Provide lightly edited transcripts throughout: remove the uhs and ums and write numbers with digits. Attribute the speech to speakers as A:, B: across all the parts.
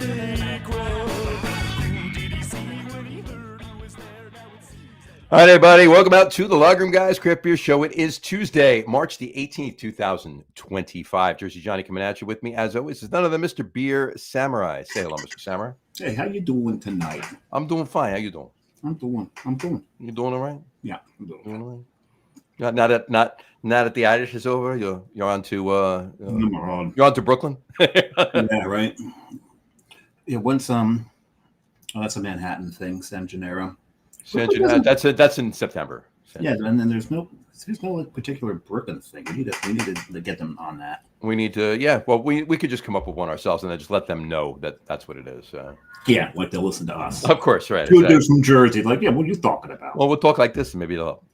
A: All right, everybody. Welcome out to the Logroom Guys Craft Beer Show. It is Tuesday, March the 18th, 2025. Jersey Johnny coming at you with me, as always, is none other than Mr. Beer Samurai. Say hello, Mr. Samurai.
B: Hey, how you doing tonight?
A: I'm doing fine. How you doing?
B: I'm doing.
A: You doing all right?
B: Yeah, I'm doing
A: all right. Not that the Irish is over. You're on to you're on to Brooklyn.
B: Yeah, right. Yeah, once that's a Manhattan thing, San Gennaro.
A: That's in September.
B: Yeah, and then there's no like particular Brooklyn thing. We need to get them on that.
A: We need to, yeah. Well, we could just come up with one ourselves and then just let them know that that's what it is.
B: Yeah, like they'll listen to us.
A: Of course, right.
B: Two dudes from Jersey, like, yeah, what are you talking about?
A: Well, we'll talk like this and maybe they'll.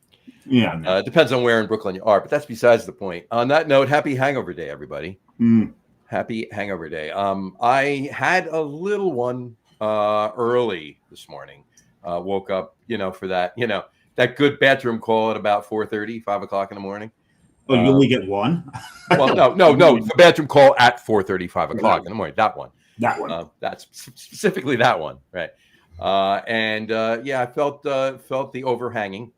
B: Yeah, no.
A: It depends on where in Brooklyn you are, but that's besides the point. On that note, happy Hangover Day, everybody. Happy Hangover Day. I had a little one early this morning. Woke up, for that, that good bathroom call at about 4:30, 5 o'clock in the morning.
B: Oh, you only get one?
A: Well, no. The bathroom call at 4:30, 5 o'clock in the morning. That one. That's specifically that one, right? I felt the overhanging.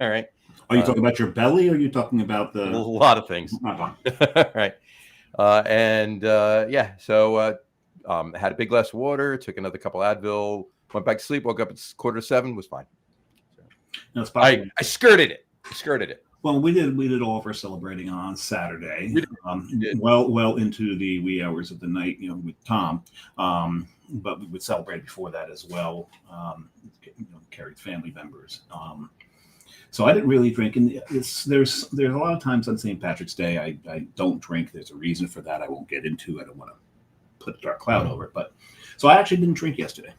A: All right.
B: Are you talking about your belly, or are you talking about
A: a lot of things? Right. So had a big glass of water, took another couple Advil, went back to sleep, woke up at 6:45, was fine.
B: No,
A: I skirted it.
B: Well, we did all of our celebrating on Saturday, well into the wee hours of the night, with Tom. But we would celebrate before that as well. Carried family members. So I didn't really drink, and there's a lot of times on St. Patrick's Day I don't drink. There's a reason for that. I won't get into. I don't want to put a dark cloud over it, but so I actually didn't drink yesterday.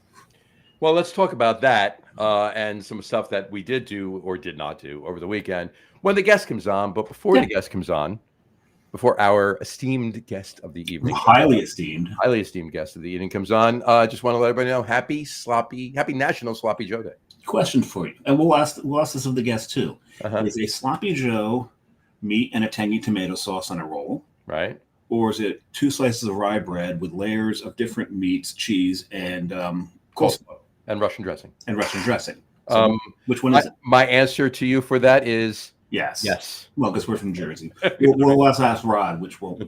A: Well, let's talk about that and some stuff that we did do or did not do over the weekend when the guest comes on. But before the guest comes on, before our esteemed guest of the evening,
B: highly esteemed
A: guest of the evening comes on, I just want to let everybody know, happy National Sloppy Joe Day.
B: Question for you, and we'll ask this of the guest too. Is a Sloppy Joe meat and a tangy tomato sauce on a roll, right? Or is it 2 slices of rye bread with layers of different meats, cheese, and coleslaw? And Russian dressing. So which one is it? My answer to you for that is yes. Well, because we're from Jersey. we'll ask Rod which one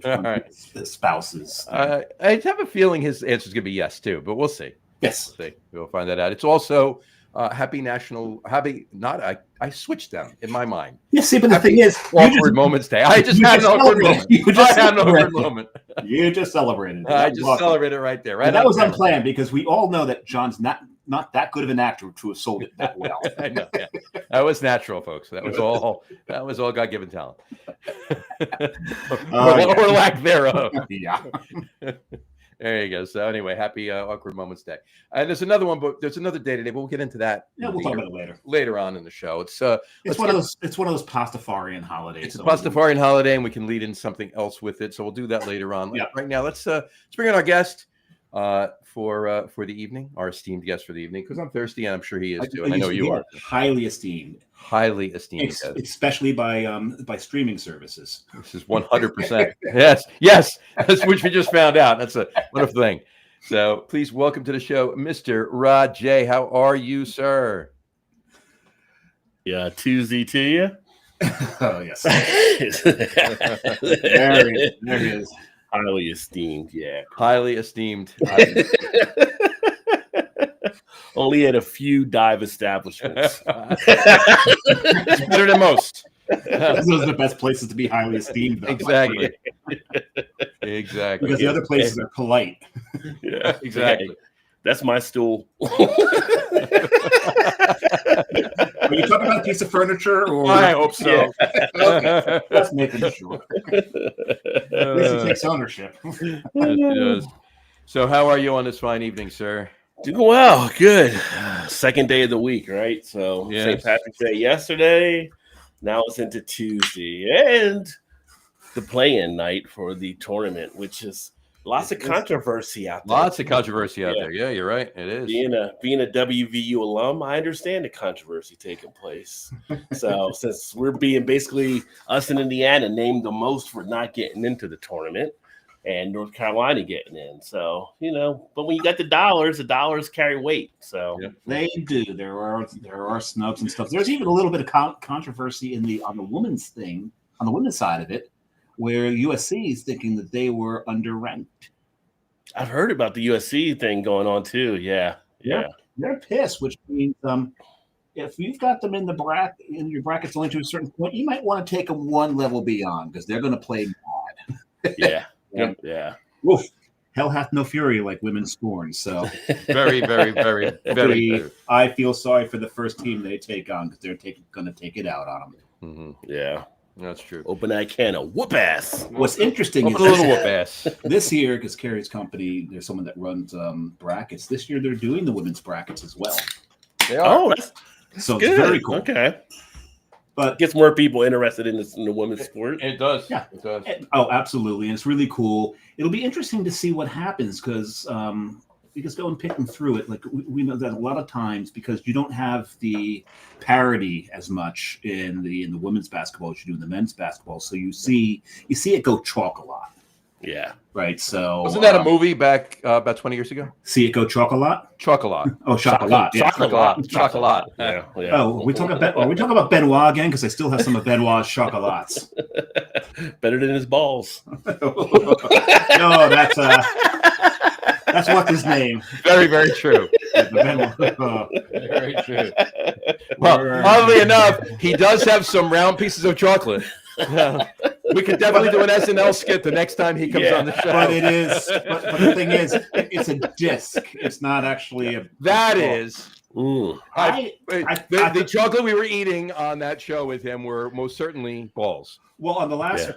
B: his spouse is. I have a feeling his answer is going to be yes too, but we'll see. Yes, we'll find that out. It's also I switched them in my mind. Yeah, see, but the thing is, awkward moments day. I just had an awkward moment. You just celebrated. I just celebrated right there. Right, that was unplanned because we all know that John's not that good of an actor to have sold it that well. I know. Yeah. That was natural, folks. That was all God-given talent, or lack thereof. Yeah. There you go. So anyway, happy Awkward Moments Day. And there's another one, but there's another day today, but we'll get into that. Yeah, we'll talk about it later on in the show. It's one of those Pastafarian holidays. It's a Pastafarian holiday, and we can lead in something else with it. So we'll do that later on. Right now, let's bring in our guest for the evening, our esteemed guest for the evening, because I'm thirsty and I'm sure he is too. And I know you are. Highly esteemed, especially by streaming services. This is 100%. Yes, that's which we just found out. That's a wonderful thing. So please welcome to the show, Mr. Rod J. How are you, sir?
C: Yeah, Tuesday to you.
B: Oh yes. There he is.
C: Highly esteemed, yeah.
A: Highly esteemed.
C: Only at a few dive establishments.
A: It's better than most.
B: Those are the best places to be highly esteemed. Though.
A: Exactly.
B: Because the other places are polite.
C: Yeah, exactly. Hey, that's my stool.
B: Are you talking about a piece of furniture? Or...
A: I hope so.
B: Yeah. Okay. Let's make it sure. At least he takes ownership.
A: Yes, he does. So how are you on this fine evening, sir?
C: Doing well. Good. Second day of the week, right? So St. Patrick's Day yesterday. Now it's into Tuesday. And the play-in night for the tournament, which is lots of controversy out there.
A: Lots of controversy out there. Yeah, you're right. It is.
C: Being a WVU alum, I understand the controversy taking place. So since we're being basically us in Indiana named the most for not getting into the tournament, and North Carolina getting in. So, but when you got the dollars carry weight. So
D: they do. There are snubs and stuff. There's even a little bit of controversy on the women's side of it, where USC is thinking that they were underranked.
C: I've heard about the USC thing going on too. Yeah.
D: They're pissed, which means if you've got them in your brackets only to a certain point, you might want to take them one level beyond because they're going to play bad.
C: Yeah.
D: Oof. Hell hath no fury like women scorn. So
A: very, very, very, very.
D: I feel sorry for the first team they take on because they're going to take it out on them.
A: Mm-hmm.
C: Yeah,
A: that's true.
C: Open that can of whoop ass.
D: What's interesting is
A: a little whoop ass
D: this year because Carrie's company. There's someone that runs brackets. This year they're doing the women's brackets as well.
A: They are.
C: Oh, that's
D: so
C: good.
D: It's very cool.
C: Okay.
D: But
C: gets more people interested in the women's sport.
A: It does.
D: Yeah,
A: it does.
D: Absolutely. And it's really cool. It'll be interesting to see what happens because going picking through it, like we know that a lot of times because you don't have the parity as much in the women's basketball as you do in the men's basketball. So you see it go chalk a lot.
C: Yeah.
D: Right. So
A: wasn't that a movie back about 20 years ago?
D: See it go chalk a lot?
A: Chalk a lot.
D: Oh, chocolate. Yeah.
A: Chocolate.
C: Yeah.
D: Oh, are we talking about Benoit again? Because I still have some of Benoit's chocolates.
C: Better than his balls.
D: No, that's what's his name.
A: Very, very true. Very true. Well, oddly enough, he does have some round pieces of chocolate. We could definitely do an SNL skit the next time he comes on the show.
D: But it is. But the thing is, it's a disc. It's not actually a.
A: That is.
C: Ooh.
A: The chocolate we were eating on that show with him were most certainly balls.
D: Well, on the last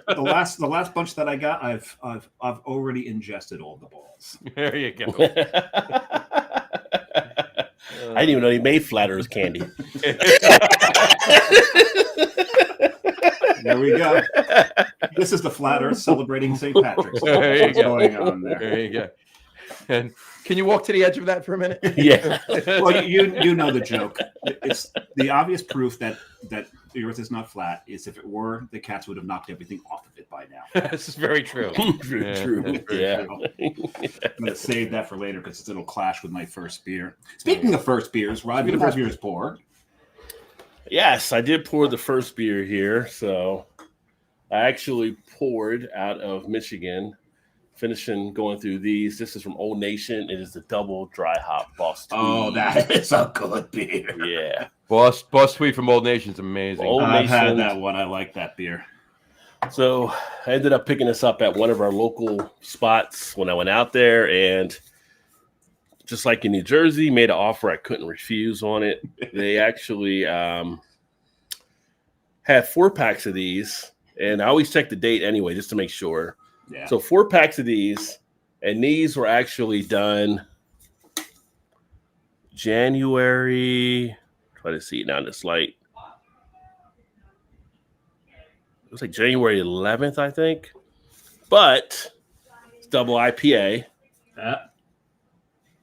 D: bunch that I got, I've already ingested all the balls.
A: There you go.
C: I didn't even know he made flat earth candy.
D: There we go. This is the flat earth celebrating St. Patrick's.
A: There you go.
D: Going on there.
A: There you go. And can you walk to the edge of that for a minute?
C: Yeah.
D: Well, you know the joke. It's the obvious proof that the earth is not flat is if it were, the cats would have knocked everything off of it by now.
A: This is very true.
C: True. Yeah.
D: I'm going to save that for later because it'll clash with my first beer. Speaking of first beers, Rod, your first beer is pour.
C: Yes, I did pour the first beer here. So I actually poured out of Michigan, going through these. This is from Old Nation. It is the double dry hop Boss Tweed.
D: Oh, that is a good beer.
C: Yeah.
A: Boss Tweed from Old Nation's amazing.
D: I've had that one. I like that beer.
C: So I ended up picking this up at one of our local spots when I went out there, and just like in New Jersey, made an offer I couldn't refuse on it. They actually had 4 packs of these, and I always check the date anyway just to make sure.
D: Yeah.
C: So 4 packs of these, and these were actually done January. Try to see it now in this light. It was like January 11th, I think. But it's double IPA.
D: Yeah.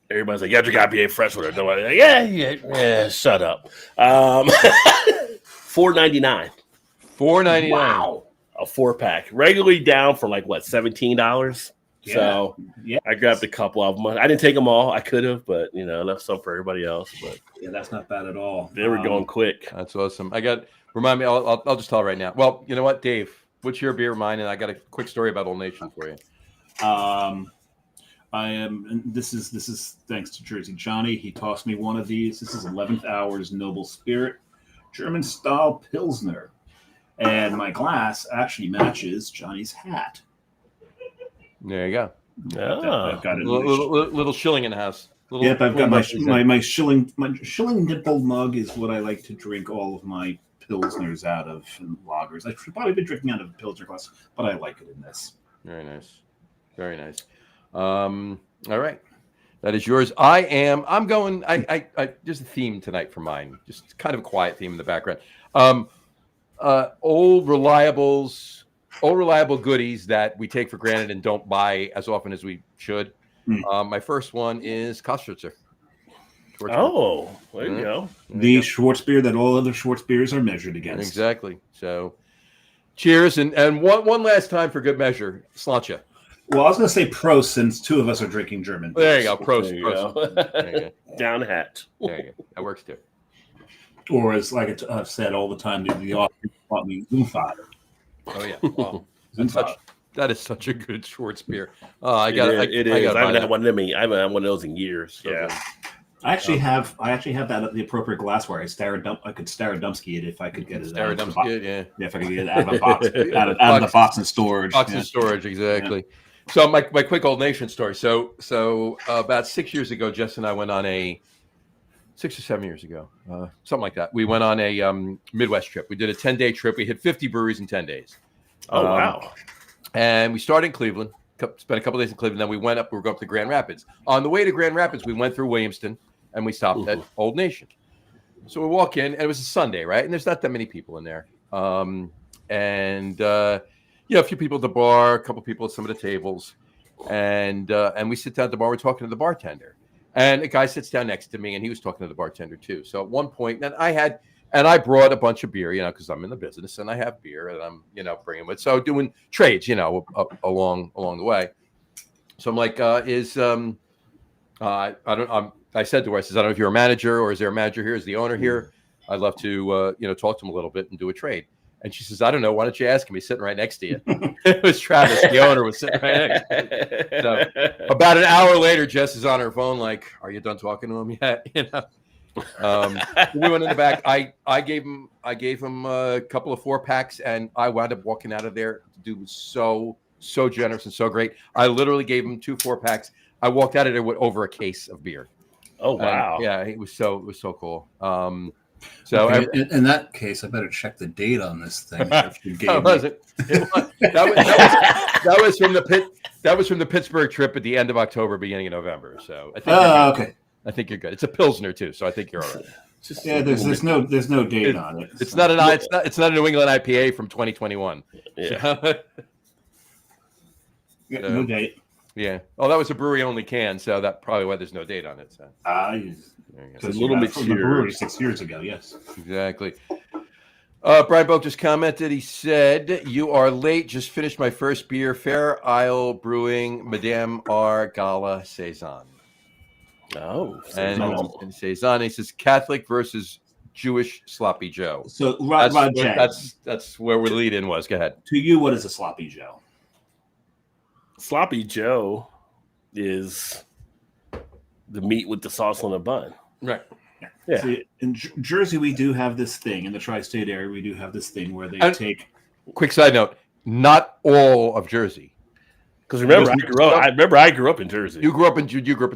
C: Everybody's like, you have to get IPA fresh with it. Nobody's like, yeah, shut up. $4.99.
A: $4.99.
C: Wow. A 4-pack. Regularly down for like, what, $17?
D: Yeah.
C: So I grabbed a couple of them. I didn't take them all. I could have, but, left some for everybody else. But
D: yeah, that's not bad at all.
C: They were going quick.
A: That's awesome. Remind me, I'll just tell right now. Well, you know what, Dave? What's your beer, mine? And I got a quick story about Old Nation for you.
D: I am, and this is thanks to Jersey Johnny. He tossed me one of these. This is 11th Hour's Noble Spirit, German style Pilsner. And my glass actually matches Johnny's hat.
A: There you go.
D: I've got it.
A: Little shilling in the house.
D: Yep, I've got my shilling nipple mug is what I like to drink all of my Pilsners out of, and lagers. I should probably be drinking out of a Pilsner glass, but I like it in this.
A: Very nice. Very nice. All right. That is yours. I'm going, there's a theme tonight for mine. Just kind of a quiet theme in the background. Old reliable goodies that we take for granted and don't buy as often as we should. My first one is Kostritzer.
C: Oh, there you go.
D: The Schwartz beer that all other Schwartz beers are measured against.
A: Exactly. So cheers. And one last time for good measure, Sláinte.
D: Well, I was going to say Prost since two of us are drinking German.
A: There you go. Prost.
C: There you
A: Prost.
C: go.
A: There you go.
C: Down hat.
A: There you go. That works too.
D: Or as like I've said all the time, the author taught me Zunfader.
A: Oh yeah. Wow. That is such a good Schwartz beer. I
C: haven't had one of them. I haven't had one of those in years. So. Yeah.
D: I actually have that at the appropriate glassware. I could Starodumsky it if I could get it.
A: Starodumsky, yeah.
D: Yeah, if I could get it out of a box, out of the box and storage.
A: Box and storage, exactly. Yeah. So my quick Old Nation story. So about 6 years ago, Jess and I went on 6 or 7 years ago, something like that. We went on a Midwest trip. We did a 10-day trip. We hit 50 breweries in 10 days.
C: Oh, wow.
A: And we started in Cleveland, spent a couple days in Cleveland. Then we went up to Grand Rapids. On the way to Grand Rapids, we went through Williamston, and we stopped at Old Nation. So we walk in, and it was a Sunday, right? And there's not that many people in there. A few people at the bar, a couple people at some of the tables. And we sit down at the bar. We're talking to the bartender. And a guy sits down next to me, and he was talking to the bartender, too. So at one point, and I brought a bunch of beer, because I'm in the business, and I have beer, and I'm, bringing with. So doing trades, up along the way. So I'm like, I said to her, I said, I don't know if you're a manager or is there a manager here? Is the owner here? I'd love to, talk to him a little bit and do a trade. And she says, I don't know. Why don't you ask him? He's sitting right next to you. It was Travis. The owner was sitting right next to you. So about an hour later, Jess is on her phone like, are you done talking to him yet? We went in the back. I gave him a couple of 4-packs, and I wound up walking out of there. The dude was so generous and so great. I literally gave him 2 4-packs. I walked out of there with over a case of beer.
C: Oh wow!
A: Yeah, it was so cool.
B: So in that case, I better check the date on this thing. That
A: was from the Pittsburgh trip at the end of October, beginning of November. So I think
B: okay.
A: I think you're good. It's a Pilsner too, so I think you're all right.
B: There's no date on it.
A: It's not a New England IPA from 2021.
C: Yeah.
B: No date.
A: Yeah. Oh, that was a brewery only can, so that probably why there's no date on it. So.
B: It's a little bit from the brewery 6 years ago. Yes.
A: Exactly. Brian Boak just commented. He said, "You are late. Just finished my first beer. Fair Isle Brewing, Madame R. Gala Saison."
C: Oh,
A: and Saison. He says Catholic versus Jewish Sloppy Joe.
D: So
A: that's where we lead in was. Go ahead.
D: To you, what is a Sloppy Joe?
C: Sloppy Joe is the meat with the sauce on the bun.
A: Right.
D: Yeah. See, in Jersey, we do have this thing. In the tri-state area, we do have this thing where they take.
A: Quick side note: not all of Jersey.
C: Because remember, I grew up in Jersey.
A: You grew up in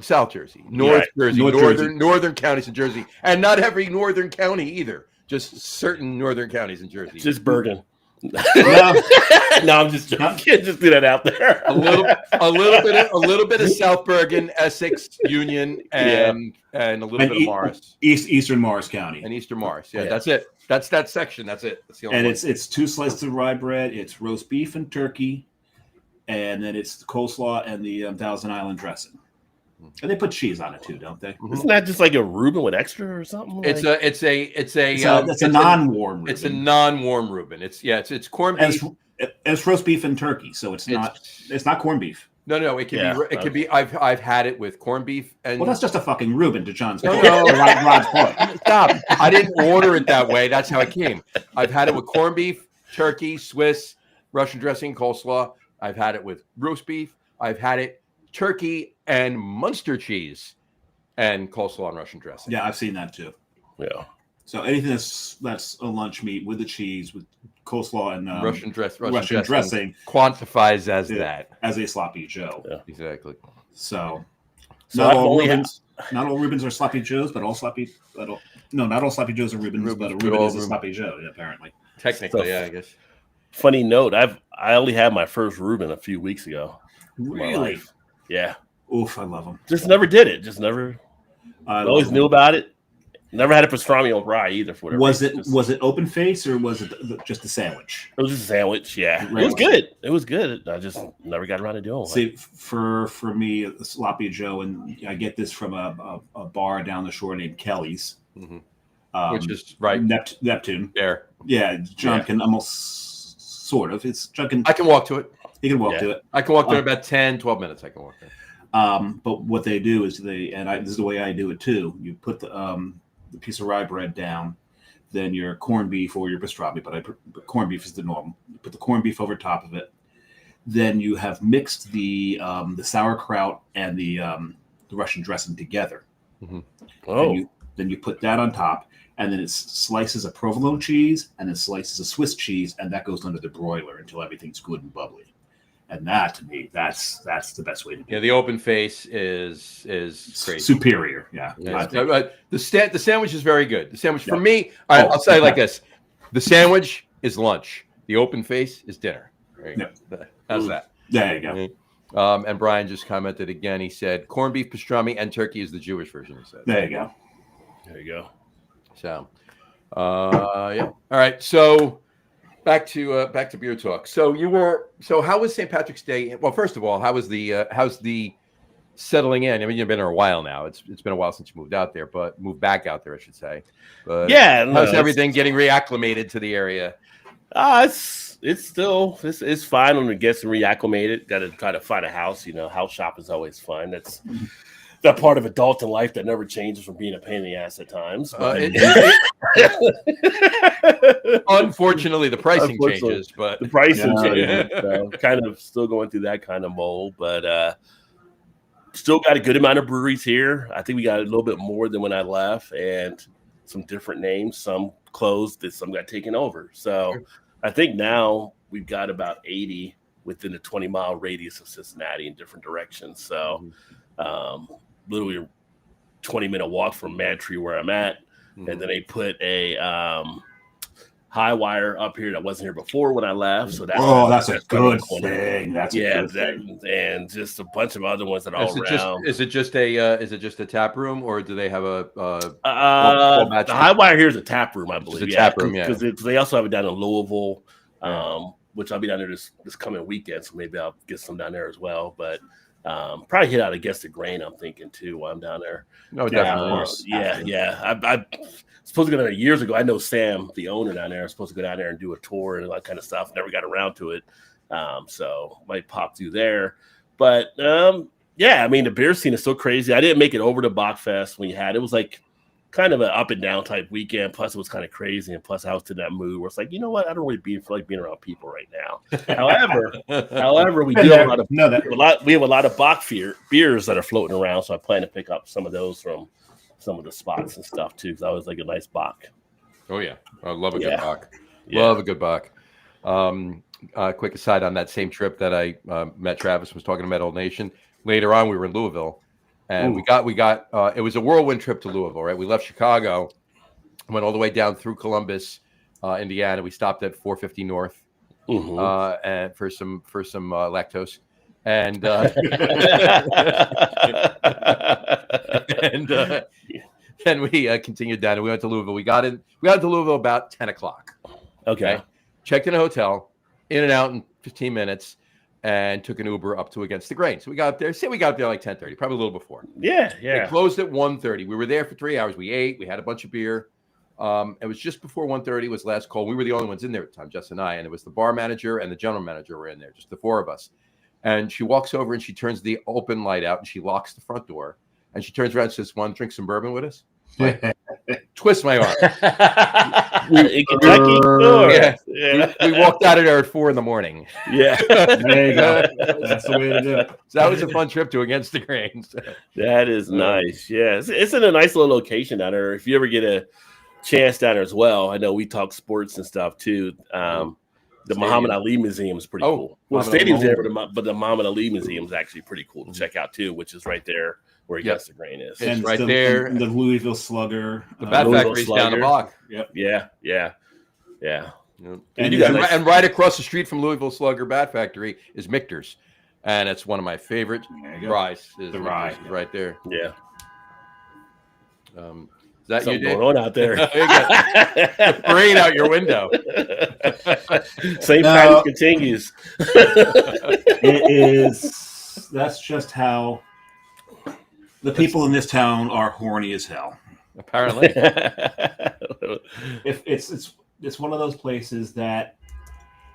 A: South Jersey, northern counties in Jersey, and not every northern county either. Just certain northern counties in Jersey.
C: Just Bergen. No, I'm just joking. Can't just do that out there.
A: a little bit of South Bergen, Essex, Union, and a little bit of Morris,
D: Eastern Morris County,
A: and Eastern Morris. Yeah, that's it. That's that section. That's it. That's the only.
D: And it's 2 slices of rye bread. It's roast beef and turkey, and then it's the coleslaw and the Thousand Island dressing. And they put cheese on it too, don't they?
C: Isn't that just like a Reuben with extra or something?
A: It's a
D: non-warm Reuben.
A: It's a non-warm Reuben. It's corned beef.
D: It's roast beef and turkey, so it's not corned beef.
A: No, it can be. I've had it with corned beef and.
D: Well, that's just a fucking Reuben to John's point.
A: Rod's point. Stop! I didn't order it that way. That's how it came. I've had it with corned beef, turkey, Swiss, Russian dressing, coleslaw. I've had it with roast beef. I've had it turkey and Munster cheese and coleslaw and Russian dressing.
D: Yeah, I've seen that too.
C: Yeah.
D: So anything that's a lunch meat with the cheese, with coleslaw and
A: Russian
D: dressing
A: quantifies as that.
D: As a Sloppy Joe.
C: Yeah.
A: Exactly.
D: So not all Reubens are Sloppy Joes, but not all Sloppy Joes are Reubens, but a Reuben is a Sloppy Joe, apparently.
A: Technically, I guess.
C: Funny note, I only had my first Reuben a few weeks ago.
D: Really?
C: Yeah.
D: Oof, I love them.
C: Just never did it. I always knew about it. Never had a pastrami on rye either. For whatever
D: was it open face or was it just a sandwich?
C: It was just a sandwich. Yeah, it was good. It was good. I just never got around to doing it.
D: See, for me, a Sloppy Joe, and I get this from a bar down the shore named Kelly's,
A: which is right
D: Neptune.
A: There,
D: yeah, John can almost sort of. I
A: can walk to it.
D: You can walk to it.
A: I can walk there in about 10, 12 minutes. I can walk there.
D: But what they do is this is the way I do it too. You put the piece of rye bread down, then your corned beef or your pastrami, but corned beef is the norm. You put the corned beef over top of it. Then you have mixed the sauerkraut and the Russian dressing together.
C: Mm-hmm. Oh.
D: Then you put that on top, and then it's slices of provolone cheese and then slices of Swiss cheese, and that goes under the broiler until everything's good and bubbly. And that, to me, that's the best way to do it.
A: Yeah, the open face is crazy.
D: Superior, yeah.
A: The sandwich is very good. The sandwich, for me, I'll say it like this. The sandwich is lunch. The open face is dinner. How's that?
D: There you
A: go. And Brian just commented again. He said, corned beef, pastrami, and turkey is the Jewish version, he said.
D: There you go.
C: There you go.
A: So, yeah. All right. So back to beer talk. So how was St. Patrick's Day? Well, first of all, how's the settling in? I mean, you've been there a while now. It's been a while since you moved back out there, I should say. But how's everything getting reacclimated to the area?
C: It's fine when it gets reacclimated. Got to try to find a house. House shop is always fun. That's that part of adulting life that never changes from being a pain in the ass at times.
A: Unfortunately, the pricing changes, but
C: the pricing changes. So kind of still going through that kind of mold, but still got a good amount of breweries here. I think we got a little bit more than when I left, and some different names. Some closed, some got taken over. So I think now we've got about 80 within a 20-mile radius of Cincinnati in different directions. So literally a 20-minute walk from Mad Tree where I'm at. And then they put a high wire up here that wasn't here before when I left. So
D: that's a good thing. That's a good thing.
C: And just a bunch of other ones that are all around.
A: Is it just a tap room, or do they have
C: the high wire here is a tap room, I believe.
A: It's a tap room,
C: because they also have it down in Louisville, which I'll be down there this coming weekend, so maybe I'll get some down there as well. But probably hit out against the grain, I'm thinking too, while I'm down there.
A: No, definitely.
C: I supposed to go down there years ago. I know Sam, the owner down there. I was supposed to go down there and do a tour and all that kind of stuff. Never got around to it. So might pop through there. But I mean, the beer scene is so crazy. I didn't make it over to Bachfest when you had it. Was like kind of an up and down type weekend. Plus, it was kind of crazy, and plus, I was to that mood where it's like, you know what? I don't really feel like being around people right now. However, we do have a lot of Bach beers that are floating around, so I plan to pick up some of those from some of the spots and stuff too, because I always like a nice Bach.
A: Oh yeah, I love a good Bach. Love a good Bach. Quick aside on that same trip that I met Travis was talking about Old Nation. Later on, we were in Louisville. And we got it was a whirlwind trip to Louisville, right? We left Chicago, went all the way down through Columbus, Indiana. We stopped at 450 North and for some lactose. And then we continued down and we went to Louisville. We got into Louisville about 10 o'clock.
C: Okay.
A: Checked in a hotel, in and out in 15 minutes. And took an Uber up to Against the Grain. So we got up there. Say we got up there like 10:30, probably a little before.
C: Yeah.
A: It closed at 1:30. We were there for 3 hours. We ate. We had a bunch of beer. It was just before 1:30 was last call. We were the only ones in there at the time, Jess and I. And it was the bar manager and the general manager were in there, just the four of us. And she walks over and she turns the open light out and she locks the front door. And she turns around and says, "Want to drink some bourbon with us?" Twist my arm.
C: In Kentucky?
A: We walked out of there at 4 a.m.
C: Yeah.
D: There you go. That's the way to do it.
A: So that was a fun trip to Against the Grain. So.
C: That is nice. Yeah. It's in a nice little location down there. If you ever get a chance down there as well, I know we talk sports and stuff too. The Muhammad Ali Museum is pretty cool. Well, the stadium's there, but the Muhammad Ali Museum is actually pretty cool to check out too, which is right there where Against the Grain is.
A: It's right there.
D: The Louisville Slugger.
A: The Bat Factory's down the block.
D: Yep.
C: Yeah.
A: And right across the street from Louisville Slugger Bat Factory is Michter's. And it's one of my favorite ryes.
D: The rye.
A: Right there.
C: Yeah.
A: Is that
C: something
A: you, Dave?
C: going on out there?
A: Rain out your window.
C: St. Patrick's continues.
D: It is. That's just how the people in this town are horny as hell.
A: Apparently.
D: If it's one of those places that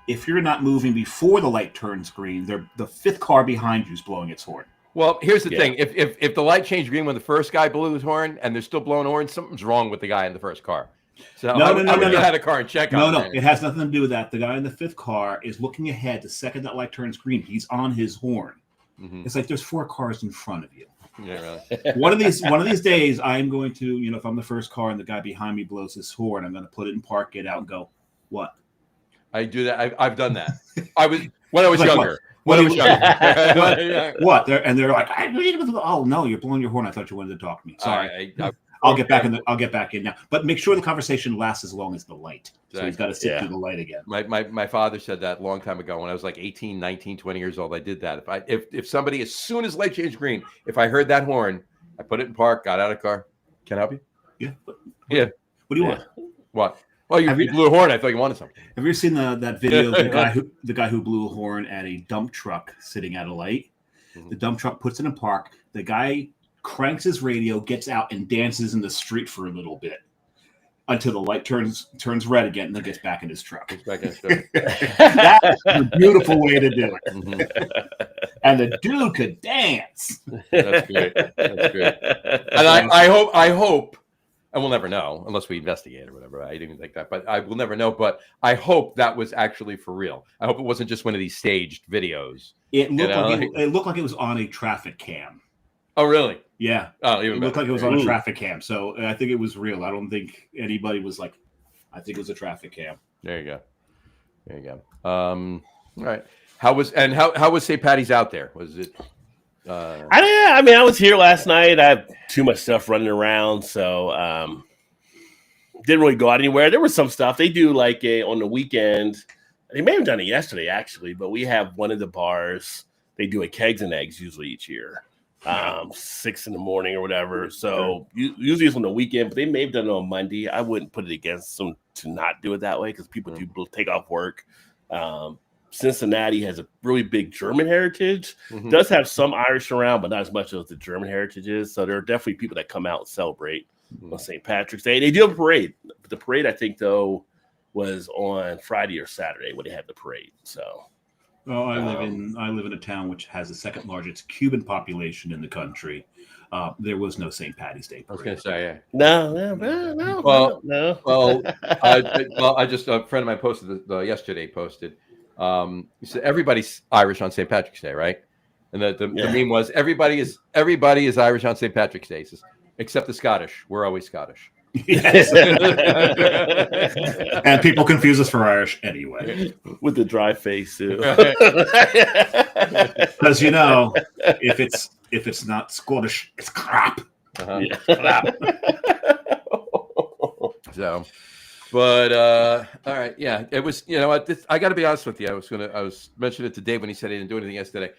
D: if you're not moving before the light turns green, the fifth car behind you is blowing its horn.
A: Well, here's the thing: if the light changed green when the first guy blew his horn, and they're still blowing horns, something's wrong with the guy in the first car. So
D: no,
A: you had a car and check on
D: it. It has nothing to do with that. The guy in the fifth car is looking ahead. The second that light turns green, he's on his horn. Mm-hmm. It's like there's 4 cars in front of you.
A: Yeah, really.
D: One of these days, I'm going to, if I'm the first car and the guy behind me blows his horn, I'm going to put it in park, get out, and go, what?
A: I do that. I've done that. When I was younger. What?
D: What? They're like, oh no, you're blowing your horn. I thought you wanted to talk to me. Sorry. I'll get back in. I'll get back in now. But make sure the conversation lasts as long as the light. So he's got to sit through the light again.
A: My father said that a long time ago when I was like 18, 19, 20 years old. I did that. If somebody, as soon as light changed green, if I heard that horn, I put it in park, got out of the car. Can I help you?
D: Yeah.
A: Yeah.
D: What do you want?
A: What? Well, you blew a horn. I thought you wanted something.
D: Have you ever seen that video of the guy who blew a horn at a dump truck sitting at a light? Mm-hmm. The dump truck puts it in park. The guy cranks his radio, gets out, and dances in the street for a little bit until the light turns red again, and then gets back in his truck.
A: That's
D: a beautiful way to do it. Mm-hmm. And the dude could dance.
A: That's great. And I hope. And we'll never know unless we investigate or whatever. I didn't think that, but I will never know. But I hope that was actually for real. I hope it wasn't just one of these staged videos.
D: It looked like it was on a traffic cam.
A: Oh, really?
D: Yeah.
A: Oh, even
D: it looked like it was on a traffic cam. So I think it was real. I don't think anybody was like, I think it was a traffic cam.
A: There you go. All right. How was St. Patty's out there? Was it?
C: I was here last night. I have too much stuff running around, so didn't really go out anywhere. There was some stuff they do like on the weekend. They may have done it yesterday actually, but we have one of the bars. They do a kegs and eggs usually each year, 6 in the morning or whatever. So usually it's on the weekend, but they may have done it on Monday. I wouldn't put it against them to not do it that way because people do take off work. Cincinnati has a really big German heritage. Mm-hmm. Does have some Irish around, but not as much as the German heritage is. So there are definitely people that come out and celebrate on St. Patrick's Day. They do have a parade. The parade, I think, though, was on Friday or Saturday when they had the parade. So,
D: I live in a town which has the second largest Cuban population in the country. There was no St. Patty's Day parade.
A: I was going to say, yeah.
C: No.
A: Well, I just a friend of mine posted yesterday. He said everybody's Irish on St. Patrick's Day, right? And the meme was everybody is Irish on St. Patrick's Day, except the Scottish. We're always Scottish.
D: Yes. And people confuse us for Irish anyway.
C: With the dry face too.
D: Because if it's not Scottish, it's crap.
A: Crap. So. But all right, yeah, it was. I got to be honest with you. I was mentioning it to Dave when he said he didn't do anything yesterday.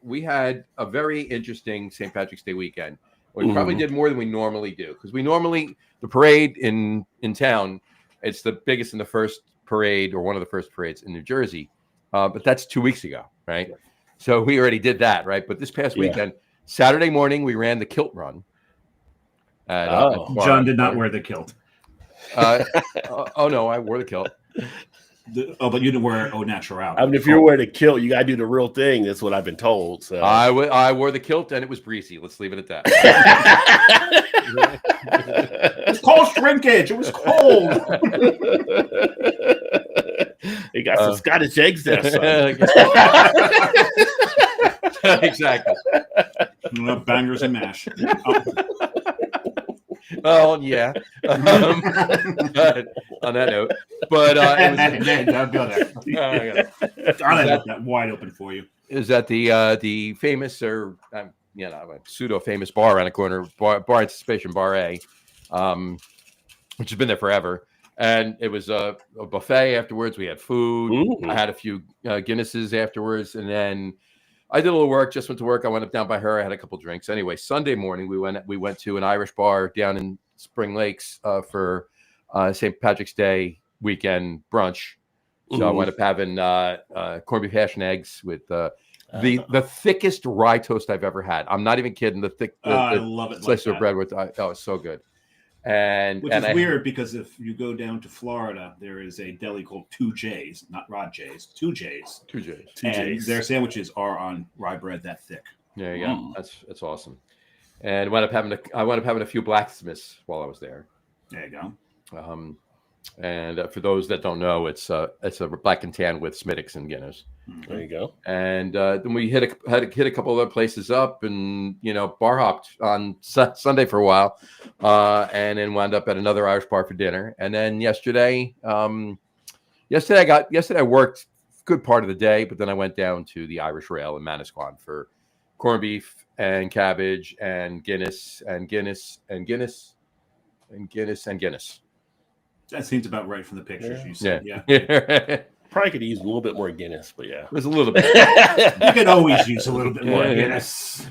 A: We had a very interesting St. Patrick's Day weekend. We probably did more than we normally do because the parade in town. It's the biggest in the first parade or one of the first parades in New Jersey, but that's 2 weeks ago, right? Yeah. So we already did that, right? But this past weekend, Saturday morning, we ran the kilt run.
D: John did not wear the kilt.
A: Oh no, I wore the kilt.
D: But you didn't wear au natural.
C: I mean, if you're wearing a kilt, you gotta do the real thing. That's what I've been told. So
A: I wore the kilt and it was breezy. Let's leave it at that.
D: It's called shrinkage. It was cold.
C: They got some Scottish eggs there.
A: Exactly.
D: Bangers and mash.
A: Oh yeah. On that note, but
D: don't go there. I left that wide open for you.
A: Is that the famous or a pseudo famous bar around the corner, bar Anticipation Bar A, which has been there forever, and it was a buffet afterwards. We had food. Ooh. I had a few Guinnesses afterwards, and then I did a little work, just went to work. I went up down by her. I had a couple drinks. Anyway, Sunday morning, we went to an Irish bar down in Spring Lakes for St. Patrick's Day weekend brunch. So I wound up having corned beef hash and eggs with the thickest rye toast I've ever had. I'm not even kidding. I love it. Slice of bread with it's so good.
D: Which is weird because if you go down to Florida, there is a deli called 2J's, not Rod J's, 2J's.
A: 2J's.
D: And their sandwiches are on rye bread that thick.
A: There you go. That's awesome. And I wound up having a few blacksmiths while I was there.
D: There you go.
A: And for those that don't know, it's a black and tan with Smittix and Guinness.
C: There you go.
A: And then we had to hit a couple other places up, and bar hopped on Sunday for a while, and then wound up at another Irish bar for dinner. And then yesterday I worked a good part of the day, but then I went down to the Irish Rail in Manasquan for corned beef and cabbage and Guinness and Guinness and Guinness and Guinness and Guinness.
D: That seems about right from the pictures you said.
A: Yeah.
C: Probably could use a little bit more Guinness, but yeah.
A: It was a little bit.
D: You can always use a little bit more Guinness.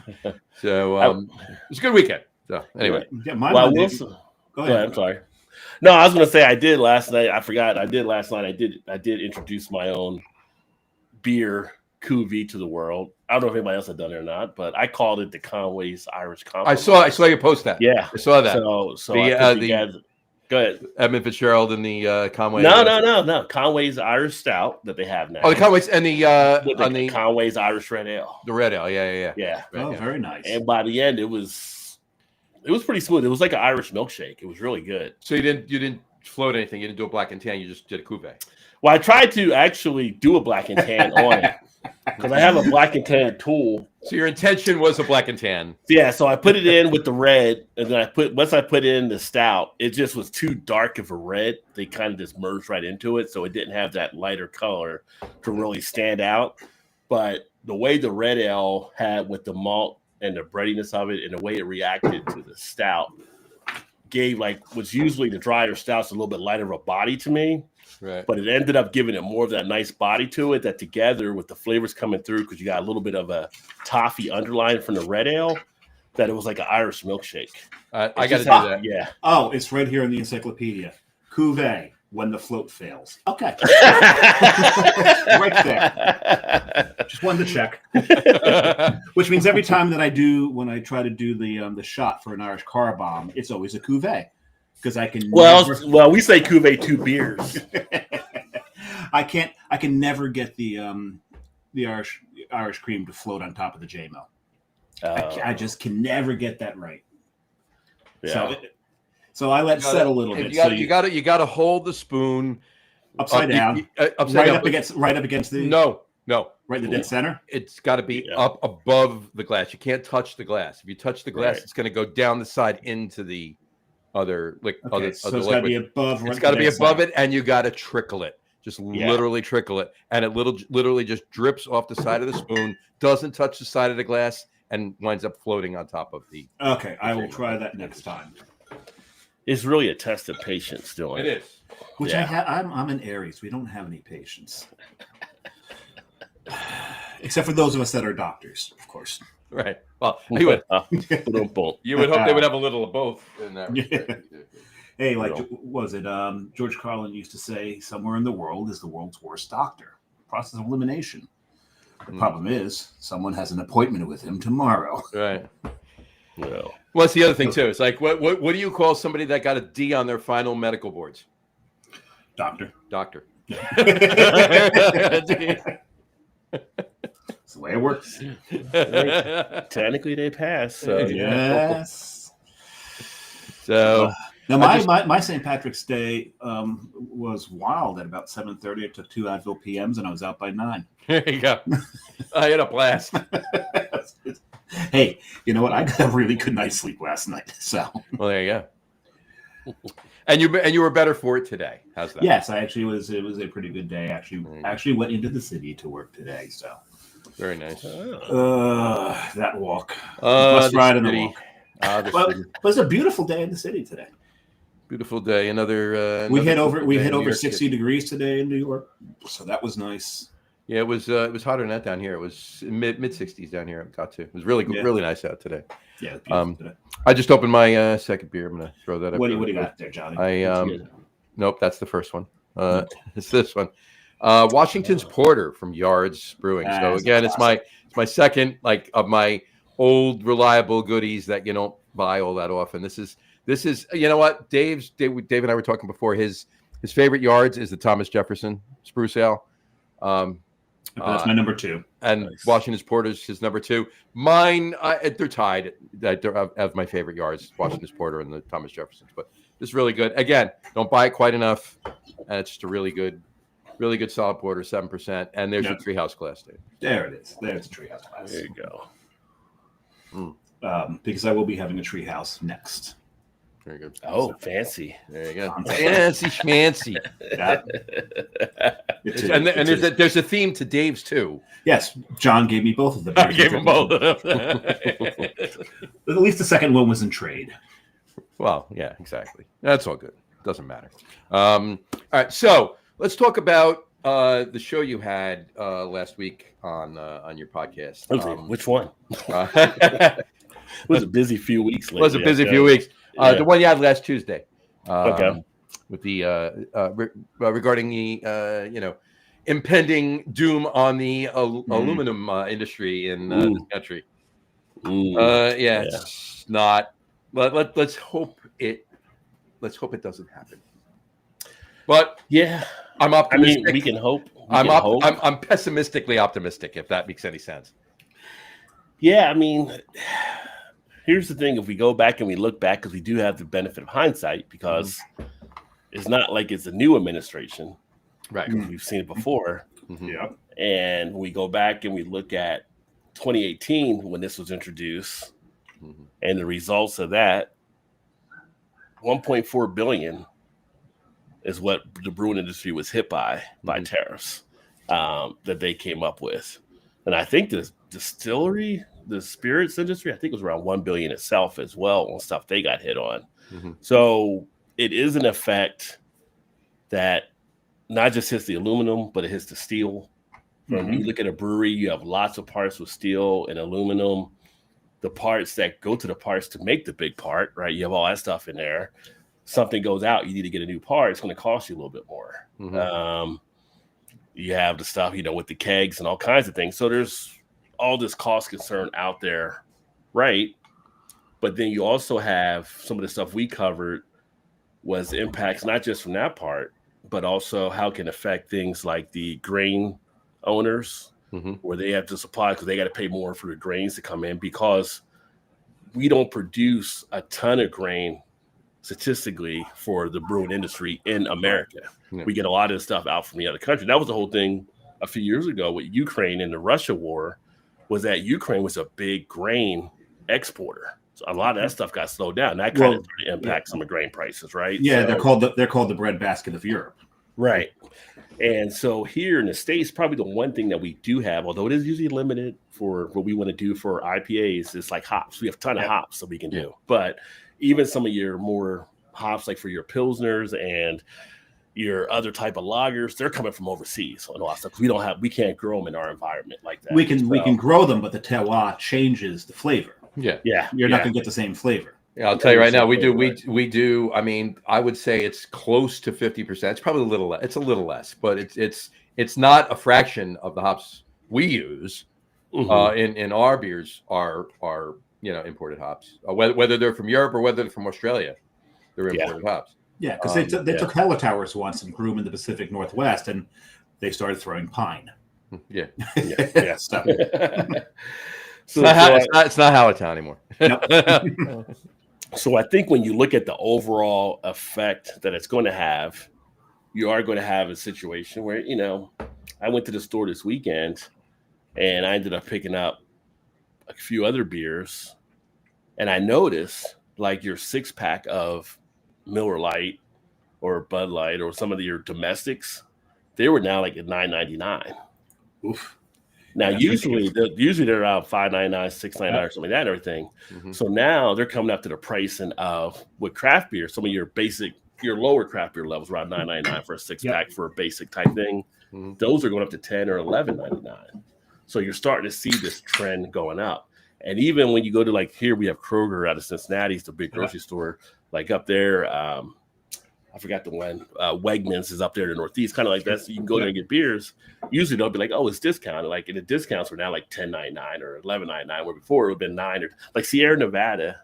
A: So it was a good weekend. So anyway.
D: Yeah,
C: go ahead. I'm sorry. No, I was going to say I did last night. I forgot. I did last night. I did introduce my own beer cuvee to the world. I don't know if anybody else had done it or not, but I called it the Conway's Irish Compliment.
A: I saw you post that.
C: Yeah.
A: I saw that.
C: So go ahead.
A: Edmund Fitzgerald and the Conway.
C: No. Conway's Irish Stout that they have now.
A: Oh, the Conway's and the
C: Conway's Irish Red Ale.
A: The Red Ale, yeah.
C: Yeah.
D: Very nice.
C: And by the end, it was pretty smooth. It was like an Irish milkshake. It was really good.
A: So you didn't float anything. You didn't do a black and tan. You just did a cuvee.
C: Well, I tried to actually do a black and tan on it because I have a black and tan tool.
A: So your intention was a black and tan.
C: Yeah, so I put it in with the red, and then once I put in the stout, it just was too dark of a red. They kind of just merged right into it, so it didn't have that lighter color to really stand out. But the way the red ale had with the malt and the breadiness of it, and the way it reacted to the stout, gave what's usually the drier stouts a little bit lighter of a body to me.
A: Right.
C: But it ended up giving it more of that nice body to it that together with the flavors coming through, because you got a little bit of a toffee underline from the red ale, that it was like an Irish milkshake.
A: I got to do that.
C: Yeah.
D: Oh, it's right here in the encyclopedia. Cuvée, when the float fails. Okay. Right there. Just wanted to check. Which means every time that when I try to do the shot for an Irish car bomb, it's always a cuvée. Because I can
C: we say cuvee 2 beers.
D: I can never get the Irish cream to float on top of the JMO. I just can never get that right.
C: Yeah.
D: So I let it settle a little bit.
A: You got to hold the spoon
D: upside down,
A: upside down,
D: right up against the
A: no,
D: right in the dead center.
A: It's got to be up above the glass. You can't touch the glass. If you touch the glass, it's going to go down the side into the other
D: so it's got to be above.
A: It's got to be above it, and you got to trickle it. Just literally trickle it, and it literally just drips off the side of the spoon, doesn't touch the side of the glass, and winds up floating on top of the.
D: Okay, I will try that next time.
C: It's really a test of patience doing
A: it. It is.
D: Which I'm an Aries. We don't have any patience, except for those of us that are doctors, of course.
A: Right. Well, you would hope they would have a little of both in there.
D: Hey, was it George Carlin used to say, somewhere in the world is the world's worst doctor. Process of elimination. The problem is someone has an appointment with him tomorrow.
A: Right.
C: Well,
A: that's the other thing too. It's like what do you call somebody that got a D on their final medical boards?
D: Doctor. That's the way it works.
C: Technically, they pass. So
D: yes.
A: So
D: now, my St. Patrick's Day was wild. At about 7:30, I took 2 Advil PMs, and I was out by 9.
A: There you go. I had a blast.
D: Hey, you know what? I got a really good night's sleep last night. So,
A: well, there you go. And you were better for it today. How's that?
D: Yes, it was a pretty good day. Actually went into the city to work today. So.
A: Very nice.
D: That walk. Bus ride and the walk. It was a beautiful day in the city today.
A: Beautiful day.
D: We hit over 60 degrees today in New York, so that was nice.
A: Yeah, it was hotter than that down here. It was mid 60s down here. It got to. It was really good, really nice out today.
D: Yeah, it's beautiful today.
A: I just opened my second beer. I'm gonna throw that up.
D: What do you got there, Johnny?
A: Nope, that's the first one. It's this one. Washington's Porter from Yards Brewing. So again, it's my second of my old reliable goodies that you don't buy all that often. This This is, you know what, Dave and I were talking before. His favorite yards is the Thomas Jefferson Spruce Ale.
D: That's my number 2.
A: And nice. Washington's Porter's his number 2. Mine, they're tied. Of my favorite yards, Washington's Porter and the Thomas Jeffersons. But it's really good. Again, don't buy it quite enough. And it's just a really good solid porter, 7%. And there's your Treehouse glass, Dave.
D: There it is. There's the Treehouse glass.
C: There you go.
D: Because I will be having a Treehouse next.
A: Very good.
C: Oh, fancy.
A: There you go. Fancy schmancy. And there's a theme to Dave's too.
D: Yes, John gave me both of them.
A: I gave him both of them.
D: At least the second one was in trade.
A: Well, yeah, exactly. That's all good. Doesn't matter. All right, so let's talk about the show you had last week on your podcast.
C: Which one? It was a busy few weeks.
A: It was a busy few weeks. The one you had last Tuesday.
C: Okay.
A: With the regarding the impending doom on the aluminum industry in this country. It's not. Let's hope it doesn't happen. But
C: yeah,
A: I'm optimistic.
C: I mean, we can hope.
A: I'm pessimistically optimistic, if that makes any sense.
C: Yeah, I mean, here's the thing: if we go back and we look back, because we do have the benefit of hindsight, because it's not like it's a new administration,
A: right?
C: We've seen it before.
D: Yeah,
C: and we go back and we look at 2018 when this was introduced, and the results of that. 1.4 billion is what the brewing industry was hit by tariffs that they came up with. And I think the distillery, the spirits industry, I think it was around 1 billion itself as well on stuff they got hit on. So it is an effect that not just hits the aluminum, but it hits the steel. When you look at a brewery, you have lots of parts with steel and aluminum. The parts that go to the parts to make the big part, right? You have all that stuff in there. Something goes out, you need to get a new part. It's going to cost you a little bit more. You have the stuff, with the kegs and all kinds of things. So there's all this cost concern out there, right? But then you also have some of the stuff we covered was impacts, not just from that part, but also how it can affect things like the grain owners, where they have to supply because they got to pay more for the grains to come in, because we don't produce a ton of grain statistically for the brewing industry in America. We get a lot of the stuff out from the other country. That was the whole thing a few years ago with Ukraine and the Russia war, was that Ukraine was a big grain exporter. So a lot of that stuff got slowed down. That kind of impacts some of grain prices, right?
D: Yeah, they're called the breadbasket of Europe.
C: Right. And so here in the States, probably the one thing that we do have, although it is usually limited for what we want to do for IPAs, is like hops. We have a ton of hops that we can do. But even some of your more hops, like for your Pilsners and your other type of lagers, they're coming from overseas and a lot of stuff. We can't grow them in our environment like that.
D: We can grow them, but the terroir changes the flavor.
A: Yeah.
D: You're not going to get the same flavor.
A: Yeah, I'll tell you right now, we do. I mean, I would say it's close to 50%. It's probably a little less. It's a little less, but it's not a fraction of the hops we use in our beers are imported hops. Whether they're from Europe or whether they're from Australia, they're imported hops. Yeah,
D: because they took Hellitowers once and grew them in the Pacific Northwest, and they started throwing pine.
A: Yeah.
D: Stuff.
A: It's not Halletown anymore.
D: Nope.
C: So I think when you look at the overall effect that it's going to have, you are going to have a situation where, I went to the store this weekend and I ended up picking up a few other beers, and I noticed like your 6-pack of Miller Lite or Bud Light or some of your domestics, they were now like at $9.99.
D: Oof.
C: Now, usually they're around $5.99, $6.99 or something like that and everything. So now they're coming up to the pricing of with craft beer, some of your lower craft beer levels around $9.99 for a 6-pack for a basic type thing. Those are going up to $10 or $11.99. So you're starting to see this trend going up. And even when you go to like here, we have Kroger out of Cincinnati, it's the big grocery store, like up there. I forgot the one. Wegmans is up there in the Northeast, kind of like that. So you can go there and get beers. Usually they'll be like, "Oh, it's discounted." Like, and the discounts are now like $10.99 or $11.99, where before it would have been $9. Or like Sierra Nevada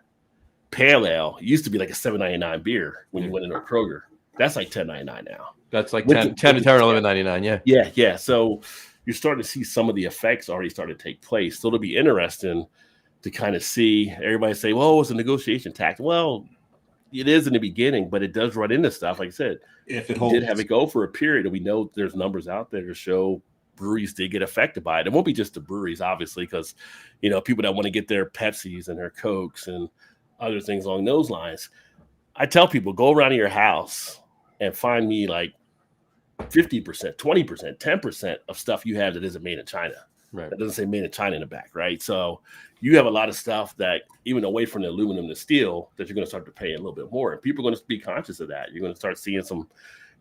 C: pale ale used to be like a $7.99 beer when you went into a Kroger. That's like $10.99 now.
A: That's like 10 to $11.99. Yeah.
C: Yeah. So you're starting to see some of the effects already start to take place. So it'll be interesting to kind of see everybody say, well, it's a negotiation tax. Well, it is in the beginning, but it does run into stuff. Like I said,
D: if it holds,
C: did have it go for a period, and we know there's numbers out there to show breweries did get affected by it. It won't be just the breweries, obviously, because, people that want to get their Pepsis and their Cokes and other things along those lines. I tell people, go around to your house and find me like 50%, 20%, 10% of stuff you have that isn't made in China.
A: Right.
C: That doesn't say made in China in the back, right? So you have a lot of stuff that, even away from the aluminum to steel, that you're going to start to pay a little bit more. And people are going to be conscious of that. You're going to start seeing some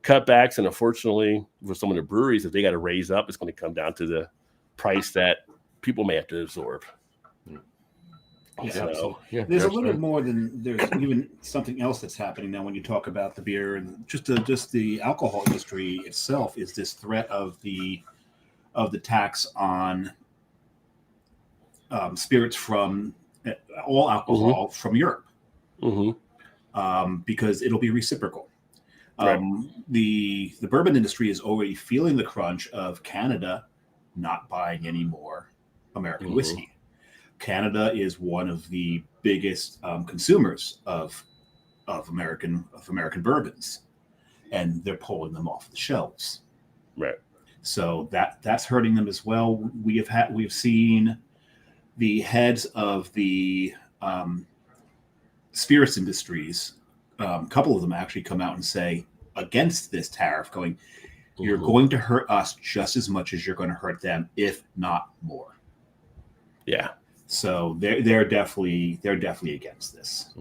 C: cutbacks. And unfortunately, for some of the breweries, if they got to raise up, it's going to come down to the price that people may have to absorb.
D: Yeah, so, there's a little bit more than there's even something else that's happening now when you talk about the beer and just the alcohol industry itself is this threat of the tax on spirits from all alcohol from Europe, because it'll be reciprocal.
C: Right.
D: The bourbon industry is already feeling the crunch of Canada not buying any more American whiskey. Canada is one of the biggest consumers of American bourbons, and they're pulling them off the shelves.
C: Right.
D: So that's hurting them as well. We've seen the heads of the spirits industries, a couple of them actually come out and say against this tariff, going, you're going to hurt us just as much as you're going to hurt them, if not more.
C: Yeah.
D: So they're definitely against this.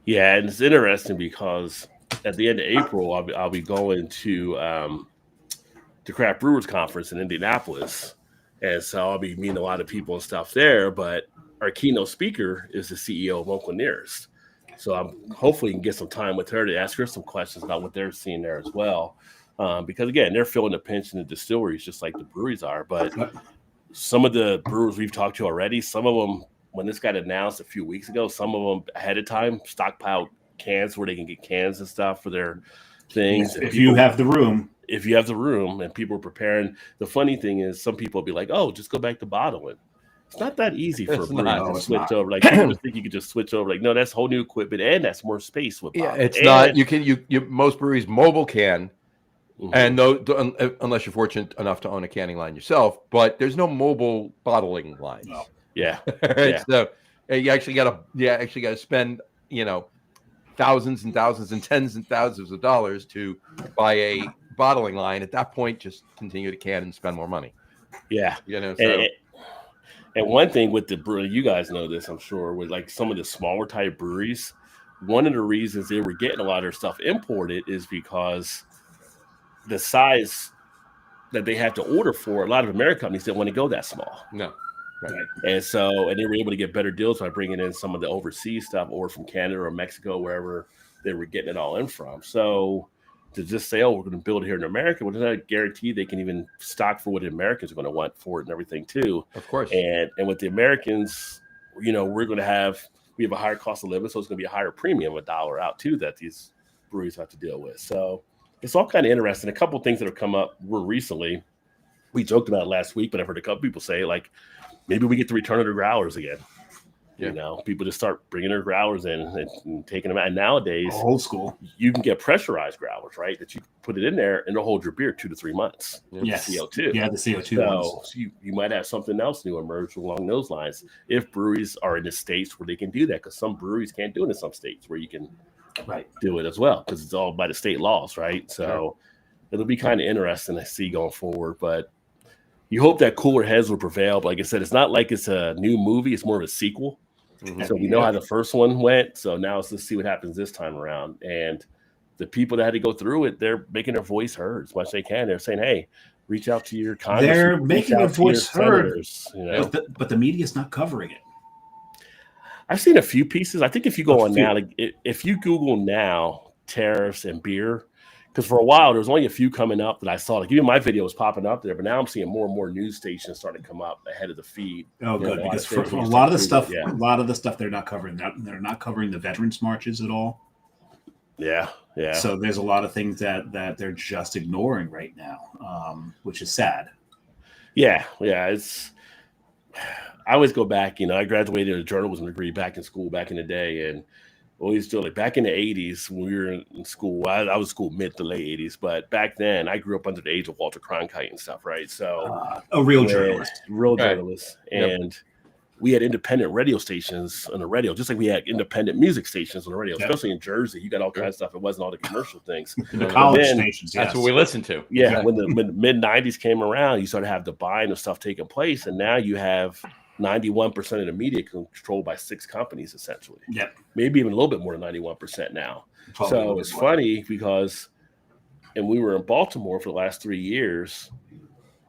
C: Yeah, and it's interesting because at the end of April, I'll be going to the Craft Brewers Conference in Indianapolis, and so I'll be meeting a lot of people and stuff there. But our keynote speaker is the CEO of Local Nearest, so I'm hopefully can get some time with her to ask her some questions about what they're seeing there as well. Because again, they're feeling the pinch in the distilleries just like the breweries are, but some of the brewers we've talked to already, some of them, when this got announced a few weeks ago, some of them ahead of time stockpiled cans where they can get cans and stuff for their things.
D: If you have the room.
C: If you have the room, and people are preparing. The funny thing is some people will be like, oh, just go back to bottling. It's not that easy for a brewery to switch over. Like, people just think you could just switch over. Like, no, that's whole new equipment, and that's more space with bottling.
A: Yeah, it's not. You most breweries mobile can. And unless you're fortunate enough to own a canning line yourself, but there's no mobile bottling lines.
C: No. Yeah.
A: Right? Yeah. So you actually got to spend thousands and thousands and tens and thousands of dollars to buy a bottling line. At that point, just continue to can and spend more money.
C: Yeah.
A: So.
C: And one thing with the brewery, you guys know this, I'm sure, with like some of the smaller type breweries, one of the reasons they were getting a lot of their stuff imported is because the size that they have to order for, a lot of American companies didn't want to go that small.
A: No.
C: Right. And they were able to get better deals by bringing in some of the overseas stuff or from Canada or Mexico, wherever they were getting it all in from. So to just say, oh, we're going to build it here in America, well, there's not a guarantee they can even stock for what the Americans are going to want for it and everything too.
A: Of course.
C: And with the Americans, we have a higher cost of living, so it's going to be a higher premium, $1 out too, that these breweries have to deal with. So it's all kind of interesting. A couple of things that have come up recently. We joked about it last week, but I've heard a couple people say, like, maybe we get to return to the growlers again. Yeah. People just start bringing their growlers in and taking them out. And nowadays,
D: old school,
C: you can get pressurized growlers, right? That you put it in there and it'll hold your beer 2 to 3 months.
D: Yes.
C: The CO2.
D: Yeah, the CO2.
C: So you might have something else new emerge along those lines if breweries are in the states where they can do that, because some breweries can't do it in some states where you can do it as well, because it's all by the state laws, right? So it'll be kind of interesting to see going forward, but you hope that cooler heads will prevail. But like I said, it's not like it's a new movie. It's more of a sequel. So we know how the first one went. So now let's see what happens this time around. And the people that had to go through it, they're making their voice heard as much as they can. They're saying, hey, reach out to your Congress.
D: They're making their voice heard. But the media's not covering it.
C: I've seen a few pieces. I think if you go on now, like if you Google now tariffs and beer, Because for a while, there was only a few coming up that I saw. Like even my video was popping up there, but now I'm seeing more and more news stations starting to come up ahead of the feed.
D: Oh, good, because for a lot of the stuff, they're not covering that. They're not covering the veterans marches at all.
C: Yeah.
D: So there's a lot of things that they're just ignoring right now, which is sad.
C: Yeah. I always go back. I graduated a journalism degree back in school back in the day, and always do like back in the 80s when we were in school. I was in school mid to late 80s, but back then I grew up under the age of Walter Cronkite and stuff, right? So
D: a real journalist.
C: And we had independent radio stations on the radio, just like we had independent music stations on the radio, especially in Jersey. You got all kinds of stuff. It wasn't all the commercial things.
D: The college stations,
A: that's what we listened to.
C: Yeah, when the mid 90s came around, you started to have the buying of stuff taking place, and now you have 91% of the media controlled by 6 companies, essentially.
D: Yep.
C: Maybe even a little bit more than 91% now.
D: Probably
C: so it's funny because, and we were in Baltimore for the last 3 years,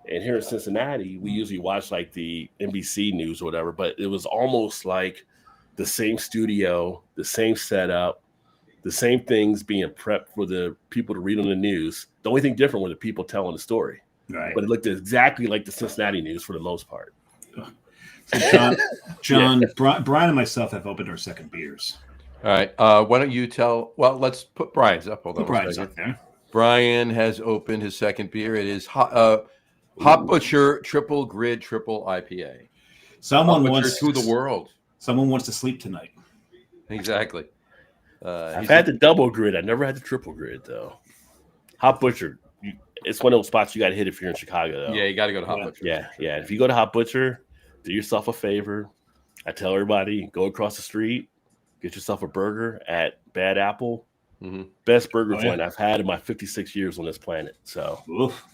C: and here in Cincinnati, we usually watch like the NBC news or whatever, but it was almost like the same studio, the same setup, the same things being prepped for the people to read on the news. The only thing different were the people telling the story.
D: Right.
C: But it looked exactly like the Cincinnati news for the most part.
D: So John, Brian and myself have opened our second beers.
A: All right. Why don't you tell? Well, let's put Brian's up. Hold on.
D: Brian's up there.
A: Brian has opened his second beer. It is Hop Butcher Triple Grid Triple IPA.
D: Someone wants
A: to the world.
D: Someone wants to sleep tonight.
A: Exactly.
C: I've had the double grid. I never had the triple grid though. Hop Butcher. It's one of those spots you got to hit if you're in Chicago, though.
A: Yeah, you got to go to Hop Butcher.
C: Yeah. If you go to Hop Butcher, do yourself a favor. I tell everybody, go across the street, get yourself a burger at Bad Apple. Mm-hmm. Best burger joint I've had in my 56 years on this planet. So,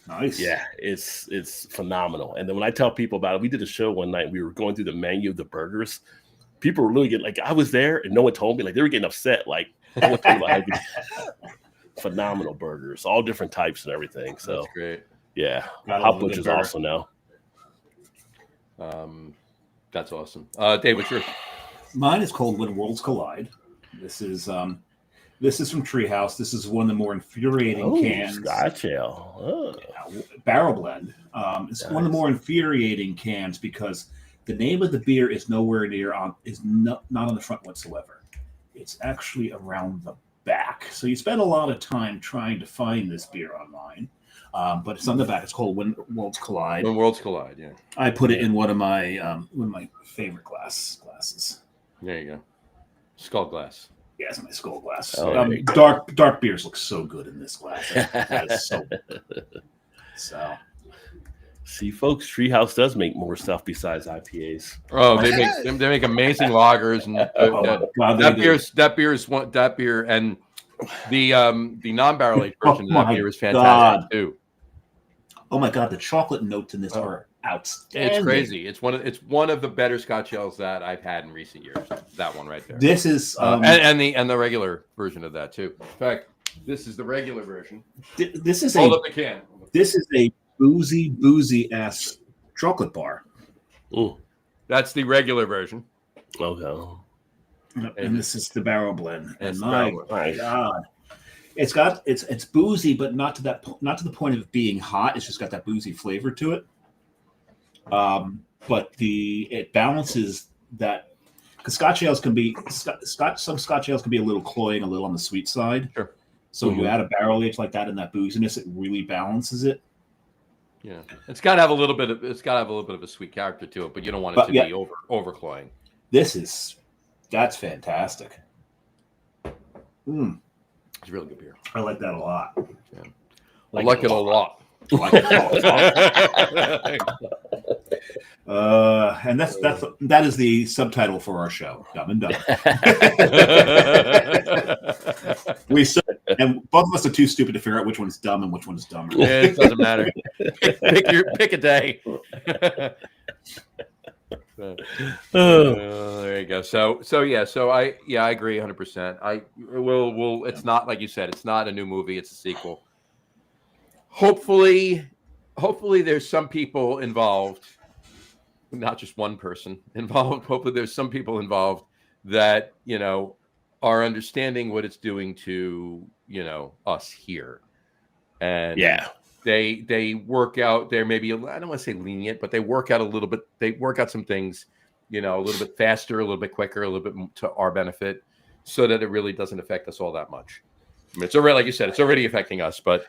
D: nice.
C: Yeah, it's phenomenal. And then when I tell people about it, we did a show one night. We were going through the menu of the burgers. People were really getting like, I was there and no one told me. Like they were getting upset. Like, no one told me like, phenomenal burgers, all different types and everything. So
A: that's great.
C: Yeah, Hop Butcher's awesome now.
A: That's awesome. Dave, what's yours?
D: Mine is called When Worlds Collide. This is from Treehouse. This is one of the more infuriating cans.
C: Scotch ale.
D: Barrel blend. It's one of the more infuriating cans because the name of the beer is nowhere near is not on the front whatsoever. It's actually around the back. So you spend a lot of time trying to find this beer online. But it's on the back. It's called When Worlds Collide.
A: When Worlds Collide, yeah.
D: I put it in one of my favorite glasses.
A: There you go. Skull glass.
D: Yeah, it's my skull glass.
C: Oh,
D: dark beers look so good in this glass. That is so.
C: See, folks, Treehouse does make more stuff besides IPAs.
A: Oh, they make amazing lagers, and that beer and the non-barrel aged version of that beer is fantastic too.
D: Oh my God, the chocolate notes in this are outstanding.
A: It's crazy. It's one of the better Scotch ales that I've had in recent years. That one right there.
D: This is
A: and the regular version of that too. In fact, this is the regular version.
D: This is
A: hold up the can.
D: This is a boozy ass chocolate bar.
C: Ooh.
A: That's the regular version.
C: Okay.
D: And this is the barrel blend. And my God, it's boozy, but not to the point of some hot. It's just got that boozy flavor to it. But it balances that because Scotch ales can be some Scotch ales can be a little cloying, a little on the sweet side.
A: Sure.
D: So you add a barrel age like that and that booziness, it really balances it.
A: Yeah, it's got to have a little bit of a sweet character to it, but you don't want it to be over cloying.
D: That's fantastic.
A: It's a really good beer.
D: I like that a lot.
A: Yeah. I like it a lot.
D: And that is the subtitle for our show, Dumb and Dumb. And both of us are too stupid to figure out which one's dumb and which one's dumber.
A: Yeah, it doesn't matter. pick a day. There you go. So I agree 100%. It's not like you said. It's not a new movie. It's a sequel. Hopefully there's some people involved, not just one person involved. Hopefully there's some people involved that are understanding what it's doing to us here. and they work out. They're maybe, I don't want to say lenient, but they work out a little bit. They work out some things, a little bit faster, a little bit quicker, a little bit to our benefit, so that it really doesn't affect us all that much. I mean, it's already, like you said, it's already affecting us, but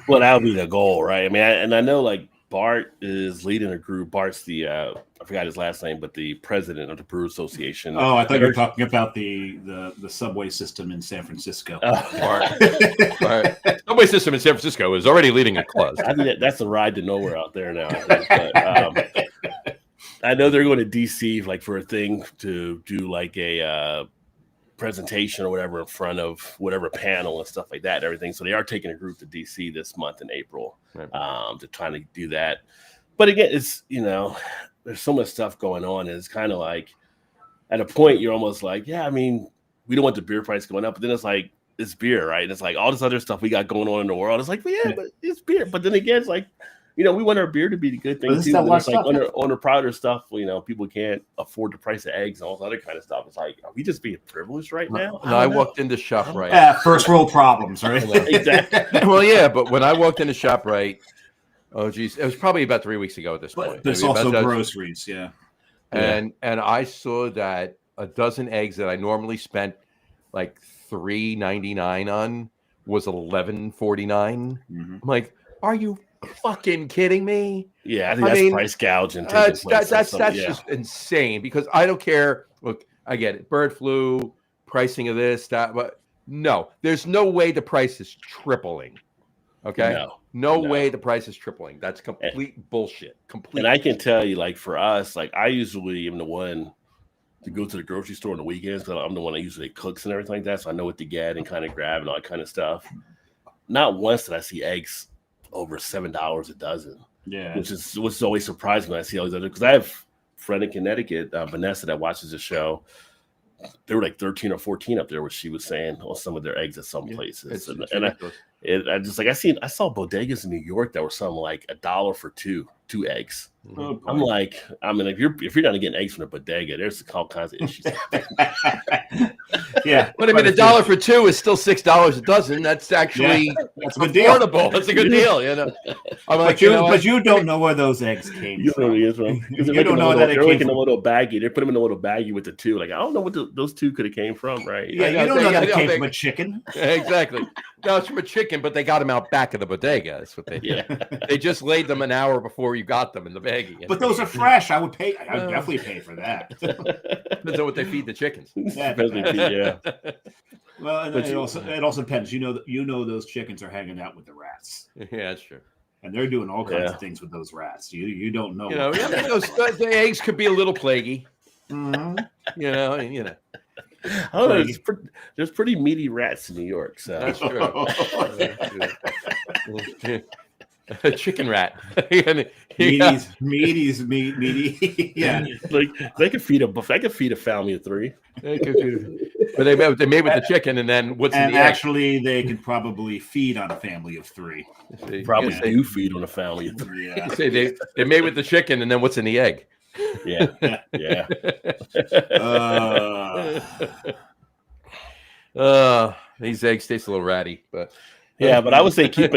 C: well, that would be the goal, right? I mean, I know like Bart is leading a group. Bart's the I forgot his last name, but the president of the Brew Association.
D: Oh, I thought you were talking about the subway system in San Francisco.
A: Bart. Subway system in San Francisco is already leading a cause.
C: I think that's a ride to nowhere out there now. But, I know they're going to DC like for a thing to do like a presentation or whatever in front of whatever panel and stuff like that and everything. So they are taking a group to DC this month in April to try to do that. But again, it's, there's so much stuff going on. And it's kind of like at a point you're almost like, yeah, I mean, we don't want the beer price going up, but then it's like, it's beer, right? And it's like all this other stuff we got going on in the world. It's like, well, but it's beer. But then again, it's like, we want our beer to be the good thing too. It's like on the prouder stuff, people can't afford the price of eggs and all this other kind of stuff. It's like, are we just being privileged right now?
A: No, I walked into ShopRite.
D: First world problems, right?
C: Exactly.
A: Well, yeah, but when I walked into ShopRite, oh geez, it was probably about 3 weeks ago at this point.
D: There's also groceries,
A: and I saw that a dozen eggs that I normally spent like $3.99 on was $11.49.
D: Mm-hmm.
A: I'm like, are you fucking kidding me?
C: Yeah, I think that's price gouging.
A: That's just insane, because I don't care. Look, I get it. Bird flu, pricing of this, that, but no, there's no way the price is tripling. Okay? No way the price is tripling. That's complete bullshit.
C: And I can tell you, like for us, like I usually am the one to go to the grocery store on the weekends, because I'm the one that usually cooks and everything like that, so I know what to get and kind of grab and all that kind of stuff. Not once did I see eggs over $7 a dozen.
D: Yeah,
C: which is always surprising when I see all these other, because I have a friend in Connecticut, Vanessa, that watches the show. They were like 13 or 14 up there, where she was saying on some of their eggs at some places. I just like I saw bodegas in New York that were something like $1 for two eggs.
D: Oh,
C: I'm like, if you're not getting eggs from a bodega, there's all kinds of issues.
D: Yeah,
A: but I mean, $1 for two is still $6 a dozen. That's actually
D: that's a good deal.
A: Affordable. That's a good deal, I'm like,
D: but you don't know where those eggs came from. You don't know that it came from
C: a little baggie. They put them in a little baggie with the two. Like, I don't know what those two could have came from, right?
D: Yeah, you don't know that it came from a chicken.
A: Exactly. No, it's from a chicken, but they got them out back of the bodega. That's what they did. They just laid them an hour before you got them in the baggie.
D: But those are fresh. I would definitely pay for that.
A: Depends on what they feed the chickens.
D: Yeah. Well, and it also depends. You know those chickens are hanging out with the rats.
A: Yeah, that's true.
D: And they're doing all kinds of things with those rats. You don't know.
A: The eggs could be a little plaguey.
D: Mm-hmm.
C: Oh, there's pretty meaty rats in New York. So
A: that's true. A chicken rat. Meaty.
D: Yeah,
C: like they could feed a family of three.
A: But they made with the chicken, and then what's in the
D: actually egg? They could probably feed on a family of three.
C: Probably do feed on a family of three.
A: Yeah. Say they made with the chicken, and then what's in the egg?
C: Yeah.
A: These eggs taste a little ratty, but
C: but I would say keep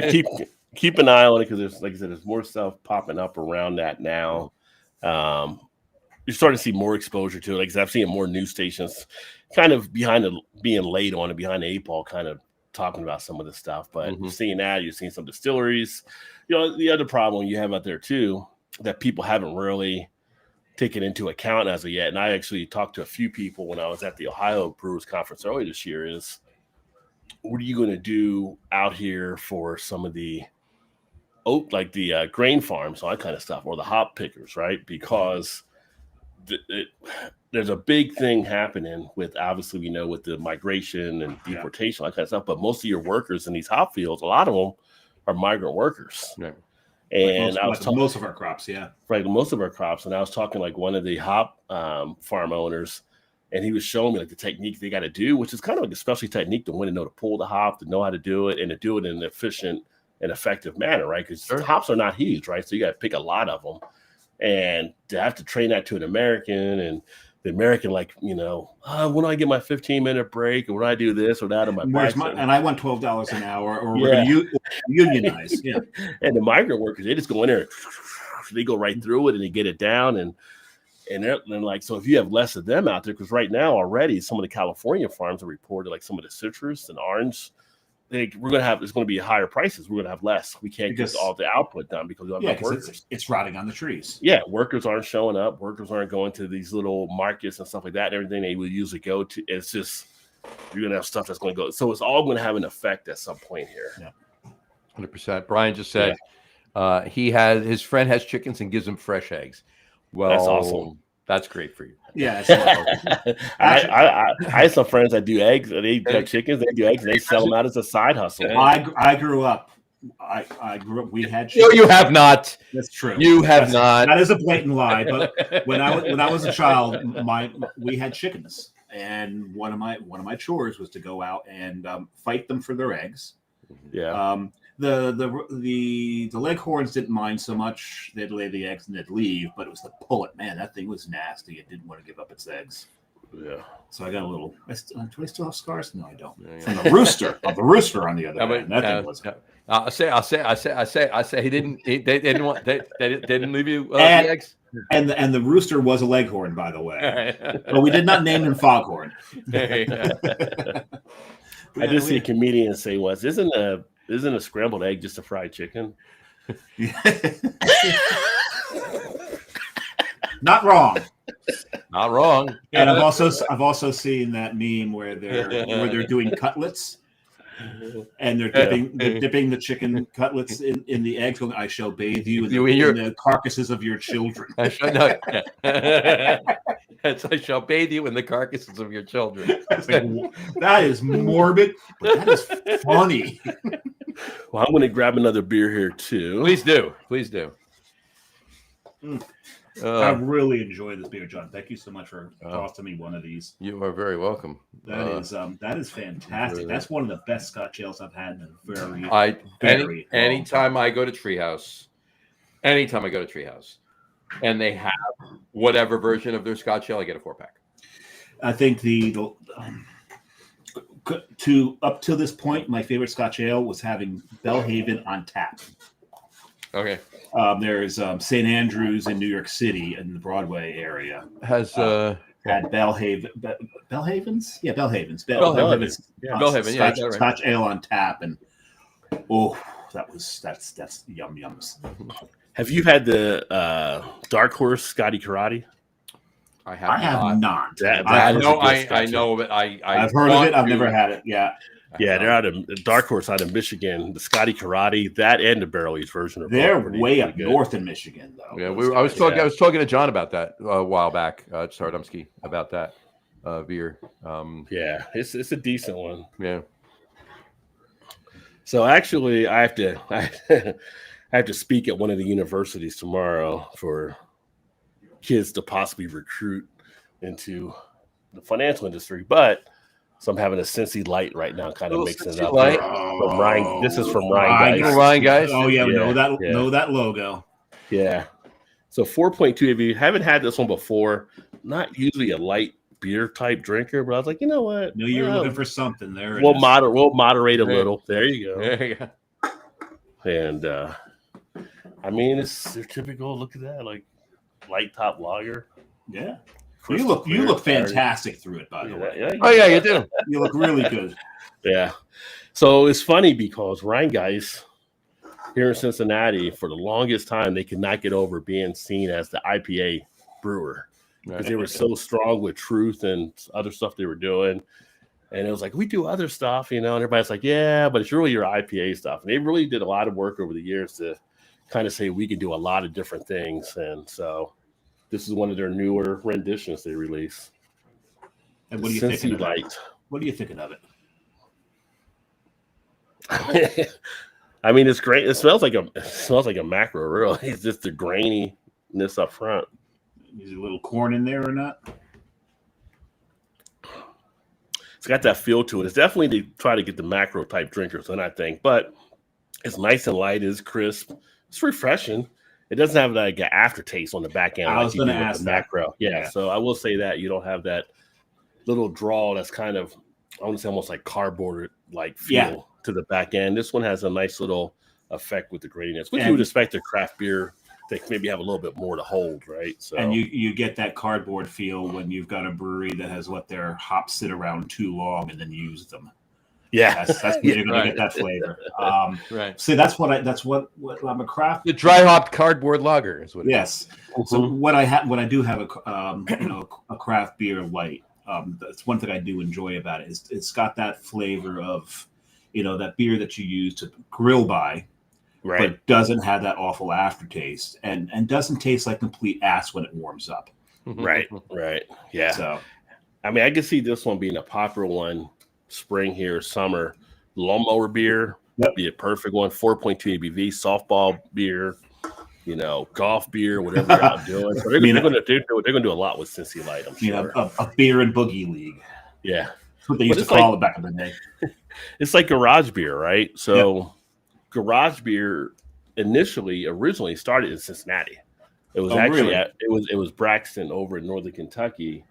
C: an eye on it, because there's, like I said, there's more stuff popping up around that now. You're starting to see more exposure to it. Like I've seen more news stations kind of being laid on and behind the eight ball, kind of talking about some of the stuff. But you're seeing that, you're seeing some distilleries. The other problem you have out there too, that people haven't really taken into account as of yet, and I actually talked to a few people when I was at the Ohio Brewers Conference earlier this year, is what are you going to do out here for some of the oat, like the grain farms, all that kind of stuff, or the hop pickers, right? Because there's a big thing happening with, obviously, with the migration and deportation, all that kind of stuff, but most of your workers in these hop fields, a lot of them are migrant workers.
A: Yeah.
C: And
D: most of our crops,
C: right, most of our crops. And I was talking like one of the hop farm owners, and he was showing me like the technique they got to do, which is kind of like a special technique to know to pull the hop, to know how to do it, and to do it in an efficient and effective manner, right? Because hops are not huge, right? So you got to pick a lot of them, and to have to train that to an American, and the American, like, when do I get my 15-minute break, or when I do this or that on my
D: and I want $12 an hour, or we're going to unionize. Yeah.
C: And the migrant workers, they just go in there, they go right through it and they get it down. And like, so if you have less of them out there, because right now already some of the California farms are reported, like some of the citrus and orange, it's going to be higher prices. We're going to have less. We can't get all the output done because we don't have workers.
D: It's rotting on the trees.
C: Yeah, workers aren't showing up. Workers aren't going to these little markets and stuff like that. Everything they would usually go to. It's just, you're going to have stuff that's going to go. So it's all going to have an effect at some point here.
B: Yeah, 100%. Brian just said his friend has chickens and gives him fresh eggs. Well,
C: that's awesome.
B: That's great for you.
D: Yeah.
C: I have some friends that do eggs. They have chickens. They do eggs. And they sell them out as a side hustle.
D: I grew up. We had chickens.
B: No, you have not.
D: That's true.
B: You have not.
D: That is a blatant lie. But when I was a child, we had chickens, and one of my chores was to go out and fight them for their eggs.
C: Yeah.
D: The leghorns didn't mind so much. They'd lay the eggs and they'd leave, but it was the pullet. Man, that thing was nasty. It didn't want to give up its eggs.
C: Yeah.
D: So I got a little. Do I still have scars? No, I don't. Yeah. From the rooster. Of the rooster, on the other hand, that thing was.
B: I'll say he didn't. They didn't want. They didn't leave you the eggs.
D: And the rooster was a leghorn, by the way. But we did not name him Foghorn.
C: I did see a comedian say once, Isn't a scrambled egg just a fried chicken?
D: Not wrong.
B: Not wrong.
D: And I've also seen that meme where they're doing cutlets, and they're dipping the chicken cutlets in the eggs, going, "I shall bathe you in the carcasses of your children."
B: I shall bathe you in the carcasses of your children.
D: That is morbid, but that is funny.
C: Well, I'm going to grab another beer here too.
B: Please do.
D: I really enjoy this beer, John. Thank you so much for tossing me one of these.
B: You are very welcome.
D: That is fantastic. That's one of the best Scotch ales I've had in a very
B: anytime I go to Treehouse, and they have whatever version of their Scotch ale, I get a 4-pack.
D: I think up to this point, my favorite Scotch ale was having Belhaven on tap.
B: Okay.
D: There's St. Andrews in New York City in the Broadway area.
B: Had
D: Belhaven. Belhavens? Yeah, Belhavens.
B: Belhaven.
D: Scotch ale on tap, and that's yums.
C: Have you had the Dark Horse Scotty Karate?
D: I have not.
B: I know, but
D: I've heard of it. I've never had it. Yeah.
C: Yeah, they're out of Dark Horse out of Michigan. The Scotty Karate, that and the barrel aged version are
D: they're way up north in Michigan, though.
B: Yeah, I was talking to John about that a while back, Stardumsky, about that beer.
C: Yeah, it's a decent one.
B: Yeah.
C: So actually, I have to speak at one of the universities tomorrow for kids to possibly recruit into the financial industry, so I'm having a Cincy Light right now, kind of mixing it up. From Ryan, this is from Ryan Guys.
B: Ryan Guys.
D: Oh yeah, know that logo.
C: Yeah. So 4.2. If you haven't had this one before, not usually a light beer type drinker, but I was like, you know what?
D: No, you're looking for something there.
C: We'll moderate a little. There you go.
B: There you go.
C: And I mean, it's your typical. Look at that, like light top lager.
D: Yeah. You look fantastic through it, by the way.
C: Yeah.
B: Oh yeah, you do.
D: You look really good.
C: Yeah. So it's funny because Ryan Guys here in Cincinnati, for the longest time, they could not get over being seen as the IPA brewer because they were so strong with Truth and other stuff they were doing. And it was like, we do other stuff, and everybody's like, yeah, but it's really your IPA stuff. And they really did a lot of work over the years to kind of say we can do a lot of different things. And so this is one of their newer renditions they release.
D: And what are you thinking of it? What are you thinking of
C: it? I mean, it's great. It smells like a macro, really. It's just the graininess up front.
D: Is there a little corn in there or not?
C: It's got that feel to it. It's definitely to try to get the macro type drinkers in, I think. But it's nice and light. It's crisp. It's refreshing. it doesn't have like an aftertaste on the back end.
D: I was going to ask
C: the macro. Yeah. So I will say that you don't have that little draw that's kind of, I want to say almost like cardboard like feel to the back end. This one has a nice little effect with the graininess, which you would expect a craft beer to maybe have a little bit more to hold, right? So
D: and you get that cardboard feel when you've got a brewery that has let their hops sit around too long and then use them.
C: Yeah,
D: that's where you're going to get that flavor.
A: Right.
D: See, that's what I'm a craft.
A: The dry hopped cardboard lager is what. It
D: yes. Is. So what I do have a craft beer light. That's one thing I do enjoy about it. It's got that flavor of, that beer that you use to grill by,
C: right?
D: But doesn't have that awful aftertaste and doesn't taste like complete ass when it warms up.
C: Right. Yeah. So, I mean, I can see this one being a popular one. Spring here, summer, lawnmower beer would be a perfect one. 4.2 ABV, softball beer, golf beer, whatever you're out doing. So they're going to do a lot with Cincy Light, I'm sure.
D: A beer and boogie league.
C: Yeah,
D: that's what they used to call it back in the day.
C: It's like garage beer, right? So garage beer originally started in Cincinnati. It was it was Braxton over in northern Kentucky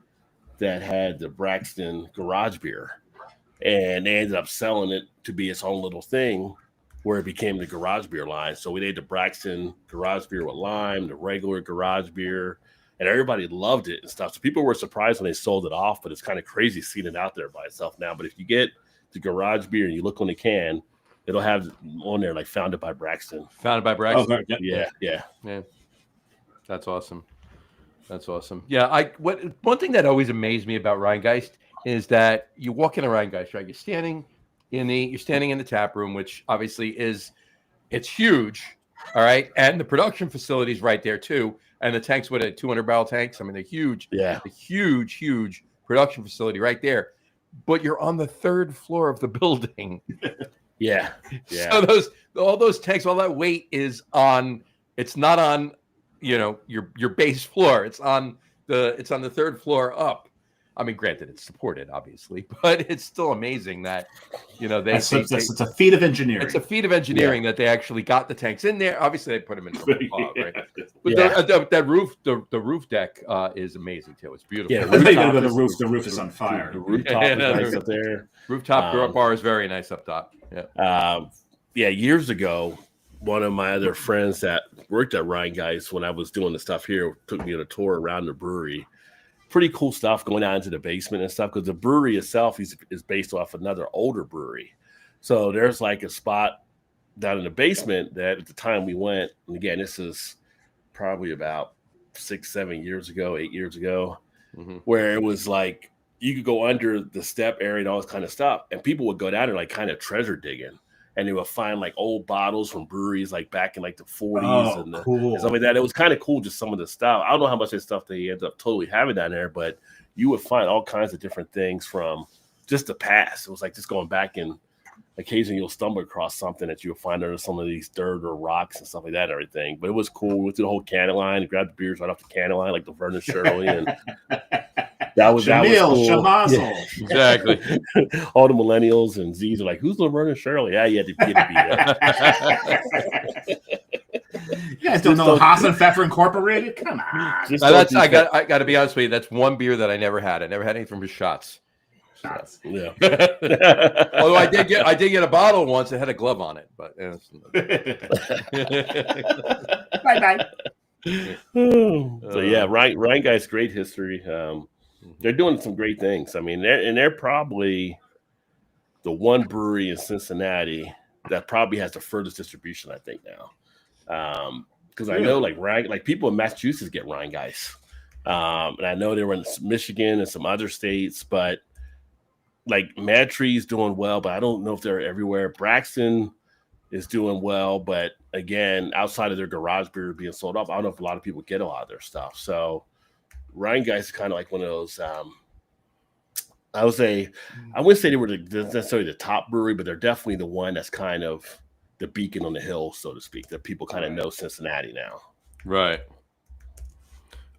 C: that had the Braxton garage beer. And they ended up selling it to be its own little thing where it became the garage beer line. So we did the Braxton garage beer with lime, the regular garage beer, and everybody loved it and stuff. So people were surprised when they sold it off, but it's kind of crazy seeing it out there by itself now. But if you get the garage beer and you look on the can, it'll have on there like founded by Braxton.
A: Founded by Braxton?
C: Oh, yeah.
A: That's awesome. Yeah, one thing that always amazed me about Rheingeist is that you walk in a Rheingeist, right? You're standing in the tap room, which obviously it's huge, all right, and the production facility is right there too, and the tanks with 200-barrel tanks. I mean, they're huge.
C: Yeah,
A: a huge production facility right there. But you're on the third floor of the building.
C: Yeah.
A: So all those tanks, all that weight is on. It's not on, your base floor. It's on the third floor up. I mean, granted, it's supported, obviously, but it's still amazing that, it's
D: a feat of engineering.
A: It's a feat of engineering that they actually got the tanks in there. Obviously, they put them in the fog, right? But that roof, the roof deck is amazing too. It's beautiful.
D: Yeah, the roof is on fire.
C: The rooftop is nice up there.
A: Rooftop bar is very nice up top. Yeah.
C: Years ago, one of my other friends that worked at Rheingeist when I was doing the stuff here took me on a tour around the brewery. Pretty cool stuff going down into the basement and stuff because the brewery itself is based off another older brewery. So there's like a spot down in the basement that at the time we went, and again, this is probably about 6-7 years ago, 8 years ago, where it was like you could go under the step area and all this kind of stuff, and people would go down there like kind of treasure digging. And they would find like old bottles from breweries like back in like the 40s and stuff like that. It was kind of cool, just some of the stuff. I don't know how much of the stuff they ended up totally having down there, but you would find all kinds of different things from just the past. It was like just going back and occasionally you'll stumble across something that you'll find under some of these dirt or rocks and stuff like that and everything. But it was cool. We went through the whole canning line and grabbed the beers right off the canning line, like the Vernon Shirley. And that was cool.
D: Yeah.
A: Exactly.
C: All the millennials and Z's are like, who's the Vernon Shirley? Yeah, you had to be there.
D: You guys don't know Haas and Pfeffer Incorporated? Come on.
A: I got to be honest with you. That's one beer that I never had. I never had anything from Shots.
C: Yeah.
A: Although I did get a bottle once. It had a glove on it, but
D: bye.
C: So yeah, Rheingeist, great history. They're doing some great things. I mean, they're probably the one brewery in Cincinnati that probably has the furthest distribution, I think now. Because I know like people in Massachusetts get Rheingeist, and I know they were in Michigan and some other states, but like Mad Tree's doing well, but I don't know if they're everywhere. Braxton is doing well, but again, outside of their garage beer being sold off, I don't know if a lot of people get a lot of their stuff. So Rheingeist is kind of like one of those. I wouldn't say they were necessarily the top brewery, but they're definitely the one that's kind of the beacon on the hill, so to speak, that people kind of know Cincinnati now.
A: Right.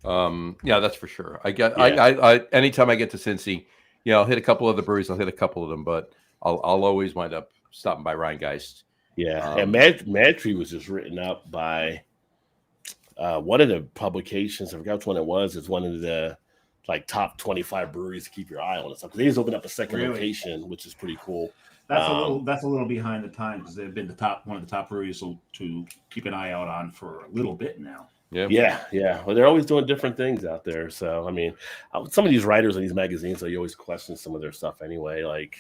A: Yeah, that's for sure. I anytime I get to Cincy, I'll hit a couple of the breweries. I'll hit a couple of them, but I'll always wind up stopping by Rheingeist.
C: Yeah, and Mad Tree was just written up by one of the publications, I forgot which one it was, is one of the like top 25 breweries to keep your eye on and stuff. They just opened up a second location, which is pretty cool.
D: That's a little behind the times because they've been one of the top breweries to keep an eye out on for a little bit now.
C: Yeah. Well, they're always doing different things out there. So, I mean, some of these writers in these magazines, you always question some of their stuff anyway. Like,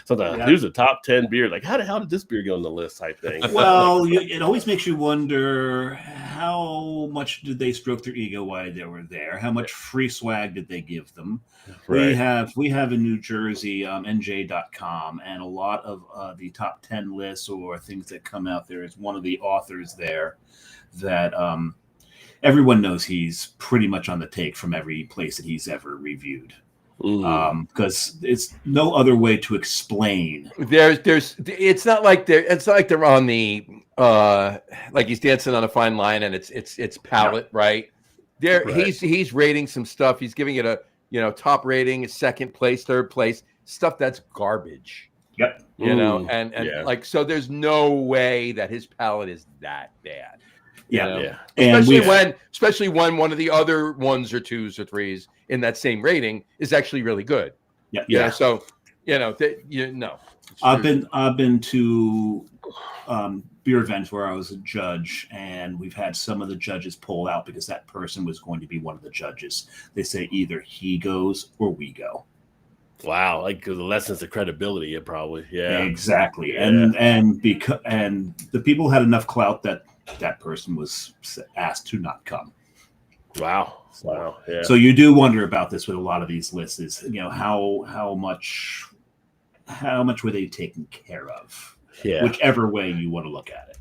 C: sometimes here's the top 10 beer. Like, how the hell did this beer get on the list? Type thing.
D: Well, it always makes you wonder how much did they stroke their ego while they were there? How much free swag did they give them? Right. We have in New Jersey NJ.com, and a lot of the top 10 lists or things that come out there is one of the authors there that everyone knows he's pretty much on the take from every place that he's ever reviewed. Because it's no other way to explain.
A: It's not like they're on the like he's dancing on a fine line and it's palate, right? He's rating some stuff. He's giving it a top rating, second place, third place, stuff that's garbage.
D: Yep.
A: And like, so there's no way that his palate is that bad.
D: Yeah.
A: Especially when one of the other ones or twos or threes in that same rating is actually really good.
D: Yeah.
A: So,
D: I've been to BeerVentures where I was a judge, and we've had some of the judges pull out because that person was going to be one of the judges. They say either he goes or we go.
C: Wow, like the lessons of credibility, probably. Yeah,
D: exactly. And the people had enough clout that person was asked to not come.
C: Wow. Yeah.
D: So you do wonder about this with a lot of these lists is, how much were they taken care of?
C: Yeah.
D: Whichever way you want to look at it.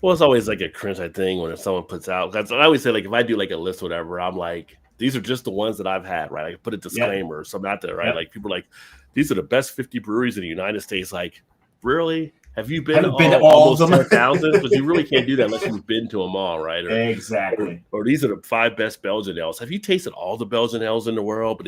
C: Well, it's always like a cringe thing when someone puts out. That's I always say, like, if I do like a list or whatever, I'm like, these are just the ones that I've had, right? I put a disclaimer or something out there, right? Like people are like, these are the best 50 breweries in the United States. Like, really? Have you been to all of them? 10,000? Because you really can't do that unless you've been to them all, right?
D: Exactly.
C: Or these are the 5 best Belgian ales. Have you tasted all the Belgian ales in the world?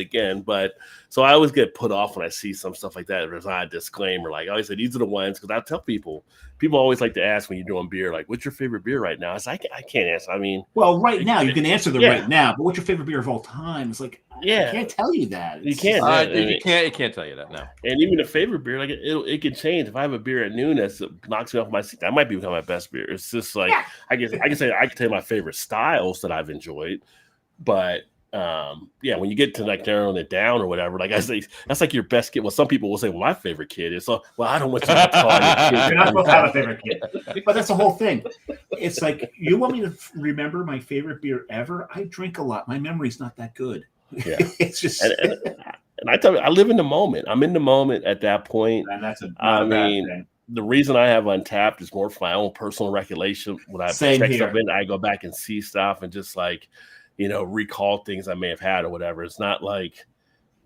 C: So I always get put off when I see some stuff like that. There's not a disclaimer. Like I always say, these are the ones, because I tell people always like to ask when you're doing beer, like, what's your favorite beer right now? I can't answer. I mean,
D: well, right now you can answer them right now, but what's your favorite beer of all time? It's like, I can't tell you that.
C: You can't.
A: You can't tell you that now.
C: And even a favorite beer, like it can change. If I have a beer at noon that knocks me off my seat, that might become my best beer. It's just like I can say I can tell you my favorite styles that I've enjoyed, but when you get to like narrowing it down or whatever, like I say, that's like your best kid. Well, some people will say, well, my favorite kid is I don't want you to call your kid.
D: You're not supposed to have a favorite kid, but that's the whole thing. It's like, you want me to remember my favorite beer ever? I drink a lot. My memory's not that good.
C: Yeah.
D: It's just
C: and I tell you, I live in the moment. I'm in the moment at that point.
D: And that's
C: bad thing. The reason I have Untapped is more for my own personal recollection. When I check stuff in, I go back and see stuff and just like, recall things I may have had or whatever. It's not like,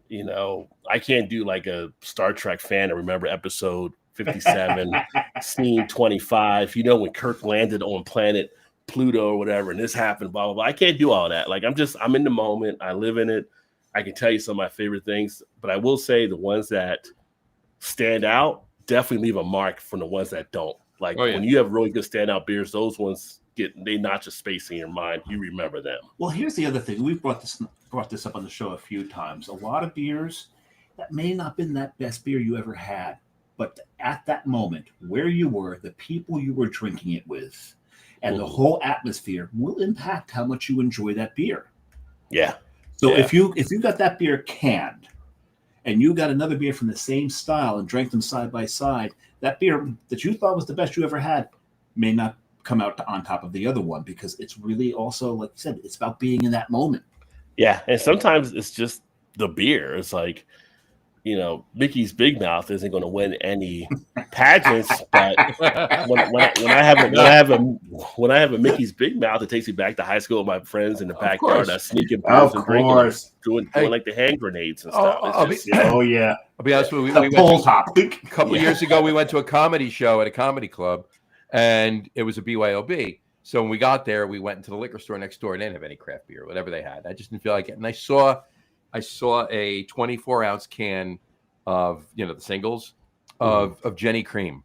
C: I can't do like a Star Trek fan and remember episode 57, scene 25, when Kirk landed on planet Pluto or whatever, and this happened, blah, blah, blah. I can't do all that. Like, I'm in the moment. I live in it. I can tell you some of my favorite things, but I will say the ones that stand out definitely leave a mark from the ones that don't. Like when you have really good standout beers, those ones they notch a space in your mind. You remember them.
D: Well, here's the other thing. We've brought this up on the show a few times. A lot of beers that may not have been that best beer you ever had, but at that moment, where you were, the people you were drinking it with, and the whole atmosphere will impact how much you enjoy that beer.
C: Yeah.
D: So if you got that beer canned, and you got another beer from the same style and drank them side by side, that beer that you thought was the best you ever had may not come out on top of the other one, because it's really also, like you said, it's about being in that moment.
C: Yeah, and sometimes it's just the beer. It's like, Mickey's Big Mouth isn't going to win any pageants, but when I have a Mickey's Big Mouth, it takes me back to high school with my friends in the backyard. I sneak in beers and drinking, doing like the hand grenades and stuff.
A: I'll be honest with you. We went a couple of years ago. We went to a comedy show at a comedy club, and it was a BYOB. So when we got there, we went into the liquor store next door, and they didn't have any craft beer, whatever they had. I just didn't feel like it. And I saw a 24-ounce can of, the singles of Jenny Cream.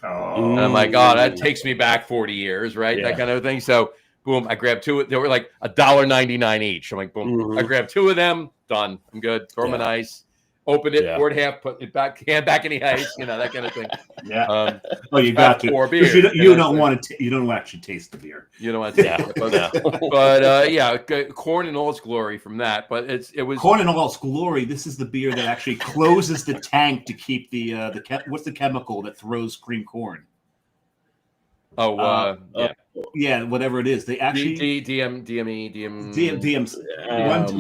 D: Oh,
A: and I'm like, that takes me back 40 years, right? Yeah. That kind of thing. So Boom. I grabbed two. They were like $1.99 each. I'm like, boom.
C: Mm-hmm.
A: I grabbed two of them. Done. I'm good. Throw them in ice. Opened it, poured half, put it back in the ice, that kind of thing.
D: Yeah. You got to.
A: Beer,
D: you don't want to. You don't actually taste the beer.
A: You don't want to taste it. But corn in all its glory from that. But it was
D: corn in all its glory. This is the beer that actually closes the tank to keep the what's the chemical that throws cream corn? Yeah, whatever it is. They actually
A: DMC.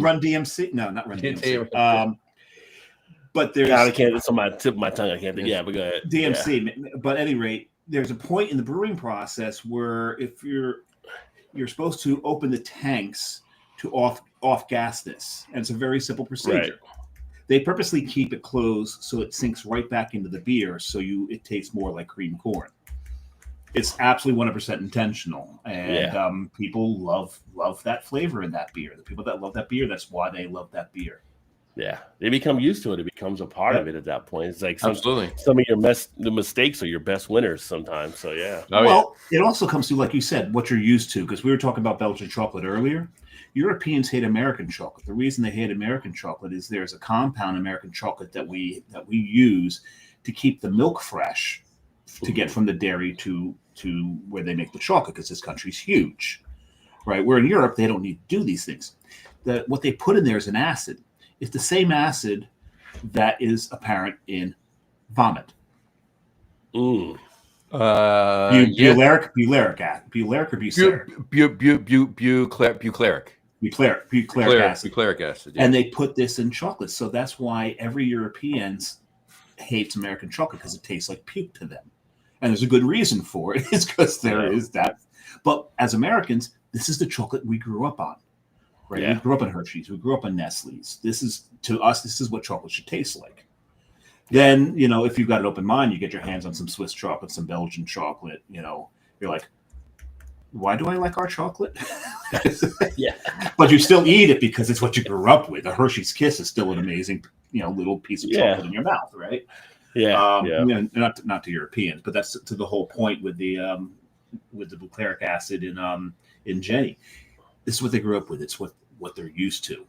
D: Run DMC. No, not Run DMC. But there's
C: I can't. It's on my tip of my tongue. I can't think. Yeah, but go ahead.
D: DMC. Yeah. But at any rate, there's a point in the brewing process where if you're supposed to open the tanks to off gas this, and it's a very simple procedure. Right. They purposely keep it closed so it sinks right back into the beer, so it tastes more like cream corn. It's absolutely 100% intentional, and people love that flavor in that beer. The people that love that beer, that's why they love that beer.
C: Yeah, they become used to it. It becomes a part of it at that point. It's like
A: absolutely
C: some of the mistakes are your best winners sometimes. So
D: it also comes to, like you said, what you're used to. Because we were talking about Belgian chocolate earlier. Europeans hate American chocolate. The reason they hate American chocolate is there's a compound in American chocolate that we use to keep the milk fresh, to get from the dairy to where they make the chocolate, because this country's huge, right? Where in Europe they don't need to do these things. What they put in there is an acid. It's the same acid that is apparent in vomit.
C: Ooh.
D: Butyric acid.
A: Butyric acid. Yeah.
D: And they put this in chocolate. So that's why every European hates American chocolate, because it tastes like puke to them. And there's a good reason for it. It's because there is that. But as Americans, this is the chocolate we grew up on. Right? Yeah. We grew up on Hershey's. We grew up on Nestle's. This is what chocolate should taste like. Then, if you've got an open mind, you get your hands on some Swiss chocolate, some Belgian chocolate, you're like, why do I like our chocolate?
C: Yeah.
D: But you still eat it because it's what you grew up with. A Hershey's Kiss is still an amazing, little piece of chocolate in your mouth, right?
C: Yeah.
D: Not to Europeans, but that's to the whole point with the butyric acid in Jenny. This is what they grew up with. It's what they're used to.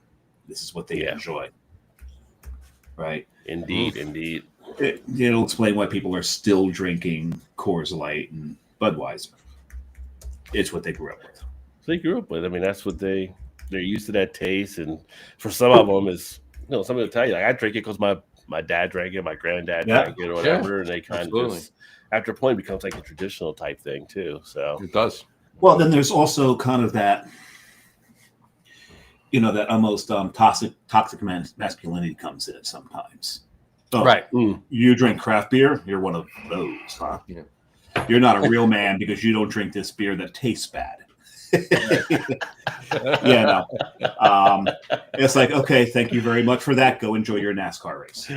D: This is what they enjoy. Right?
C: Indeed.
D: It'll explain why people are still drinking Coors Light and Budweiser. It's what they grew up with.
C: I mean, that's what they're used to, that taste. And for some of them, is somebody will tell you, like, I drink it because my dad drank it, my granddad drank it, or whatever, and they kind of just, after a point, it becomes like a traditional type thing too. So
A: it does.
D: Well, then there's also kind of that, that almost toxic masculinity comes in sometimes. Oh,
A: right.
D: You drink craft beer, you're one of those, huh?
A: Yeah.
D: You're not a real man because you don't drink this beer that tastes bad. It's like, okay, thank you very much for that. Go enjoy your NASCAR race.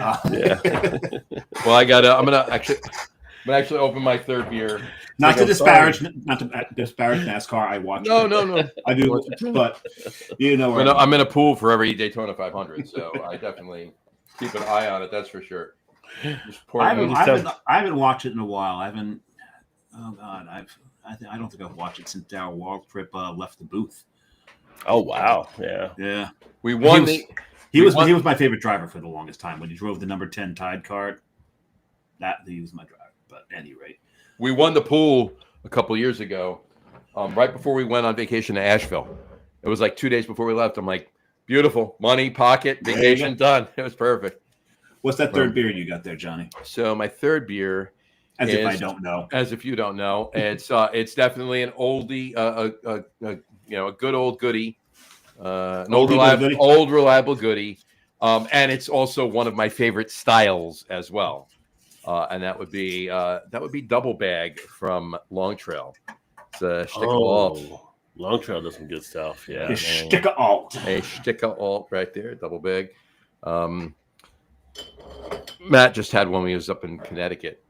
A: Well, I'm gonna actually open my third beer.
D: Not to disparage NASCAR. I watch.
A: No.
D: I do, but
A: I'm in a pool for every Daytona 500, so I definitely keep an eye on it. That's for sure.
D: I haven't watched it in a while. I haven't. Oh God, I don't think I've watched it since Darryl Waltrip left the booth.
C: Oh wow, yeah.
D: We won. He was my favorite driver for the longest time when he drove the number 10 Tide card. He was my driver. But at any rate,
A: we won the pool a couple years ago, right before we went on vacation to Asheville. It was like 2 days before we left. I'm like, beautiful, money, pocket, vacation done. It was perfect.
D: What's that third beer you got there, Johnny?
A: So my third beer.
D: If I don't know.
A: As if you don't know. It's definitely an oldie, a good old goodie, an old reliable goodie, and it's also one of my favorite styles as well, and that would be Double Bag from Long Trail. It's a Sticker Alt.
C: Long Trail does some good stuff. Yeah,
D: a Sticker Alt.
A: A Sticker Alt right there, Double Bag. Matt just had one when he was up in Connecticut,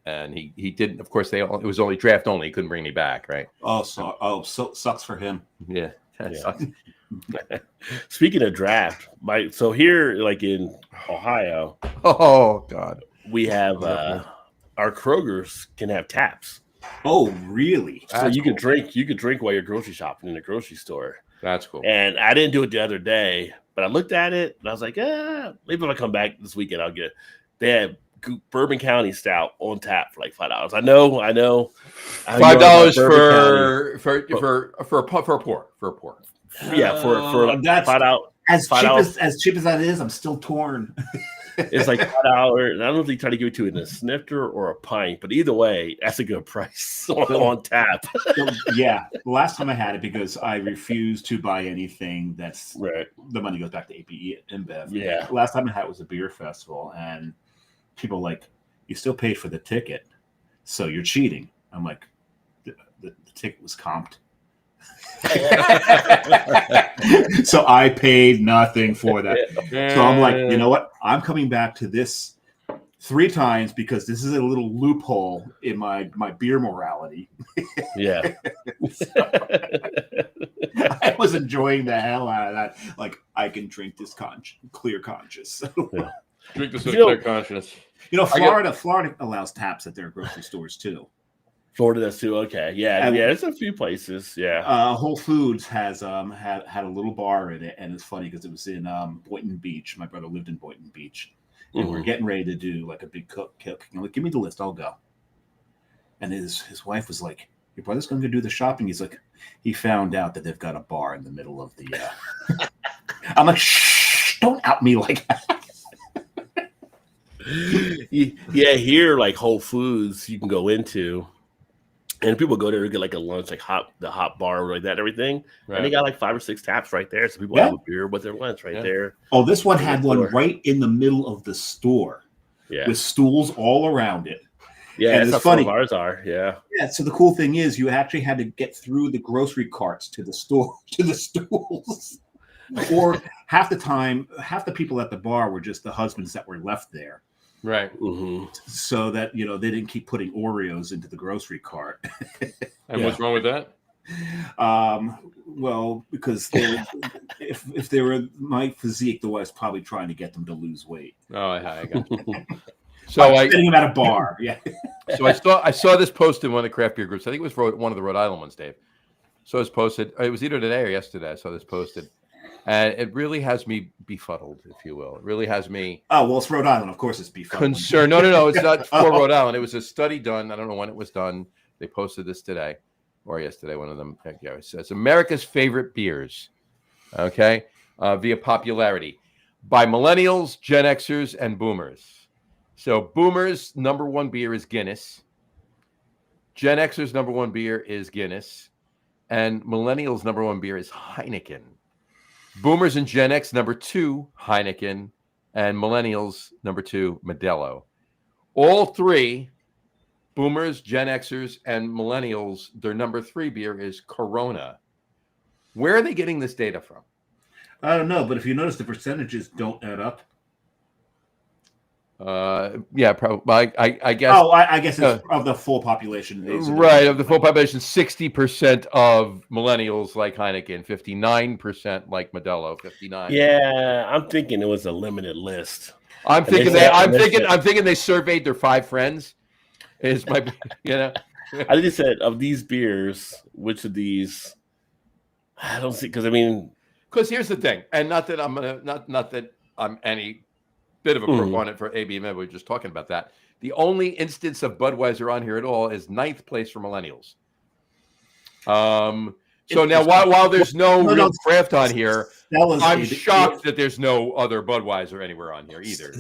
A: and he didn't. Of course, it was only draft only. He couldn't bring any back, right?
D: So sucks for him.
A: Yeah, that sucks.
C: Speaking of draft, so here, like in Ohio,
A: oh God,
C: we have our Kroger's can have taps.
D: Oh, really?
C: So you could drink while you're grocery shopping in the grocery store.
A: That's cool.
C: And I didn't do it the other day, but I looked at it and I was like, maybe if I come back this weekend, I'll get it. They had Bourbon County Stout on tap for like $5. I know.
A: $5 for a pour.
C: Yeah, for
D: that's
C: $5.
D: As cheap as that is, I'm still torn.
C: It's like $5. And I don't know if they try to give it to you in a snifter or a pint, but either way, that's a good price on tap.
D: Yeah, the last time I had it, because I refused to buy anything that's
C: right.
D: The money goes back to APE InBev.
C: Yeah.
D: The last time I had it was a beer festival, and people were like, you still paid for the ticket, so you're cheating. I'm like, the ticket was comped. So I paid nothing for that. So I'm like, you know what? I'm coming back to this 3 times because this is a little loophole in my beer morality.
C: Yeah.
D: I was enjoying the hell out of that. Like, I can drink this clear conscious.
A: Yeah. Drink this clear conscious.
D: Florida allows taps at their grocery stores too.
C: Florida does too. Okay, yeah. There's a few places. Yeah,
D: Whole Foods has had a little bar in it, and it's funny because it was in Boynton Beach. My brother lived in Boynton Beach, and we're getting ready to do like a big cook. I'm like, give me the list, I'll go. And his wife was like, "Your brother's going to go do the shopping." He's like, he found out that they've got a bar in the middle of the. I'm like, shh! Don't out me like that.
C: Yeah, here like Whole Foods you can go into. And people go there to get like a lunch, like the hot bar like that and everything. Right. And they got like 5 or 6 taps right there. So people have a beer with their lunch right there.
D: Oh, this one had one right in the middle of the store.
C: Yeah.
D: With stools all around it.
C: Yeah,
D: and
C: that's how funny. Some of ours are. Yeah.
D: Yeah. So the cool thing is you actually had to get through the grocery carts to the store, to the stools. Or half the people at the bar were just the husbands that were left there.
A: Right.
D: Mm-hmm. So that, they didn't keep putting Oreos into the grocery cart.
A: And what's wrong with that?
D: Well, because if they were my physique, the wife's probably trying to get them to lose weight.
A: Oh, I got you. So
D: sitting them at a bar. Yeah.
A: So I saw this post in one of the craft beer groups. I think it was one of the Rhode Island ones, Dave. So it was posted. It was either today or yesterday. I saw this posted. And it really has me befuddled, if you will. It really has me.
D: Oh, well, it's Rhode Island. Of course, it's befuddled.
A: Concerned. No. It's not for Rhode Island. It was a study done. I don't know when it was done. They posted this today or yesterday. One of them. Yeah, it says America's favorite beers. Okay. Via popularity by millennials, Gen Xers, and boomers. So boomers' number one beer is Guinness. Gen Xers' number one beer is Guinness. And millennials' number one beer is Heineken. Boomers and Gen X, number 2, Heineken, and millennials, number 2, Modelo. All 3, boomers, Gen Xers, and millennials, their number 3 beer is Corona. Where are they getting this data from?
D: I don't know, but if you notice, the percentages don't add up.
A: Yeah, probably. I guess.
D: Oh, I guess it's of the full population.
A: Right, of the full population, 60% of millennials like Heineken, 59% like Modelo, 59.
C: Yeah, I'm thinking it was a limited list.
A: I'm thinking they surveyed their 5 friends. Is my
C: I just said of these beers, which of these? I don't see
A: because here's the thing, and not that I'm any bit of a proponent for ABM. We were just talking about that. The only instance of Budweiser on here at all is 9th place for millennials. So now, while there's no real craft on here, I'm shocked that there's no other Budweiser anywhere on here either.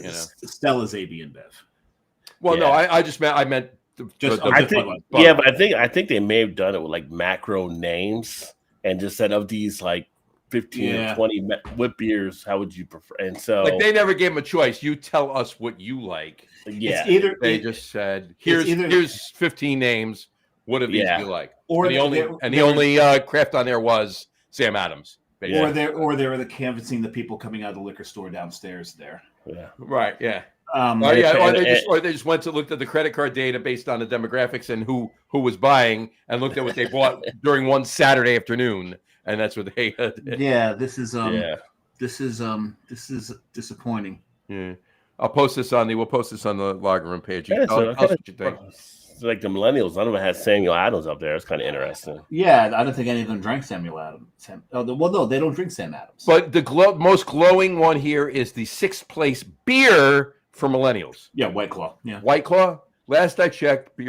D: Stella's AB and Bev.
A: Well, no, I meant.
C: I think they may have done it with like macro names and just said of these like 15 or 20 what beers, how would you prefer? And so
A: like they never gave them a choice. You tell us what you like.
C: Yeah.
A: They just said, here's 15 names. What of these do you like?
D: Or
A: the only craft on there was Sam Adams.
D: Basically. Or they were the canvassing the people coming out of the liquor store downstairs there.
C: Yeah.
A: Right. Yeah. Or they just looked at the credit card data based on the demographics and who was buying and looked at what they bought during one Saturday afternoon. And that's what they
D: Yeah, this is disappointing.
A: Yeah. We'll post this on the Logger Room page. Tell us what you think.
C: like the millennials, none of them had Samuel Adams up there. It's kind of interesting.
D: Yeah, I don't think any of them drank Samuel Adams. Well, no, they don't drink Sam Adams.
A: But the most glowing one here is the 6th place beer for millennials.
D: Yeah, White Claw. Yeah,
A: White Claw. Last I checked,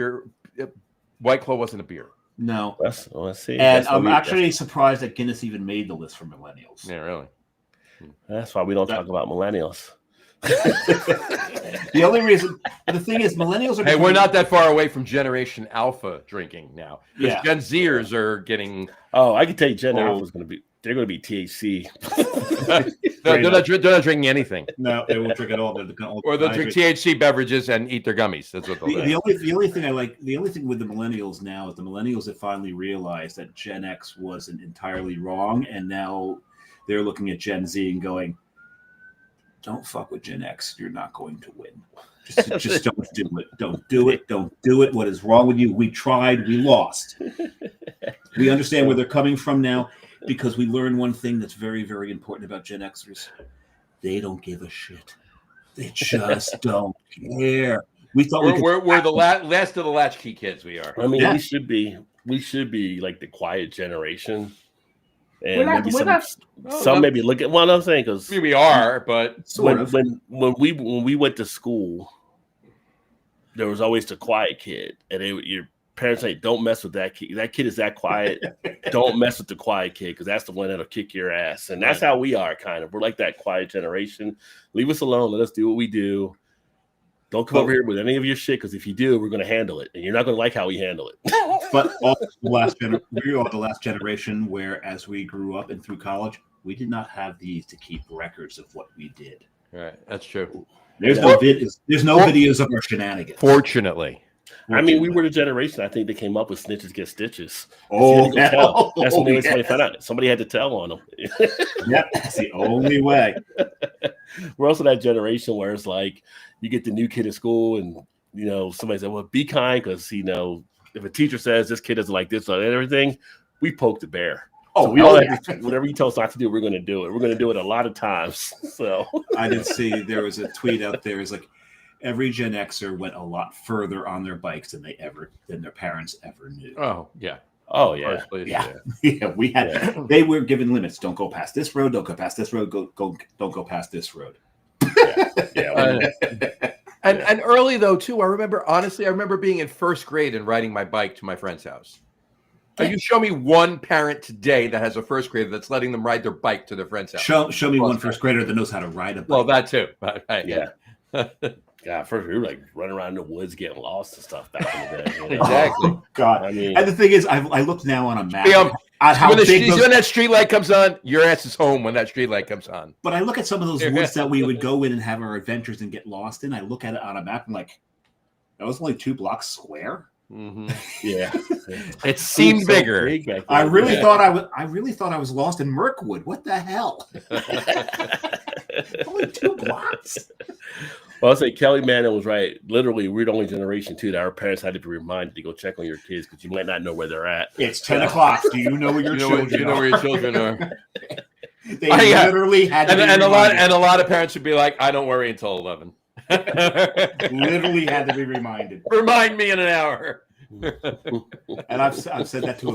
A: White Claw wasn't a beer.
D: No.
C: Let's see.
D: And I'm actually surprised that Guinness even made the list for millennials.
A: Yeah, really.
C: That's why we don't talk about millennials.
D: The only reason, the thing is, millennials are.
A: Hey, we're not that far away from Generation Alpha drinking now.
D: Yeah.
A: Gen Zers are getting.
C: Oh, I can tell you, Gen Alpha is going to be. They're going to be THC.
A: they're not drinking anything.
D: No, they won't drink at all.
A: Or they'll drink THC beverages and eat their gummies. That's what they'll do.
D: The only thing I like, the only thing with the millennials now is the millennials have finally realized that Gen X wasn't entirely wrong, and now they're looking at Gen Z and going, "Don't fuck with Gen X. You're not going to win. Just don't do it. Don't do it. Don't do it. What is wrong with you? We tried. We lost. We understand where they're coming from now." Because we learned one thing that's very, very important about Gen Xers. They don't give a shit. They just don't care. We thought
A: we're the last of the latchkey kids. We are.
C: I mean, we should be like the quiet generation. And maybe some maybe look at what I'm saying, because
A: we are, but
C: when we went to school, there was always the quiet kid, and your parents say, "Don't mess with that kid. That kid is that quiet. Don't mess with the quiet kid, because that's the one that'll kick your ass." And that's how we are, kind of. We're like that quiet generation. Leave us alone. Let us do what we do. Don't come over here with any of your shit, because if you do, we're going to handle it, and you're not going to like how we handle it.
D: But we are the last generation where, as we grew up and through college, we did not have these to keep records of what we did.
A: Right, that's true.
D: There's no videos of our shenanigans.
A: Fortunately.
C: I mean, we were the generation, I think, that came up with snitches get stitches.
D: That's
C: when they found out. Somebody had to tell on them.
D: Yeah, that's the only way.
C: We're also that generation where it's like you get the new kid at school, and somebody said, "Well, be kind," because if a teacher says this kid doesn't like this or everything, we poke the bear. Oh, so we all have to, whatever you tell us not to do, we're going to do it. We're going to do it a lot of times. So
D: I did see there was a tweet out there. It's like every Gen Xer went a lot further on their bikes than their parents ever knew.
A: Oh yeah.
C: Oh yeah.
D: Yeah. We had. They were given limits. Don't go past this road. Don't go past this road. Don't go past this road.
A: And early though too. I remember being in first grade and riding my bike to my friend's house. You show me one parent today that has a first grader that's letting them ride their bike to their friend's house.
D: Show me one first grader that knows how to ride a bike.
A: Well, that too.
C: Yeah. Yeah, first we were like running around in the woods getting lost and stuff back in the day.
A: Exactly.
D: Oh, God.
C: I mean,
D: and the thing is, I look now on a map.
A: When that street light comes on, your ass is home when that street light comes on.
D: But I look at some of those woods that we would go in and have our adventures and get lost in. I look at it on a map and like, that was only 2 blocks square.
C: Mm-hmm. Yeah,
A: it seemed bigger.
D: I really thought I was lost in Mirkwood. What the hell? Only 2 blocks.
C: Well, I'll say Kelly Manning was right. Literally, we're the only generation too that our parents had to be reminded to go check on your kids because you might not know where they're at.
D: It's 10 o'clock. Do you know where your children are?
A: You know where your children are.
D: They literally had to be reminded.
A: And a lot of parents would be like, "I don't worry until 11."
D: Literally had to be reminded.
A: Remind me in an hour.
D: And I've said that to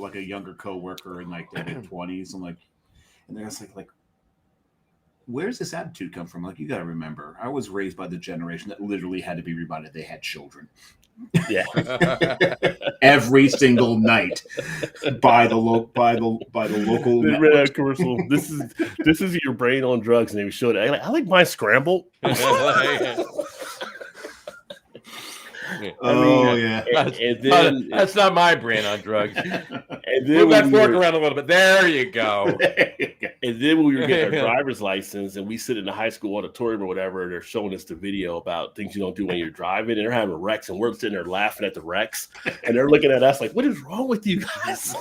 D: a younger coworker in like their 20s. I'm like, and they're just like, where's this attitude come from? Like, you got to remember, I was raised by the generation that literally had to be reminded they had children.
C: Yeah,
D: every single night by the local
C: commercial. This is your brain on drugs, and they showed it. I like mine scrambled.
A: That's not my brain on drugs. And then move that fork around a little bit. There you go.
C: And then when we were getting our driver's license, and we sit in the high school auditorium or whatever, they're showing us the video about things you don't do when you're driving, and they're having wrecks, and we're sitting there laughing at the wrecks, and they're looking at us like, "What is wrong with you guys?"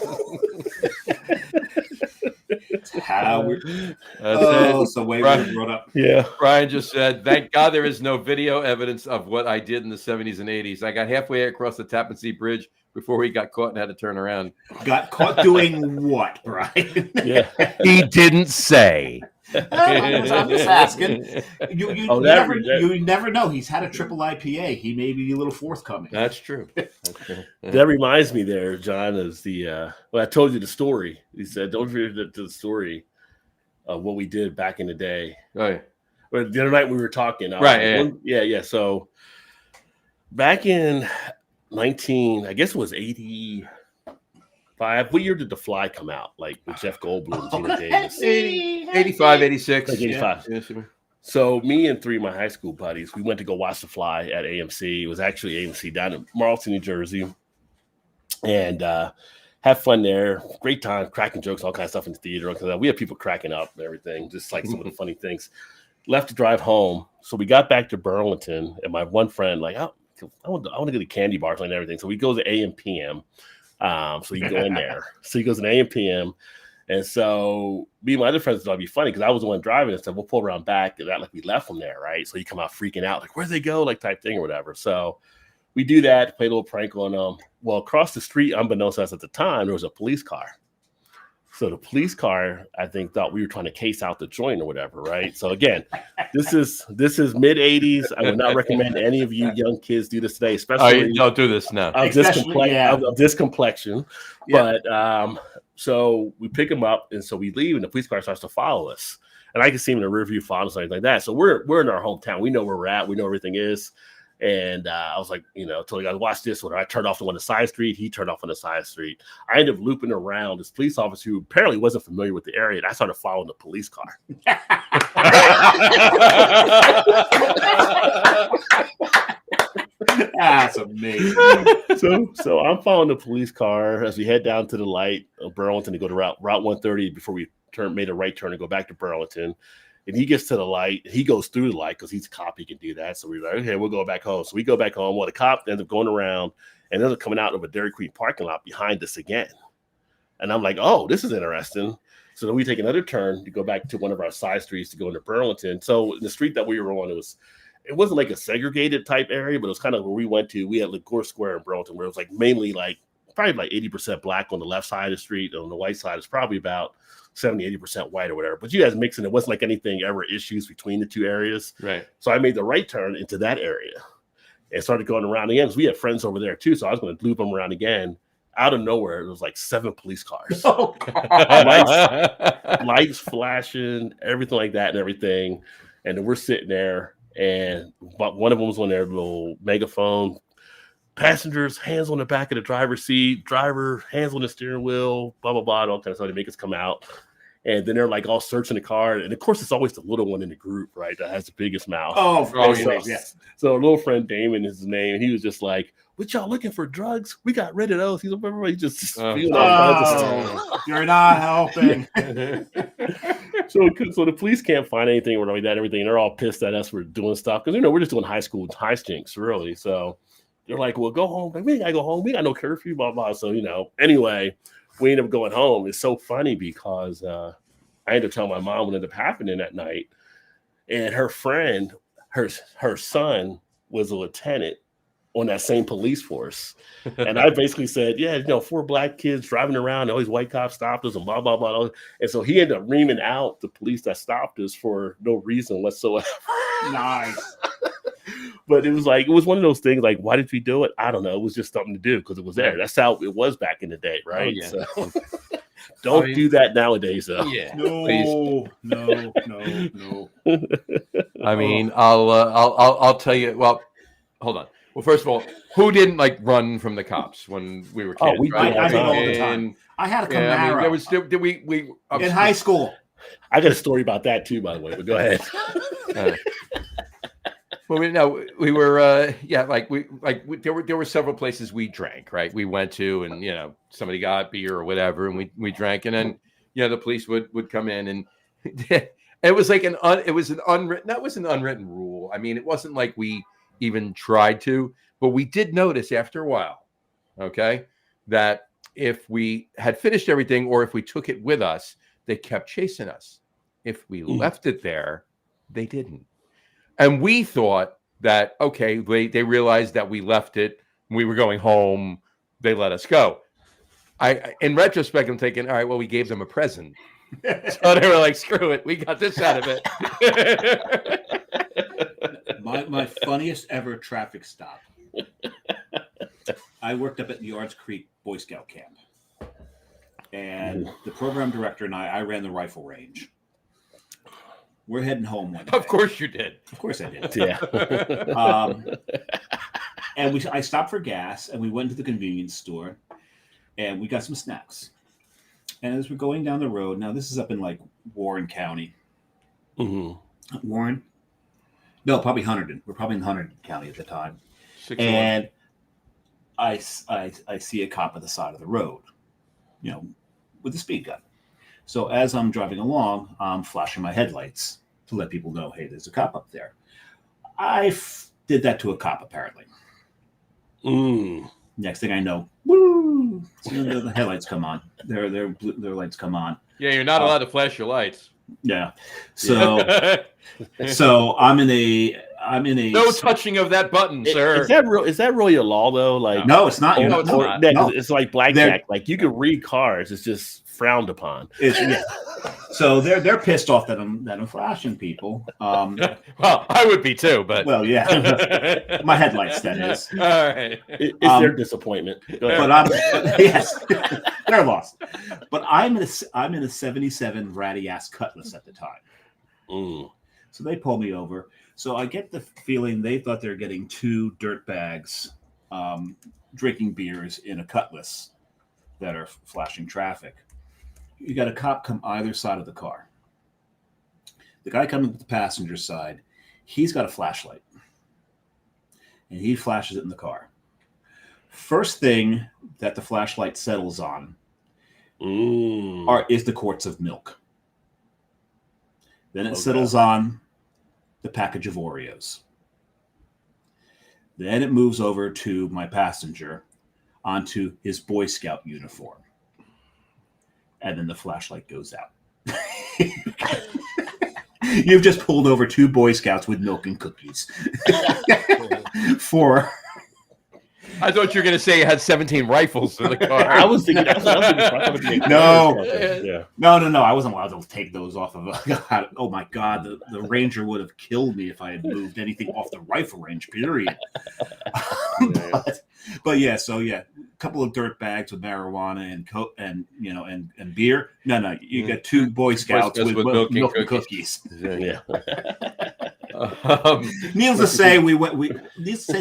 D: So way we brought up.
C: Yeah.
A: Brian just said, "Thank God there is no video evidence of what I did in the 70s and 80s. I got halfway across the Tappan Zee Bridge before we got caught and had to turn around."
D: Got caught doing what, Brian?
C: Yeah.
A: He didn't say.
D: I'm just asking. You never know. He's had a triple IPA. He may be a little forthcoming.
A: That's true.
C: That reminds me there, John, is I told you the story. He said, don't forget the story of what we did back in the day.
A: Right.
C: But the other night we were talking.
A: Right.
C: Yeah. So back in I guess it was 85. What year did The Fly come out? Like with Jeff Goldblum, Gina Davis?
A: 85, 86.
C: Like 85. Yeah. So me and three of my high school buddies, we went to go watch The Fly at AMC. It was actually AMC down in Marlton, New Jersey. And have fun there. Great time, cracking jokes, all kinds of stuff in the theater. We had people cracking up and everything, just like some of the funny things. Left to drive home. So we got back to Burlington, and my one friend, like, I want to go to candy bars and everything. So we go to AM PM. So you go in there. So he goes in AM PM. And so me and my other friends thought it'd be funny because I was the one driving and said, we'll pull around back and act like we left from there, right? So you come out freaking out, like, where'd they go? Like type thing or whatever. So we do that, play a little prank on them. Well, across the street, unbeknownst to us at the time, there was a police car. So the police car, I think, thought we were trying to case out the joint or whatever, right? So again, this is mid 80s. I would not recommend any of you young kids do this today, especially
A: don't do this now.
C: Of this complexion. Yeah. But so we pick them up, and so we leave, and the police car starts to follow us. And I can see him in the rear view following us, like that. So we're in our hometown. We know where we're at. We know where everything is. And I was like, told you guys, watch this one. I turned off the one on the side street. He turned off on the side street. I ended up looping around this police officer who apparently wasn't familiar with the area. And I started following the police car.
D: That's amazing.
C: So I'm following the police car as we head down to the light of Burlington to go to Route 130 before we made a right turn and go back to Burlington. And he gets to the light. He goes through the light because he's a cop. He can do that. So we're like, okay, we'll go back home. So we go back home. Well, the cop ends up going around and ends up coming out of a Dairy Queen parking lot behind us again. And I'm like, oh, this is interesting. So then we take another turn to go back to one of our side streets to go into Burlington. So the street that we were on, it wasn't like a segregated type area, but it was kind of where we went to. We had Ligour Square in Burlington, where it was like mainly probably like 80% black on the left side of the street. On the white side, it's probably about 70-80% white or whatever. But you guys mixing, it wasn't like anything ever issues between the two areas.
A: Right.
C: So I made the right turn into that area and started going around again. So we had friends over there too. So I was going to loop them around again. Out of nowhere, it was like 7 police cars.
D: Oh,
C: lights flashing, everything like that and everything. And then we're sitting there, and one of them was on their little megaphone. Passengers, hands on the back of the driver's seat. Driver, hands on the steering wheel. Blah blah blah. All kinds of stuff to make us come out. And then they're like all searching the car. And of course, it's always the little one in the group, right? That has the biggest mouth. So a little friend Damon is his name. And he was just like, "What y'all looking for? Drugs? We got rid of those." He's like, everybody just feeling all kinds of stuff.
D: You're not helping.
C: So the police can't find anything or like that. Everything. They're all pissed at us for doing stuff because we're just doing high school hijinks, really. So they're like, "Well, go home." Like, we ain't gotta go home. We got no curfew. Blah blah. So anyway. We ended up going home. It's so funny because I ended up telling my mom what ended up happening that night. And her friend, her son was a lieutenant on that same police force. And I basically said, 4 black kids driving around, and all these white cops stopped us and blah, blah, blah. And so he ended up reaming out the police that stopped us for no reason whatsoever.
D: Nice.
C: But it was one of those things like, why did we do it? I don't know. It was just something to do because it was there. That's how it was back in the day, right?
A: Oh, yeah.
C: So don't do that nowadays, though.
A: Yeah.
D: No.
A: I mean, I'll tell you. Well, hold on. Well, first of all, who didn't run from the cops when we were kids?
D: I did all the time. I had a Camaro.
A: We
D: in high school.
C: I got a story about that too, by the way. But go ahead.
A: Well, we were there were several places we drank, right? We went to, and somebody got beer or whatever, and we drank, and then the police would come in, and it was like an unwritten rule. I mean, it wasn't like we even tried to, but we did notice after a while, okay, that if we had finished everything or if we took it with us, they kept chasing us. If we left it there, they didn't. And we thought that, okay, they realized that we left it. We were going home. They let us go. In retrospect, I'm thinking, all right, well, we gave them a present. So they were like, "Screw it, we got this out of it."
D: My funniest ever traffic stop. I worked up at Yards Creek Boy Scout camp, and the program director and I ran the rifle range. We're heading home one day.
A: Of course you did.
D: Of course I did.
C: Yeah.
D: And I stopped for gas, and we went to the convenience store, and we got some snacks. And as we're going down the road, now this is up in like Warren County.
C: Mm-hmm.
D: Warren? No, probably Hunterdon. We're probably in Hunterdon County at the time. And I see a cop at the side of the road, with a speed gun. So as I'm driving along, I'm flashing my headlights to let people know, hey, there's a cop up there. I did that to a cop, apparently. Next thing I know, woo! So the headlights come on. Their lights come on.
A: Yeah, you're not allowed to flash your lights.
D: Yeah. So so I'm in a
A: no touching of that button, sir.
C: Is that really a law though? Like
D: no, it's not.
C: It's like blackjack. Like you can read cards. It's just frowned upon.
D: So they're pissed off that I'm flashing people.
A: Well, I would be too, but
D: yeah, my headlights. That is.
A: All right.
C: It's their disappointment.
D: But yes, they're lost. But I'm in a 77 ratty ass Cutlass at the time. So they pull me over. So I get the feeling they thought they're getting two dirtbags drinking beers in a Cutlass that are flashing traffic. You got a cop come either side of the car. The guy coming to the passenger side, he's got a flashlight. And he flashes it in the car. First thing that the flashlight settles on is the quarts of milk. Then it settles on the package of Oreos. Then it moves over to my passenger onto his Boy Scout uniform. And then the flashlight goes out. You've just pulled over two Boy Scouts with milk and cookies.
A: I thought you were going to say you had 17 rifles in the car.
C: I was thinking.
D: No. I wasn't allowed to take those off of. Oh my God, the ranger would have killed me if I had moved anything off the rifle range. Period. But yeah, a couple of dirt bags with marijuana and beer. No, you got two Boy Scouts with milk and cookies.
C: Yeah.
D: Needless to say,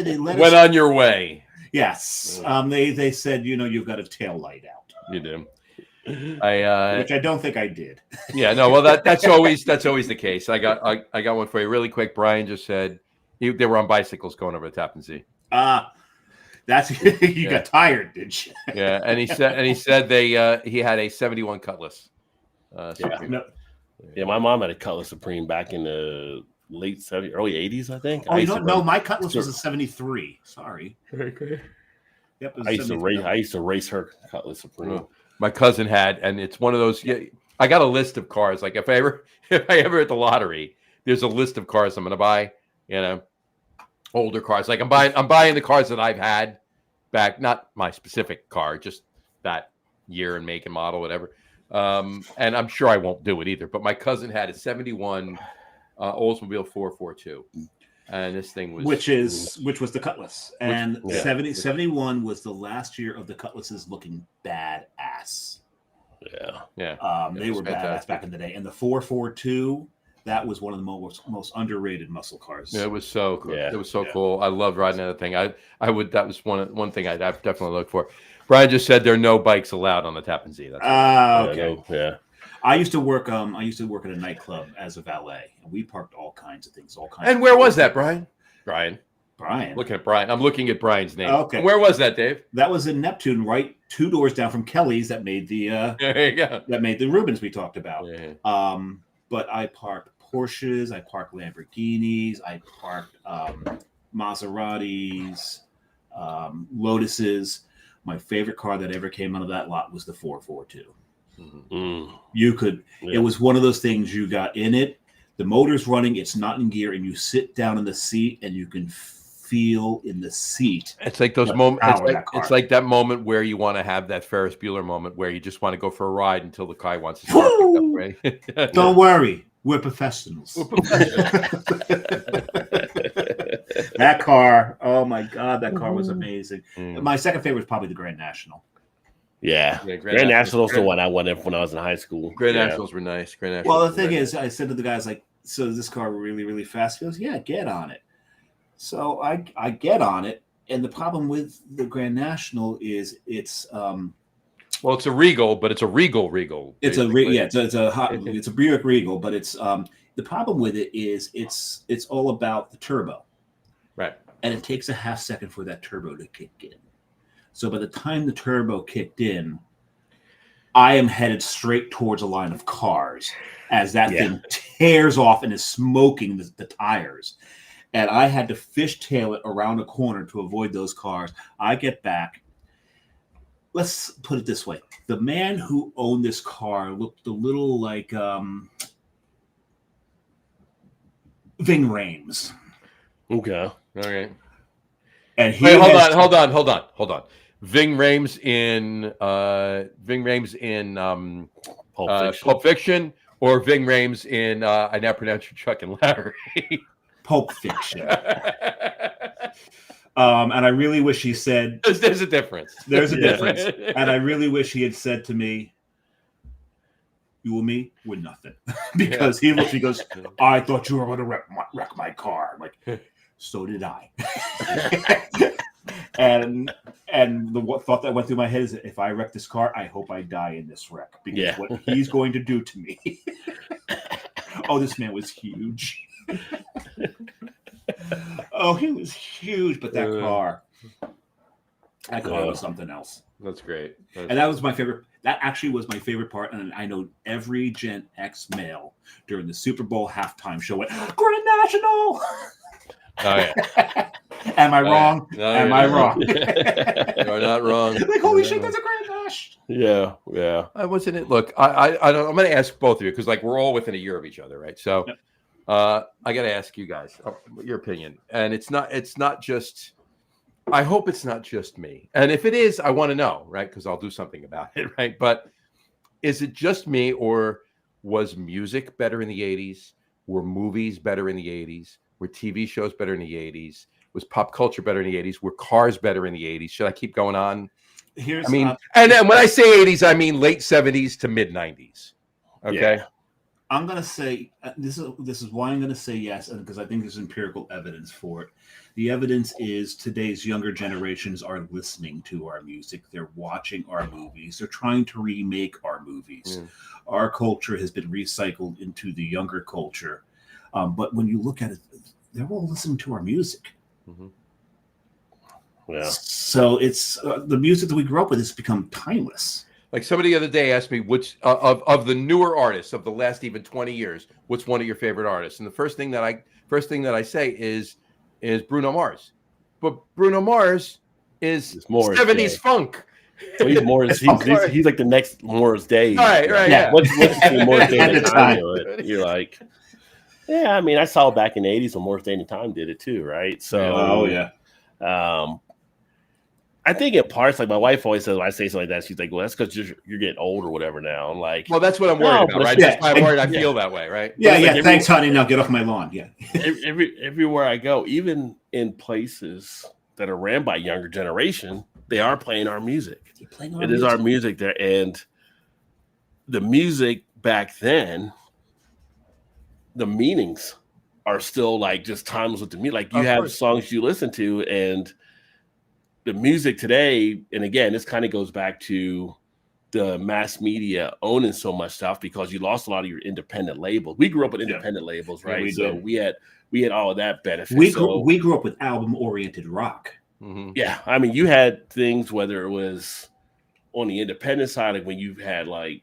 D: they let us
A: went on your way.
D: Yes. They said, you've got a tail light out.
A: You do.
D: Which I don't think I did.
A: Yeah, no, well that's always the case. I got one for you really quick. Brian just said they were on bicycles going over the Tappan Zee.
D: That's you got tired, did you?
A: Yeah, and he said he had a 71 Cutlass.
C: My mom had a Cutlass Supreme back in the late 70s, early 80s, I think.
D: Oh, you don't know? My Cutlass was a 73. Sorry.
C: Okay.
D: Yep.
C: I used to race her Cutlass Supreme.
A: My cousin had, and it's one of those. Yeah, I got a list of cars. Like if I ever hit the lottery, there's a list of cars I'm going to buy. Older cars. Like I'm buying the cars that I've had back, not my specific car, just that year and make and model, whatever. And I'm sure I won't do it either. But my cousin had a 71 Oldsmobile 442, and this thing was
D: which was the Cutlass, and 71 was the last year of the Cutlasses looking badass.
A: Yeah.
D: They were badass back in the day, and the 442. That was one of the most underrated muscle cars.
A: Yeah, it was so cool. Yeah. It was so cool. I loved riding that thing. I would. That was one thing I'd definitely look for. Brian just said there are no bikes allowed on the Tappan Zee.
D: Okay.
C: Yeah.
D: I used to work. at a nightclub as a valet, and we parked all kinds of things.
A: And where was that, Brian? Brian.
D: Looking
A: at Brian. I'm looking at Brian's name.
D: Okay.
A: And where was that, Dave?
D: That was in Neptune, right 2 doors down from Kelly's. That made the.
A: There you go.
D: That made the Rubens we talked about.
A: Yeah.
D: But I parked Porsches, I parked Lamborghinis, I parked Maseratis, Lotuses. My favorite car that ever came out of that lot was the 442.
C: Mm-hmm.
D: It was one of those things you got in it, the motor's running, it's not in gear, and you sit down in the seat and you can feel in the seat.
A: It's like those moments. It's like that moment where you want to have that Ferris Bueller moment where you just want to go for a ride until the car wants to start. Right?
D: Don't worry, we're professionals. That car, oh my God, that car was amazing. My second favorite is probably the Grand National.
C: Yeah, Grand National's the one I wanted when I was in high school.
A: Grand Nationals were nice.
D: Well, the thing is, I said to the guys, like, so is this car really, really fast? He goes, yeah, get on it. So I get on it, and the problem with the Grand National is it's
A: well, it's a Regal, but it's a Regal.
D: It's a Buick Regal, but it's the problem with it is it's all about the turbo,
A: right?
D: And it takes a half second for that turbo to kick in. So by the time the turbo kicked in, I am headed straight towards a line of cars as that thing tears off and is smoking the tires. And I had to fishtail it around a corner to avoid those cars. I get back. Let's put it this way. The man who owned this car looked a little like Ving Rhames.
C: Okay.
A: All right.
D: And
A: hold on. Ving Rhames in Pulp Fiction, or Ving Rhames in I Now Pronounce You Chuck and Larry.
D: Pulp Fiction. And I really wish he said...
A: There's a difference.
D: There's a difference. And I really wish he had said to me, you and me, we're nothing. Because he literally goes, I thought you were going to wreck my car. I'm like, so did I. And the thought that went through my head is, if I wreck this car, I hope I die in this wreck. Because what he's going to do to me. Oh, this man was huge. Oh, he was huge, but that car was something else.
A: That's great.
D: And that was my favorite. That actually was my favorite part. And I know every Gen X male during the Super Bowl halftime show went, Grand National!
A: Oh, yeah.
D: Am I wrong?
A: No,
D: Am I wrong?
A: You're not wrong.
D: Like, holy shit, that's a Grand Nash.
C: Yeah.
A: Wasn't it? Look, I'm going to ask both of you because, like, we're all within a year of each other, right? So, I got to ask you guys your opinion, and it's not just. I hope it's not just me, and if it is, I want to know, right? Because I'll do something about it, right? But is it just me, or was music better in the '80s? Were movies better in the '80s? Were TV shows better in the '80s? Was pop culture better in the '80s? Were cars better in the '80s? Should I keep going on? And then when I say '80s, I mean late '70s to mid '90s. Okay.
D: Yeah. I'm going to say this is why I'm going to say yes, and because I think there's empirical evidence for it. The evidence is today's younger generations are listening to our music. They're watching our movies. They're trying to remake our movies. Our culture has been recycled into the younger culture. But when you look at it, they're all listening to our music.
A: Mm-hmm.
C: Yeah.
D: So it's the music that we grew up with has become timeless.
A: Like somebody the other day asked me, which of the newer artists of the last even 20 years, what's one of your favorite artists? And the first thing that I say is Bruno Mars. But Bruno Mars is more 70s funk.
C: So he's Morris. He's like the next Morris Day.
A: Right.
C: Yeah. What's Morris Day at the time? You're like, yeah. I mean, I saw back in the '80s when Morris Day and Time did it too, right? So, I think in parts, like my wife always says when I say something like that, she's like, well, that's because you're getting old or whatever now. I'm like,
A: well, that's what I'm worried about, right? That's why I'm worried I feel that way, right?
D: Yeah. Thanks, honey. Now get off my lawn. Yeah.
C: Everywhere I go, even in places that are ran by younger generation, they are playing our music. It is our music there. And the music back then, the meanings are still like just timeless with the music. Like you have songs you listen to, and the music today, and again, this kind of goes back to the mass media owning so much stuff because you lost a lot of your independent labels. We grew up with independent labels, right?
D: Yeah,
C: we had all of that benefit.
D: We grew up with album-oriented rock.
A: Mm-hmm.
C: Yeah, I mean, you had things, whether it was on the independent side, like when you had like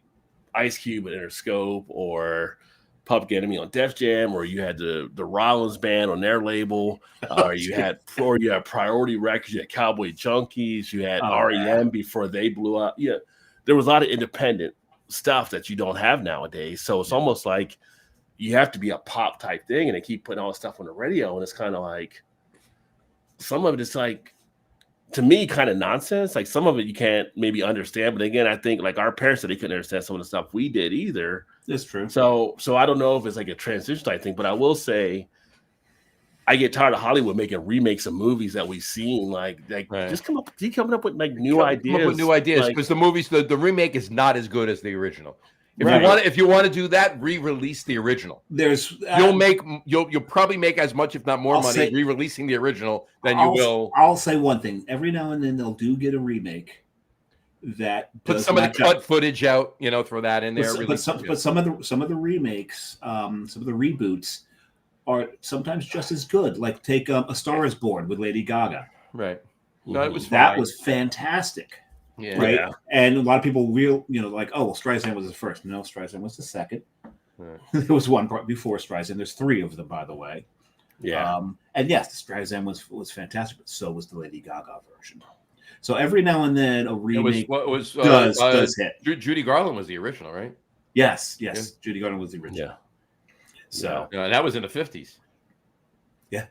C: Ice Cube and Interscope, or Public Enemy on Def Jam, or you had the Rollins Band on their label, or you had Priority Records, you had Cowboy Junkies, you had REM before they blew up. Yeah, there was a lot of independent stuff that you don't have nowadays. So it's almost like you have to be a pop type thing, and they keep putting all this stuff on the radio, and it's kind of like, some of it is like, to me, kind of nonsense. Like some of it you can't maybe understand, but again, I think like our parents said they couldn't understand some of the stuff we did either.
D: That's true.
C: So I don't know if it's like a transition type thing, but I will say, I get tired of Hollywood making remakes of movies that we've seen. Like
A: right.
C: just keep coming up with like new ideas.
A: Come up with new ideas, because the movies, the remake is not as good as the original. If you want to do that, re-release the original. You'll probably make as much, if not more, money re-releasing the original than you will.
D: I'll say one thing: every now and then they'll get a remake that
A: put some of the cut footage out. Throw that in there.
D: But some of the remakes, some of the reboots are sometimes just as good. Like take A Star Is Born with Lady Gaga.
A: Right. No, it was
D: that was fantastic.
A: Yeah.
D: Right. Yeah. And a lot of people like, oh, well, Streisand was the first. No, Streisand was the second. Right. There was one part before Streisand. There's 3 of them, by the way.
C: Yeah.
D: And yes, the Streisand was fantastic, but so was the Lady Gaga version. So every now and then a remake does hit.
A: Judy Garland was the original, right?
D: Yes. Yeah. Judy Garland was the original.
C: Yeah.
D: So
A: that was in the 50s.
C: Yeah.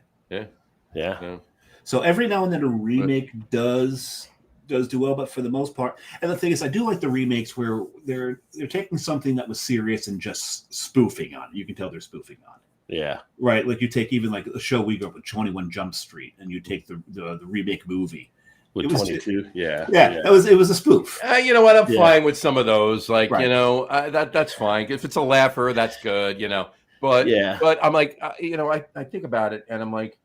D: So every now and then a remake does do well, but for the most part, and the thing is, I do like the remakes where they're taking something that was serious and just spoofing on it. You can tell they're spoofing on it.
C: Yeah.
D: Right. Like you take even like a show we grew up with, 21 Jump Street, and you take the remake movie.
C: With 22. Yeah.
D: It was a spoof.
A: You know what? I'm fine with some of those. Like, that's fine. If it's a laugher, that's good, But I'm like, I think about it and I'm like,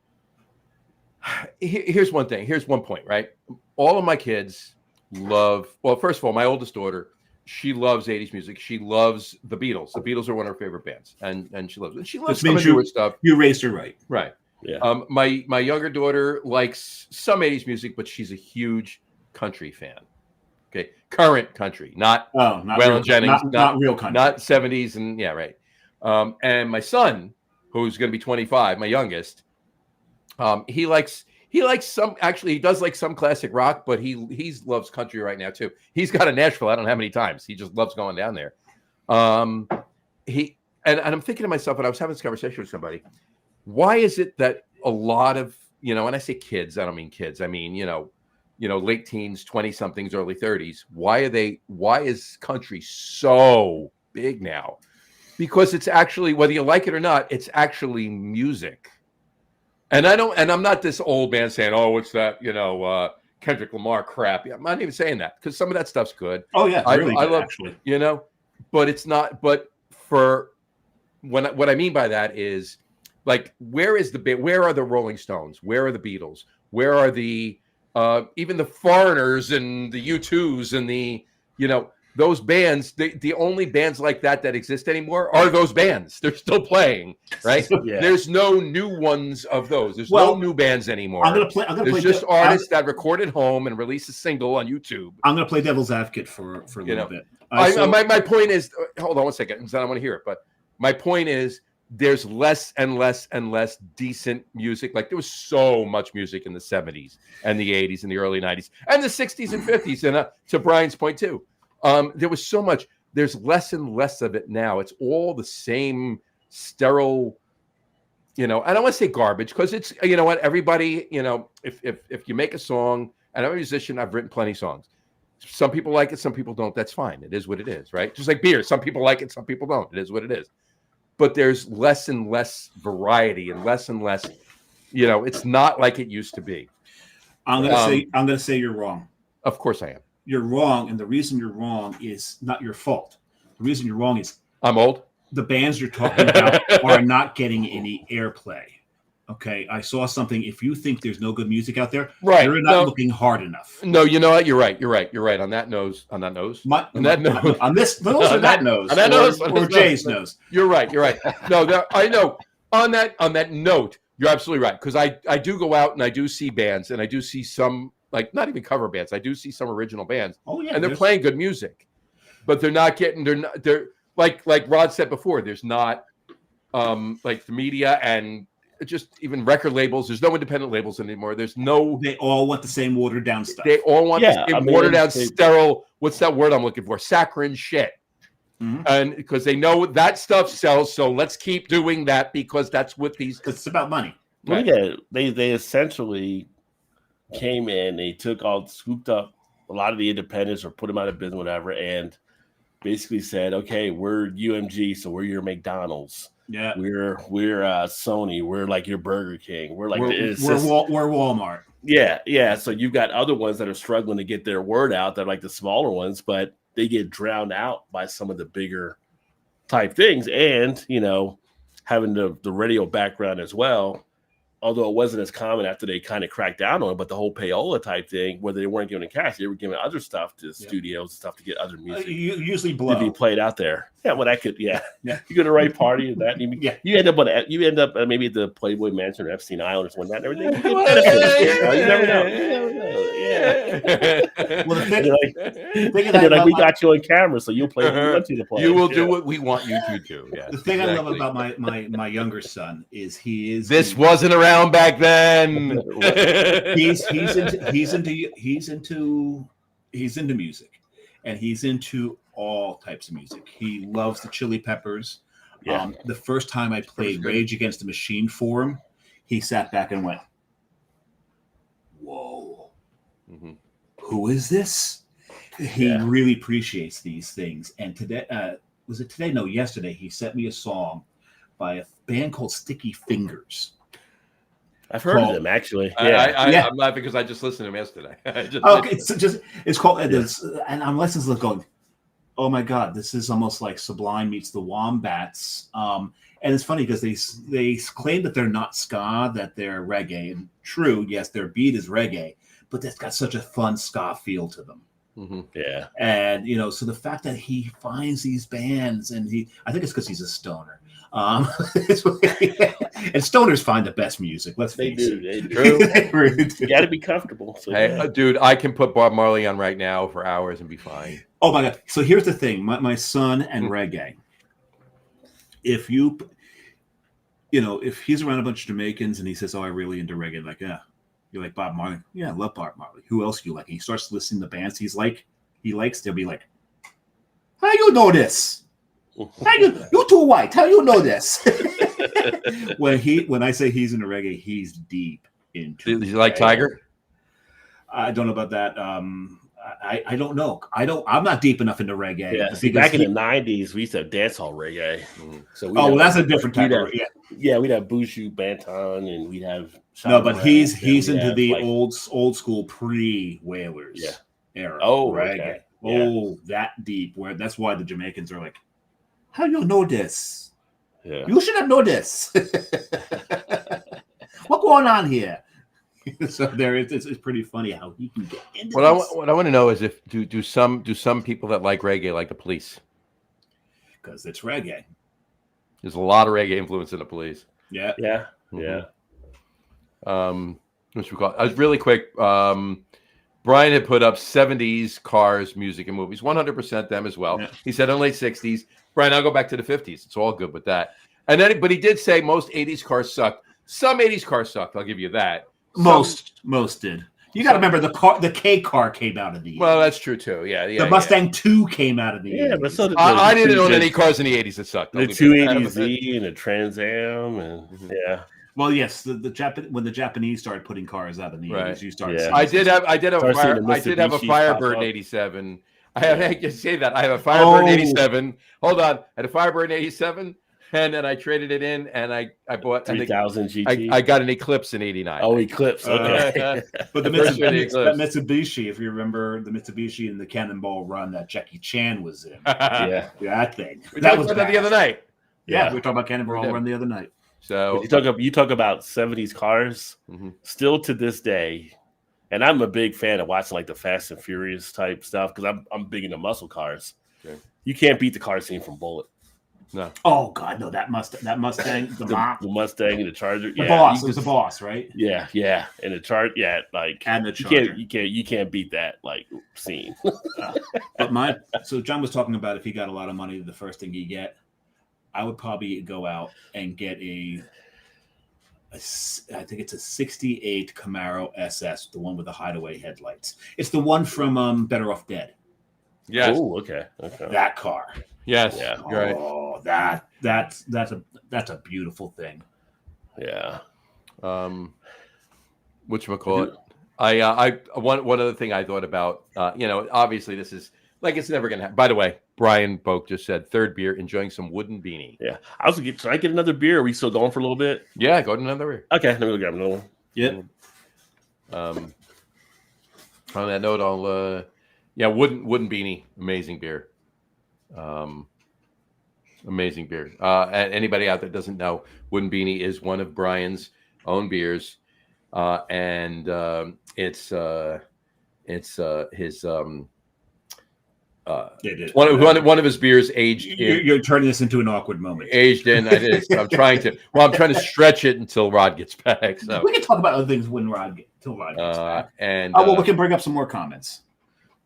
A: here's one thing. Here's one point, right? All of my kids first of all, my oldest daughter, she loves 80s music. She loves the Beatles. The Beatles are one of her favorite bands. And she loves some of newer stuff.
D: You raised her right.
A: Right.
C: Yeah.
A: My younger daughter likes some 80s music, but she's a huge country fan. Okay. Current country, not Waylon Jennings,
D: not real country.
A: Not 70s and right. And my son, who's going to be 25, my youngest, he likes some, actually he does like some classic rock, but he loves country right now too. He's got a Nashville, I don't know how many times. He just loves going down there. And I'm thinking to myself, and I was having this conversation with somebody, why is it that a lot of, when I say kids, I don't mean kids, I mean, late teens, 20 somethings, early 30s. Why is country so big now? Because it's actually, whether you like it or not, it's actually music. And I'm not this old man saying, oh, what's that, Kendrick Lamar crap. I'm not even saying that, because some of that stuff's good.
D: Oh yeah,
A: I
D: love
A: actually, but it's not. But for what I mean by that is, like, where are the Rolling Stones? Where are the Beatles? Where are the even the Foreigners and the U2s and the those bands? The only bands like that exist anymore are those bands. They're still playing, right?
C: Yeah.
A: There's no new ones of those. There's no new bands anymore. There's just artists that record at home and release a single on YouTube.
D: I'm going to play devil's advocate for a little bit.
A: My point is, hold on one second, because I don't want to hear it. But my point is, there's less and less and less decent music. Like, there was so much music in the 70s and the 80s and the early 90s and the 60s and 50s. And to Brian's point too, there was so much. There's less and less of it now. It's all the same sterile, I don't want to say garbage, because it's, what, everybody, if you make a song, and I'm a musician, I've written plenty of songs. Some people like it, some people don't. That's fine. It is what it is, right? Just like beer. Some people like it, some people don't. It is what it is. But there's less and less variety and less, it's not like it used to be.
D: I'm gonna say you're wrong.
A: Of course I am.
D: You're wrong, and the reason you're wrong is not your fault. The reason you're wrong is
A: I'm old.
D: The bands you're talking about are not getting any airplay. Okay, I saw something. If you think there's no good music out there,
A: right,
D: you're not looking hard enough.
A: No, you know what? You're right. On that nose. On this nose.
D: On that nose. Or Jay's nose.
A: You're right. No, I know. On that note, you're absolutely right. Because I do go out and I do see bands, and I do see some, like, not even cover bands. I do see some original bands.
D: Oh yeah,
A: and they're playing good music, but they're like Rod said before. There's not like the media and just even record labels. There's no independent labels anymore. They
D: all want the same watered down stuff.
A: They all want the same watered down, sterile. What's that word I'm looking for? Saccharine shit. Mm-hmm. And because they know that stuff sells, so let's keep doing that because that's what these.
D: Because it's about money.
C: Well, yeah, they essentially came in, they scooped up a lot of the independents or put them out of business, whatever, and basically said, okay, we're UMG, so we're your McDonald's.
D: Yeah,
C: we're Sony. We're like your Burger King. We're like
D: we're Walmart.
C: Yeah. So you've got other ones that are struggling to get their word out. They're like the smaller ones, but they get drowned out by some of the bigger type things. And having the radio background as well, although it wasn't as common after they kind of cracked down on it, but the whole payola type thing, where they weren't giving cash, they were giving other stuff to studios and stuff to get other music
D: usually
C: to be played out there. Yeah, well, that could, you go to the right party and that. You end up maybe at the Playboy Mansion or Epstein Island or something like that and everything. You never know. Well, we got you on camera, so you'll play what we want you to play.
A: You will do what we want you to do. Yeah.
D: The thing I love about my younger son is
A: This wasn't around back then.
D: he's into music, and he's into all types of music. He loves the Chili Peppers.
C: Yeah.
D: The first time I played Rage Against the Machine for him, he sat back and went, "Whoa, who is this?" He really appreciates these things. And today, was it today? No, yesterday, he sent me a song by a band called Sticky Fingers.
C: I've heard of them, actually.
A: I'm laughing because I just listened to them yesterday.
D: It's called, and I'm listening to it going, oh my God, this is almost like Sublime meets the Wombats. And it's funny because they claim that they're not ska, that they're reggae. And true, yes, their beat is reggae, but that's got such a fun ska feel to them.
A: Mm-hmm.
C: Yeah.
D: And, so the fact that he finds these bands, and I think it's because he's a stoner. And stoners find the best music.
C: They do. You got to be comfortable. So,
A: hey, dude, I can put Bob Marley on right now for hours and be fine.
D: Oh my God! So here's the thing: my son and reggae. If if he's around a bunch of Jamaicans and he says, "Oh, I really into reggae," I'm like, yeah, you like Bob Marley? Yeah, I love Bob Marley. Who else do you like? And he starts listening to bands he likes. They'll be like, "How you know this? You too white. How you know this?" When I say he's into reggae, he's deep into.
A: Does he like Tiger?
D: I don't know about that. I don't know. I'm not deep enough into reggae.
C: Yeah, see, back in the '90s, we used to have dancehall reggae. So
D: that's a different type of reggae.
C: Yeah, we'd have Bushu Banton, and we'd have.
D: He's into the old school pre-Whalers era.
C: Oh,
D: reggae.
C: Okay.
D: Oh, that deep. Where that's why the Jamaicans are like, "How you know this?
C: Yeah.
D: You should have known this. What going on here?" So it's pretty funny how he can get into
A: what I want to know is if do some people that like reggae like the Police?
D: Because it's reggae.
A: There's a lot of reggae influence in the Police.
D: Yeah.
A: Which we call really quick. Brian had put up 70s cars, music, and movies, 100% them as well. Yeah. He said in late 60s. Brian, I'll go back to the 50s. It's all good with that. And then, but he did say most 80s cars sucked. Some 80s cars sucked. I'll give you that.
D: Most did. You got to remember the K car came out of the 80s.
A: Well, that's true too. Yeah.
D: The Mustang 2 came out of the 80s.
C: Yeah, but so did
A: I didn't own any cars in the 80s that sucked.
C: The 280Z and the Trans Am, and
D: Well, yes, when the Japanese started putting cars out in the 80s, you started.
A: Yeah. I did have a Firebird in 87. I can say that I have a Firebird in 87. Hold on, I had a Firebird in 87. And then I traded it in, and I bought
C: 3000 GT.
A: I got an Eclipse in '89.
C: Oh, Eclipse! Okay.
D: But the Mitsubishi, if you remember the Mitsubishi in the Cannonball Run that Jackie Chan was in, that thing.
A: We talked about that the other night.
D: Yeah, we were talking about Cannonball Run the other night.
A: So
C: you talk about 70s cars. Mm-hmm. Still to this day, and I'm a big fan of watching like the Fast and Furious type stuff because I'm big into muscle cars. Okay. You can't beat the car scene from Bullet.
A: No.
D: Oh God, no! That Mustang, the
C: Mustang, and the Charger.
D: The boss. It was the boss, right?
C: Yeah, and the Charger. Yeah, like
D: and the Charger.
C: You can't beat that like scene.
D: So John was talking about if he got a lot of money, the first thing he get, I would probably go out and get I think it's a '68 Camaro SS, the one with the hideaway headlights. It's the one from Better Off Dead.
A: Yes.
C: Oh, okay.
D: That car.
A: Yes.
C: Yeah.
A: Right.
D: Oh, that's a beautiful thing.
C: Yeah.
A: Whatchamacallit? I one other thing I thought about, obviously this is like it's never gonna happen. By the way, Brian Boak just said third beer, enjoying some wooden beanie.
C: Yeah, I was gonna try to get another beer. Are we still going for a little bit?
A: Yeah, go to another beer.
C: Okay, let me go grab another one.
D: Yep.
A: On that note, I'll wooden beanie, amazing beer. Amazing beer. And anybody out there doesn't know, Wooden Beanie is one of Brian's own beers, and it's his one of his beers aged.
D: You're turning this into an awkward moment.
A: Aged in. It is. I'm trying to stretch it until Rod gets back. So
D: we can talk about other things when Rod gets back.
A: And
D: we can bring up some more comments.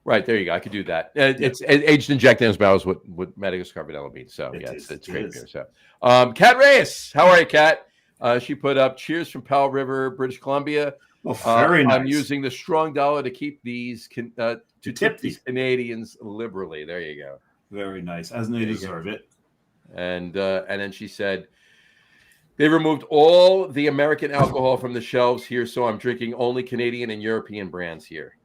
A: Right, there you go. I could do that. It's aged in Jack Daniel's barrels with Madagascar vanilla beans. So it's great beer. So, Kat Reyes, how are you, Kat? She put up cheers from Powell River, British Columbia.
D: Oh, very nice.
A: I'm using the strong dollar to keep these to tip these Canadians liberally. There you go.
D: Very nice, as they deserve it.
A: And then she said, they removed all the American alcohol from the shelves here, so I'm drinking only Canadian and European brands here.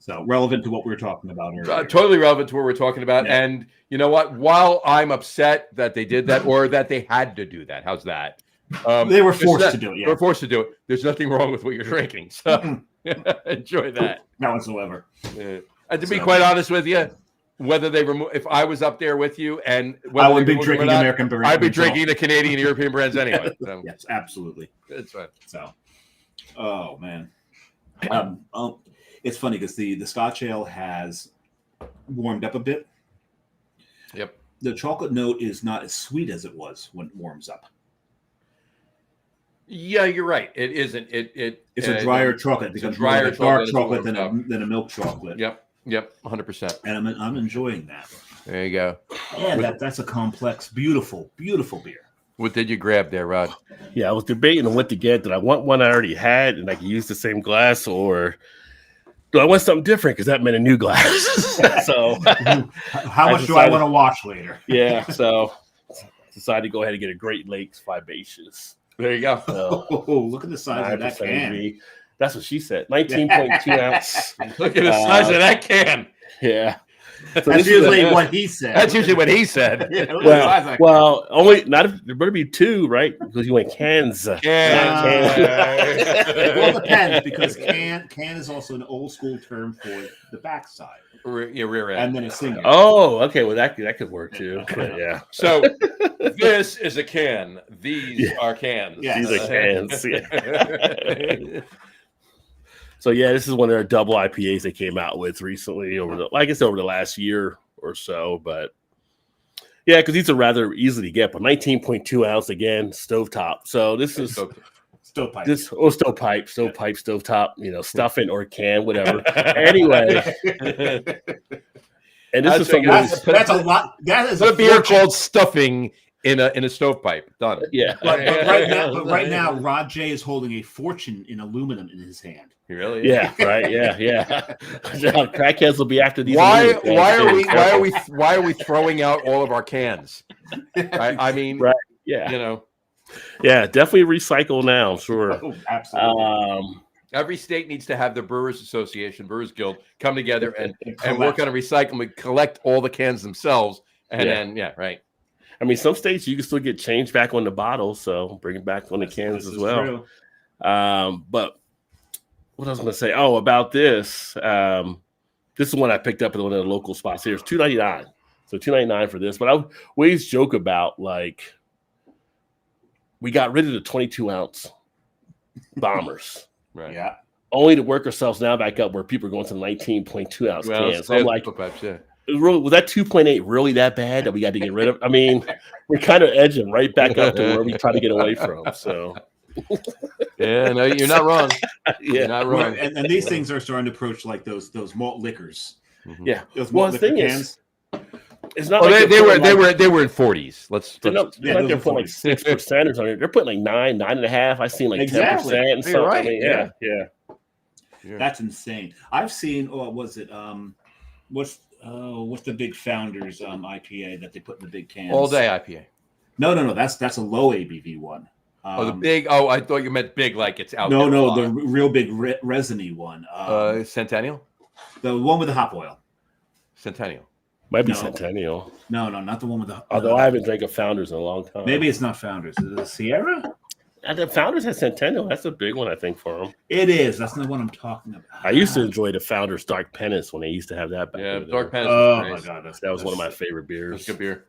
D: So relevant to what we were talking about earlier.
A: Totally relevant to what we're talking about. Yeah. And you know what? While I'm upset that they did that or that they had to do that, how's that?
D: They were forced to do it. Yeah.
A: They were forced to do it. There's nothing wrong with what you're drinking. So enjoy that.
D: Not whatsoever.
A: And to be quite honest with you, whether they remove, if I was up there with you and
D: I would be drinking American brands,
A: I'd be drinking the Canadian and European brands anyway. So.
D: Yes, absolutely.
A: That's fine.
D: So, oh man. It's funny because the Scotch ale has warmed up a bit.
A: Yep.
D: The chocolate note is not as sweet as it was when it warms up.
A: Yeah, you're right. It isn't.
D: It's a drier chocolate. It becomes more like dark chocolate than a milk chocolate.
A: Yep. 100%.
D: And I'm enjoying that.
A: There you go.
D: Yeah, that's a complex, beautiful, beautiful beer.
A: What did you grab there, Rod?
C: Yeah, I was debating on what to get. Did I want one I already had and I could use the same glass, or do I want something different? Because that meant a new glass. So,
D: how much do I want to wash later?
C: Yeah, so decided to go ahead and get a Great Lakes Vibaceous.
A: There you go.
D: So, look at the size of that can.
C: That's what she said. 19.2 ounce.
A: Look at the size of that can.
C: Yeah.
D: So that's usually what he said.
A: That's usually what he said.
C: Well, only not if there better be two, right? Because you went cans.
A: Well,
D: it depends because can is also an old school term for the backside.
A: Rear end.
D: And then a single.
C: Oh, okay. Well, that could work too. But yeah.
A: So this is a can. These are cans.
C: Yes. These are cans. Yeah. So yeah, this is one of their double IPAs they came out with recently over the last year or so. But yeah, because these are rather easy to get. But 19.2 ounce again, stovetop. So this is
D: stovepipe.
C: Stovetop. Stuffing or can, whatever. Anyway, and this is something
D: that's a lot. That is
A: a beer called stuffing in a stovepipe. Done.
C: Yeah.
D: But right now, Rod J is holding a fortune in aluminum in his hand.
A: He really is.
C: Yeah, right. Yeah. Crackheads will be after these.
A: Why are we throwing out all of our cans? I mean,
C: right? Yeah. Yeah, definitely recycle now. Sure.
D: Oh, absolutely.
A: Every state needs to have the Brewers Association, Brewers Guild come together and work on a recycling, collect all the cans themselves, and then right.
C: I mean, some states you can still get change back on the bottles, so bring it back on the cans as well. But what I was going to say, about this. This is one I picked up at one of the local spots here. It's $2.99, so $2.99 for this. But I always joke about we got rid of the 22 ounce bombers,
A: right?
C: Yeah, only to work ourselves now back up where people are going to 19.2 ounce cans. So I'm like, was that 2.8 really that bad that we got to get rid of? I mean, we're kind of edging right back up to where we try to get away from. So.
A: Yeah, no, you're not wrong. You're not wrong.
D: And these things are starting to approach like those malt lickers.
C: Mm-hmm. Yeah.
D: Those malt liquor cans.
C: It's not.
A: They were in 40s.
C: They're putting like 6% or something. They're putting like 9.5. I've seen like 10% and something.
A: Right.
C: I mean, yeah.
D: That's insane. I've seen. What's the big Founders IPA that they put in the big cans?
A: All day IPA.
D: No. That's a low ABV one.
A: The big. Oh, I thought you meant big, like it's out.
D: No, the real big resiny one.
A: Centennial.
D: The one with the hop oil.
A: Centennial.
C: Might be Centennial.
D: No, not the one with the.
C: Although I haven't drank a Founders in a long time.
D: Maybe it's not Founders. Is it a Sierra?
C: The Founders has Centennial. That's a big one, I think, for them.
D: It is. That's not what I'm talking about.
C: I used to enjoy the Founders Dark Penance when they used to have that back.
A: Yeah, Dark Penance.
D: Oh my god,
C: that was one of my favorite beers.
A: That's good beer.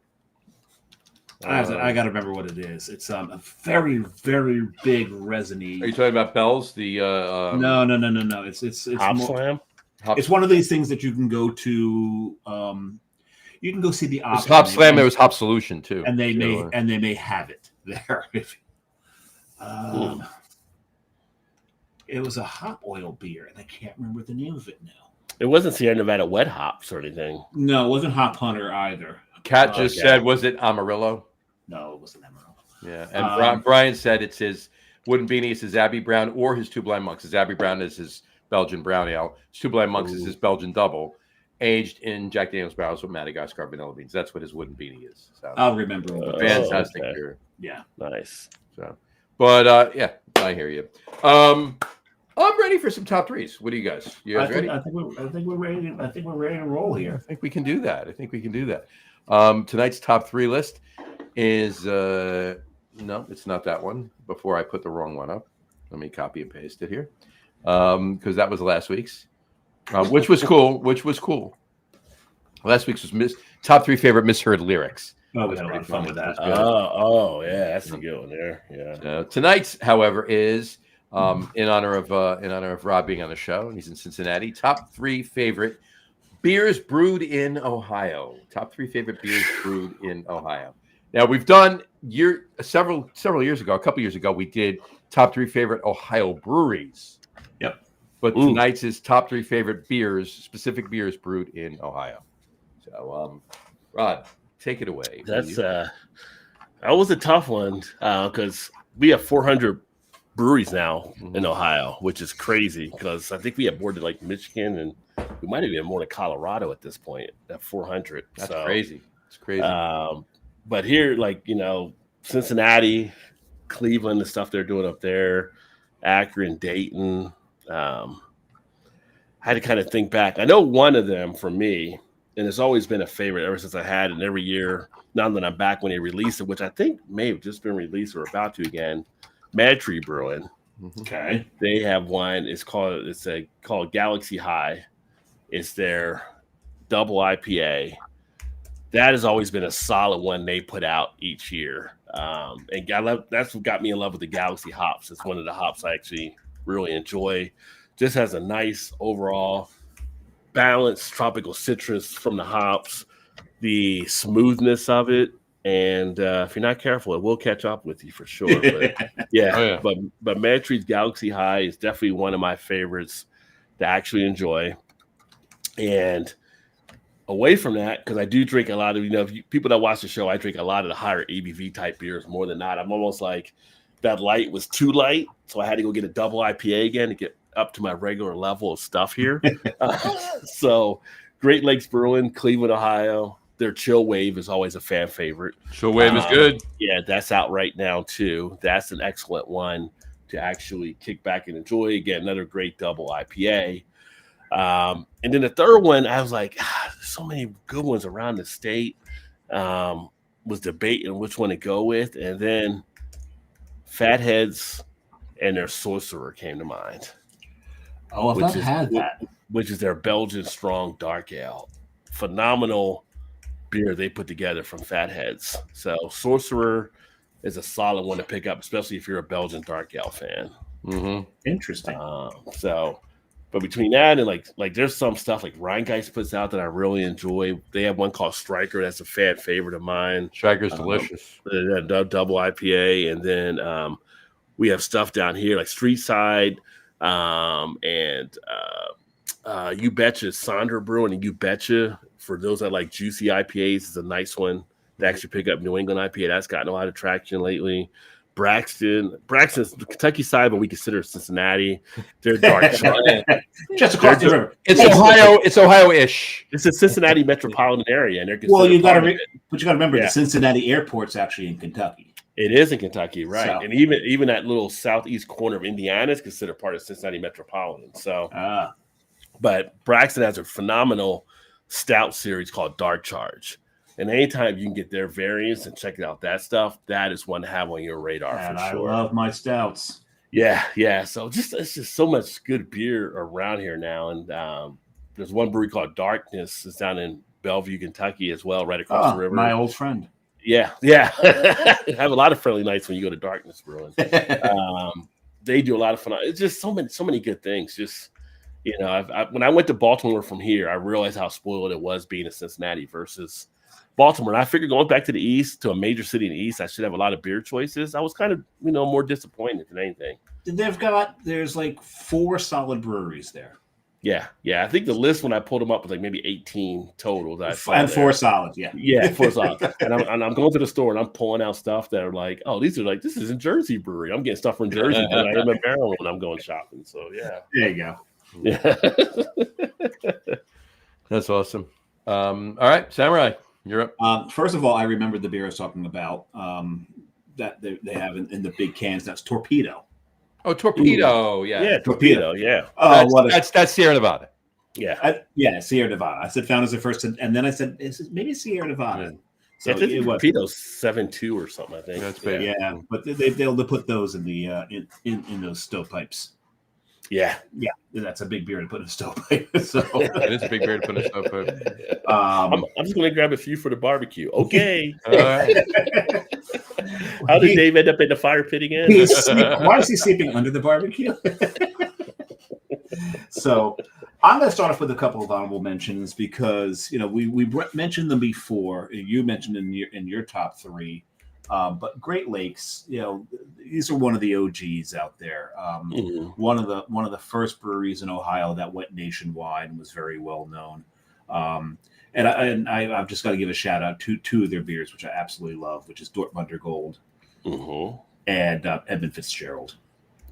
D: I got to remember what it is. It's a very, very big resiny.
A: Are you talking about Bell's? The
D: No. It's
C: Hop
D: more,
C: Slam.
D: It's one of these things that you can go to. You can go see the option.
A: Hop Slam. There was Hop Solution too,
D: and they may have it there. It was a hop oil beer, and I can't remember the name of it now.
C: It wasn't Sierra Nevada wet hops or anything.
D: No, it wasn't Hop Hunter either.
A: Kat just said, was it Amarillo?
D: No, it wasn't Amarillo.
A: Yeah, and Brian said it's his wooden beanie. It's his Abbey Brown or his Two Blind Monks. His Abbey Brown is his Belgian brown ale. His Two Blind Monks is his Belgian double, aged in Jack Daniel's barrels with Madagascar vanilla beans. That's what his wooden beanie is. So
D: I'll remember.
A: Fantastic beer.
D: Yeah,
C: nice.
A: So, but yeah, I hear you. I'm ready for some top threes. What do you guys? You guys ready?
D: I think we're ready. I think we're ready to roll here.
A: I think we can do that. Tonight's top three list is no, it's not that one. Before I put the wrong one up, let me copy and paste it here because that was last week's, which was cool. Last week's was top three favorite misheard lyrics.
D: Oh, we had a lot of fun with that.
C: Oh, yeah, that's a good one there. Yeah.
A: Tonight's, however, is in honor of Rob being on the show, and he's in Cincinnati. Top three favorite beers brewed in Ohio. Top three favorite beers brewed in Ohio. Now we've done several years ago, a couple years ago, we did top three favorite Ohio breweries.
D: Yep.
A: But tonight's is top three favorite beers, specific beers brewed in Ohio. So, Rod, take it away.
C: That was a tough one because we have 400 breweries now in Ohio, which is crazy because I think we have more to like Michigan and we might have even more to Colorado at this point at 400.
A: That's crazy. It's crazy.
C: But here, Cincinnati, Cleveland, the stuff they're doing up there, Akron, Dayton. I had to kind of think back. I know one of them for me, and it's always been a favorite ever since I had it. And every year, now that I'm back when they release it, which I think may have just been released or about to again, Mad Tree Brewing.
D: Okay.
C: They have one. It's called Galaxy High. It's their double IPA. That has always been a solid one they put out each year. And that's what got me in love with the Galaxy hops. It's one of the hops I actually really enjoy. Just has a nice overall balanced tropical citrus from the hops, the smoothness of it. And if you're not careful, it will catch up with you for sure. But yeah. But Mad Tree's Galaxy High is definitely one of my favorites to actually enjoy. And away from that, because I do drink a lot of, people that watch the show, I drink a lot of the higher ABV type beers more than not. I'm almost like that light was too light, so I had to go get a double IPA again to get up to my regular level of stuff here. So Great Lakes Brewing, Cleveland, Ohio. Their Chill Wave is always a fan favorite.
A: Chill Wave is good.
C: Yeah, that's out right now too. That's an excellent one to actually kick back and enjoy. Again, another great double IPA. And then the third one, I was like, there's so many good ones around the state. Was debating which one to go with. And then Fatheads and their Sorcerer came to mind.
D: Oh, I've had that.
C: Which is their Belgian Strong Dark Ale. Phenomenal beer they put together from Fatheads. So Sorcerer is a solid one to pick up, especially if you're a Belgian Dark Ale fan.
A: Mm-hmm.
D: Interesting.
C: But between that and like there's some stuff like Rheingeist puts out that I really enjoy. They have one called Striker. That's a fan favorite of mine.
A: Striker's delicious.
C: Double IPA. And then we have stuff down here like Street Side and You Betcha Sonder Brewing and You Betcha. For those that like juicy IPAs, is a nice one to actually pick up. New England IPA. That's gotten a lot of traction lately. Braxton's the Kentucky side, but we consider Cincinnati. They're dark.
D: Just across the river.
A: It's Ohio. It's Ohio-ish.
C: It's a Cincinnati metropolitan area, and they're
D: you got to remember the Cincinnati airport's actually in Kentucky.
C: It is in Kentucky, right?
D: So,
C: and even that little southeast corner of Indiana is considered part of Cincinnati Metropolitan. So, but Braxton has a phenomenal stout series called Dark Charge. And anytime you can get their variants and check out that stuff, that is one to have on your radar for sure.
D: I love my stouts.
C: Yeah. So it's just so much good beer around here now. And there's one brewery called Darkness. It's down in Bellevue, Kentucky as well, right across the river.
D: My old friend.
C: Yeah. Have a lot of friendly nights when you go to Darkness Brewing. They do a lot of fun. It's just so many good things. Just, you know, when I went to Baltimore from here, I realized how spoiled it was being in Cincinnati versus Baltimore. And I figured going back to the East, to a major city in the East, I should have a lot of beer choices. I was kind of, more disappointed than anything.
D: There's like 4 solid breweries there.
C: Yeah. I think the list when I pulled them up was like maybe 18 total. That I saw
D: and 4 solid,
C: Yeah, 4 solid. and I'm going to the store and I'm pulling out stuff that are like, oh, this is a Jersey brewery. I'm getting stuff from Jersey than I am in Maryland when I'm going shopping. So yeah.
D: There you go.
C: Yeah.
A: That's awesome. All right, Samurai, you're
D: up. First of all, I remember the beer I was talking about that they have in the big cans. That's Torpedo.
A: Oh, Torpedo,
C: yeah, Torpedo, yeah.
A: That's Sierra Nevada.
C: Yeah,
D: Sierra Nevada. I said Founders at first, and then I said maybe Sierra Nevada.
C: So I think Torpedo's 7.2 or something. I think
A: that's big.
D: Yeah, but they'll put those in the in those stovepipes.
C: Yeah,
D: that's a big beer to put in a stovepipe. So
A: it is a big beer to put in a stovepipe.
C: I'm just going to grab a few for the barbecue. Okay.
A: All right.
C: How did Dave end up in the fire pit again?
D: Why is he sleeping under the barbecue? So I'm going to start off with a couple of honorable mentions because we mentioned them before. You mentioned in your top 3. But Great Lakes, these are one of the OGs out there. One of the first breweries in Ohio that went nationwide and was very well known. And I've just got to give a shout out to 2 of their beers, which I absolutely love, which is Dortmunder Gold and Edmund Fitzgerald.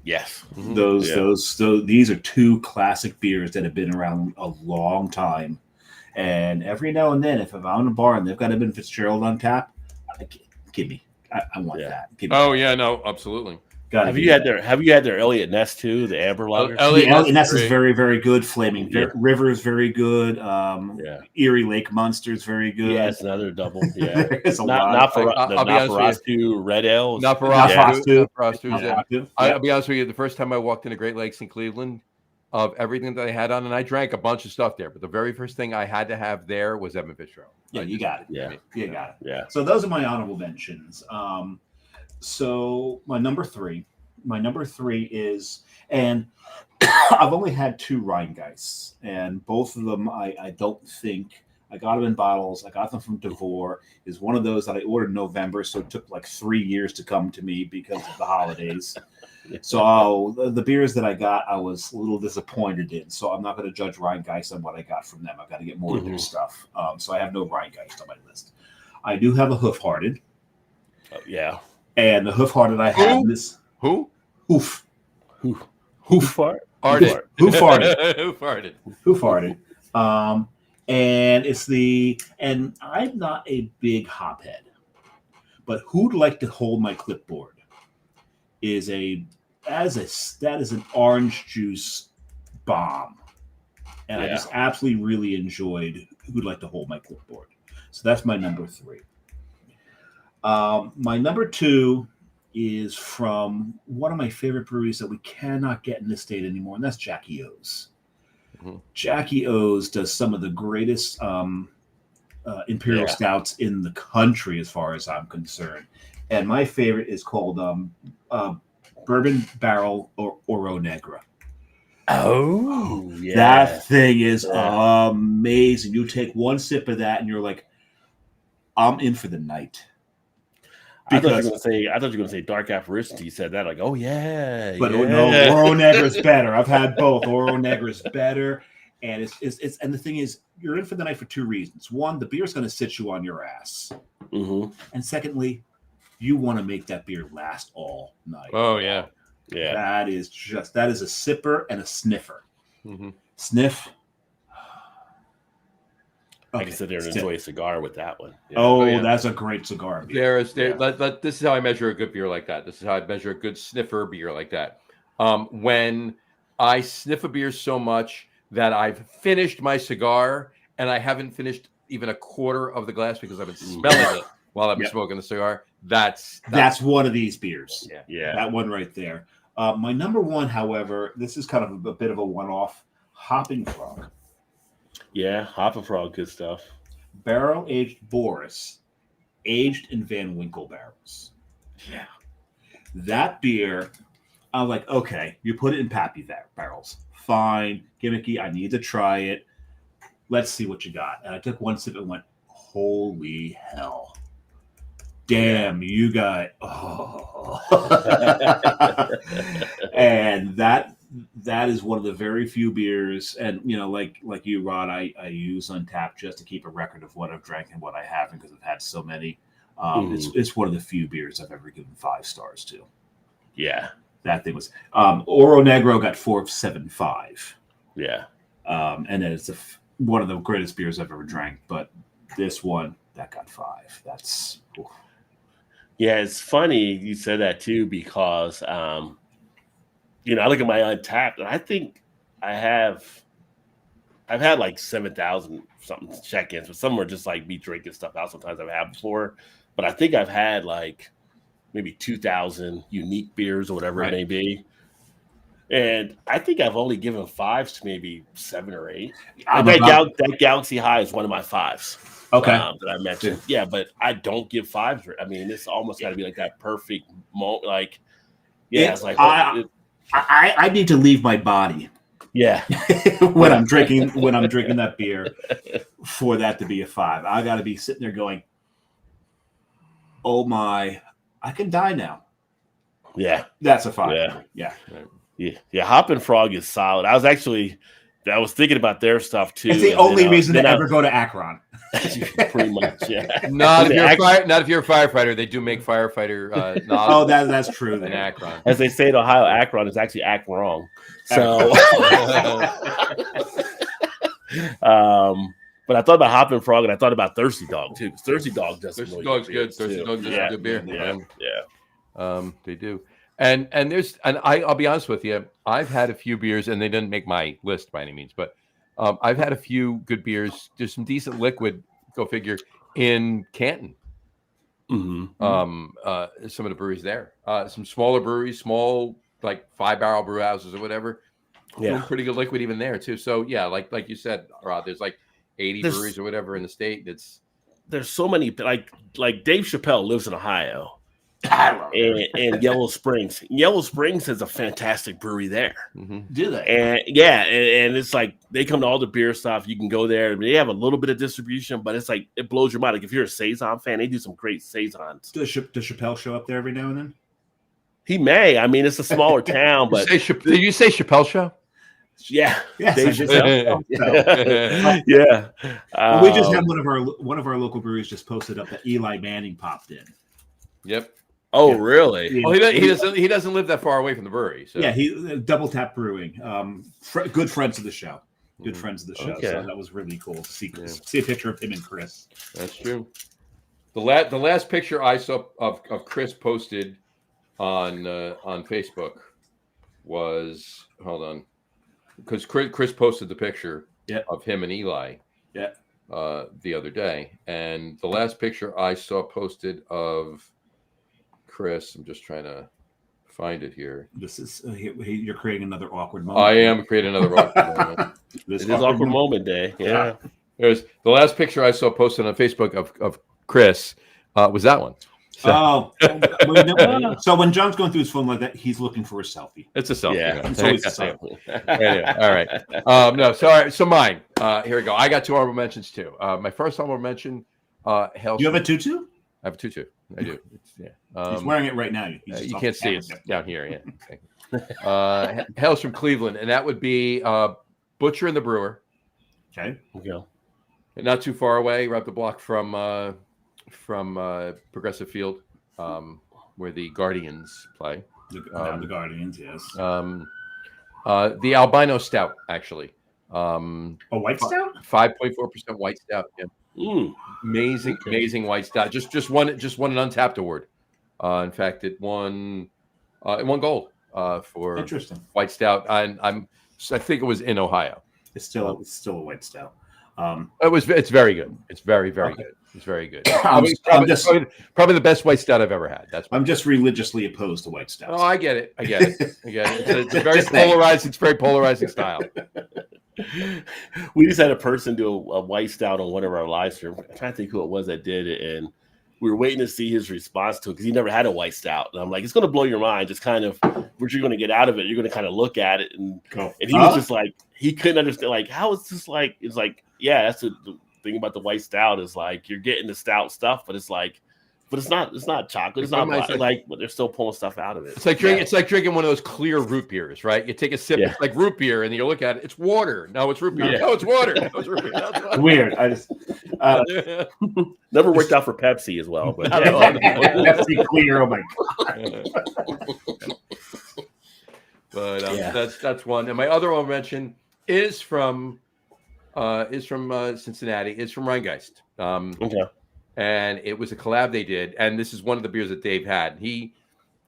C: Yes,
D: these are 2 classic beers that have been around a long time. And every now and then, if I'm out in a bar and they've got Edmund Fitzgerald on tap, give me. I want that.
A: Yeah, no, absolutely.
C: Have you had their Elliott Ness too? The Amber Lager.
D: Elliott Ness is very, very good. Flaming River is very good. Erie Lake Monster is very good.
C: Yeah, it's another double. Yeah,
D: it's a lot.
C: Nosferatu Red Ale.
A: Nosferatu. I'll be honest with you. The first time I walked into Great Lakes in Cleveland, of everything that I had on, and I drank a bunch of stuff there, but the very first thing I had to have there was Edmund Fitzgerald.
D: Yeah, you got it.
C: Yeah,
D: you got it.
C: Yeah.
D: So those are my honorable mentions. So my number three is, and I've only had 2 Rheingeists, and both of them I don't think I got them in bottles. I got them from Devore. Is one of those that I ordered in November, so it took like 3 years to come to me because of the holidays. So the beers that I got, I was a little disappointed in. So I'm not going to judge Rheingeist on what I got from them. I've got to get more of their stuff. So I have no Rheingeist on my list. I do have a Hoof Hearted.
C: Yeah.
D: And the Hoof Hearted I have this.
A: Who?
D: Hoof.
C: Hoof Hearted.
D: Hoof Hearted.
A: Hoof Hearted.
D: Hoof Hearted. And I'm not a big hophead, but who'd like to hold my clipboard that is an orange juice bomb. And I just absolutely really enjoyed Who'd Like to Hold My Clipboard. So that's my number 3. My number 2 is from one of my favorite breweries that we cannot get in this state anymore, and that's Jackie O's. Jackie O's does some of the greatest imperial stouts in the country, as far as I'm concerned. And my favorite is called Bourbon Barrel Oro Negra.
C: Oh, yeah.
D: That thing is amazing. You take one sip of that and you're like, I'm in for the night.
C: I thought you were going to say Dark Apparitions. You said that like, oh, yeah.
D: But no, Oro Negra is better. I've had both. Oro Negra is better. And it's and the thing is, you're in for the night for 2 reasons. One, the beer's going to sit you on your ass.
C: Mm-hmm.
D: And secondly, you want to make that beer last all night.
A: Oh, yeah.
C: Yeah.
D: That is a sipper and a sniffer.
A: Mm-hmm.
D: Sniff.
C: I can sit there and enjoy a cigar with that one.
D: Yeah. Oh, that's a great cigar beer.
A: This is how I measure a good beer like that. This is how I measure a good sniffer beer like that. When I sniff a beer so much that I've finished my cigar and I haven't finished even a quarter of the glass because I've been smelling it while I've been smoking the cigar. That's
D: one of these beers.
C: Yeah.
D: That one right there. My number one, however, this is kind of a bit of a one-off. Hopping Frog.
C: Yeah, Hopping Frog, good stuff.
D: Barrel-aged Boris, aged in Van Winkle barrels.
C: Yeah.
D: That beer, I'm like, okay, you put it in Pappy barrels. Fine, gimmicky, I need to try it. Let's see what you got. And I took one sip and went, holy hell. Damn, you got and that is one of the very few beers, and like you, Rod, I use Untapped just to keep a record of what I've drank and what I haven't because I've had so many. It's one of the few beers I've ever given 5 stars to.
C: Yeah,
D: that thing was Oro Negro got 4.75.
C: Yeah,
D: and it's one of the greatest beers I've ever drank. But this one that got 5. That's. Oof.
C: Yeah, it's funny you said that too because I look at my Untapped and I think I've had like 7,000 something check-ins, but some are just like me drinking stuff out. Sometimes I've had before, but I think I've had like maybe 2,000 unique beers or whatever it may be. And I think I've only given 5s to maybe 7 or 8. That Galaxy High is one of my 5s.
D: Okay.
C: That I mentioned. Yeah, but I don't give 5s. I mean, it's almost got to be like that perfect moment. Like, it's like
D: I need to leave my body.
C: Yeah.
D: when I'm drinking that beer for that to be a 5. I got to be sitting there going, "Oh my, I can die now."
C: Yeah.
D: That's a 5.
C: Yeah. Hoppin' Frog is solid. I was thinking about their stuff too.
D: It's the only reason to ever go to Akron.
C: Pretty much, yeah.
A: Not if you're a firefighter. They do make firefighter.
D: That's true.
C: In Akron, as they say in Ohio, Akron is actually act wrong. So, but I thought about Hoppin' Frog and I thought about Thirsty Dog too. Thirsty Dog does
A: Thirsty Dog's good. Thirsty Dog does good beer.
C: Yeah.
A: They do. And I'll be honest with you, I've had a few beers, and they didn't make my list by any means, but I've had a few good beers. There's some decent liquid, go figure, in Canton.
C: Mm-hmm.
A: Some of the breweries there, some smaller breweries, small like 5-barrel brew houses or whatever. Yeah, pretty good liquid even there too. So yeah, like you said, Rod, there's like 80 breweries or whatever in the state.
C: There's so many like Dave Chappelle lives in Ohio. And Yellow Springs. Yellow Springs has a fantastic brewery there.
A: Mm-hmm.
D: Do they?
C: And it's like they come to all the beer stuff. You can go there. They have a little bit of distribution, but it's like it blows your mind. Like if you're a Saison fan, they do some great Saisons.
D: Does Chappelle show up there every now and then?
C: He may. I mean, it's a smaller town, but
A: did you say Chappelle show?
C: Yeah.
D: Yes,
C: yeah.
D: We just had one of our local breweries just posted up that Eli Manning popped in.
A: Yep.
C: Oh, really?
A: Well, he doesn't live that far away from the brewery. So.
D: Yeah, he Double Tap Brewing. Good friends of the show. Good friends of the show.
C: Okay.
D: So that was really cool to see a picture of him and Chris.
A: That's true. The last picture I saw of Chris posted on Facebook was, hold on, because Chris posted the picture of him and Eli the other day, and the last picture I saw posted of Chris, I'm just trying to find it here.
D: This is you're creating another awkward moment.
A: I am creating another awkward moment.
C: It is awkward moment day. Yeah.
A: There's the last picture I saw posted on Facebook of Chris was that one.
D: So, so when John's going through his phone like that, he's looking for a selfie.
A: It's a selfie.
C: Yeah,
D: it's always a selfie.
A: Anyway, all right. No, sorry. So mine. Here we go. I got 2 honorable mentions too. My first honorable mention.
D: You have a tutu?
A: I have a tutu. I do.
D: He's wearing it right now.
A: You can't see it down here. Yeah. Okay. Hails from Cleveland, and that would be Butcher and the Brewer.
D: Okay.
A: And not too far away, right up the block from Progressive Field, where the Guardians play.
D: The Guardians, yes.
A: The Albino Stout, actually.
D: A white stout,
A: 5.4% white stout. Yeah, amazing white stout. Just won an Untapped award. In fact, it won gold for
D: interesting
A: white stout. I think it was in Ohio.
D: It's still a white stout.
A: It's very good. It's very good. It's very good. Probably the best white stout I've ever had.
D: I'm just religiously opposed to white stouts.
A: Oh, I get it. It's a very polarized. It's very polarizing style.
C: We just had a person do a white stout on one of our live streams. I'm trying to think who it was that did it, and we were waiting to see his response to it because he never had a white stout. And I'm like, it's going to blow your mind. Just kind of what you're going to get out of it. You're going to kind of look at it, and he was just like, he couldn't understand. Like, how is this like? It's like, yeah, that's the thing about the white stout is like you're getting the stout stuff, but it's like. But it's not chocolate. It's not like, but they're still pulling stuff out of it.
A: It's like drinking one of those clear root beers, right? You take a sip, it's like root beer, and you look at it, it's water. No, it's root beer. Yeah. No, it's water. No, it's root beer. No, it's water.
D: Weird. I just
C: never worked out for Pepsi as well. But
D: Pepsi clear. Oh my
A: god. But that's one. And my other one mention is from Cincinnati. It's from Rheingeist.
C: Okay.
A: And it was a collab they did, and this is one of the beers that Dave had. He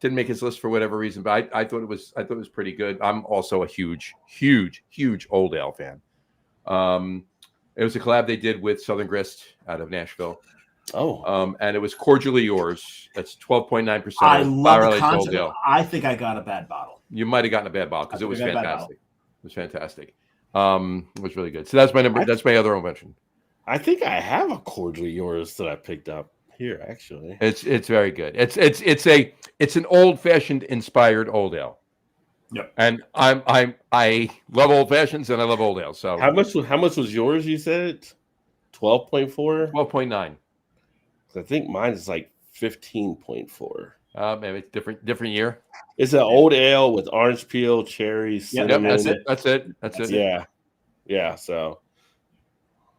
A: didn't make his list for whatever reason, but I thought it was pretty good. I'm also a huge old ale fan. It was a collab they did with Southern Grist out of Nashville. And it was Cordially Yours. That's 12.9%.
D: I love the concept. Old ale. I think I got a bad bottle.
A: You might have gotten a bad bottle because it was fantastic. It was fantastic. It was really good. So that's my number. That's my other mention.
C: I think I have a Cordially Yours that I picked up here. Actually,
A: it's very good. It's an old fashioned inspired old ale.
D: Yep.
A: And I love old fashions and I love old ale. So
C: how much was yours? You said 12.4,
A: 12.9.
C: I think mine is like 15.4.
A: Maybe it's different year.
C: It's an old ale with orange peel, cherries.
A: Yep, that's it.
C: Yeah. So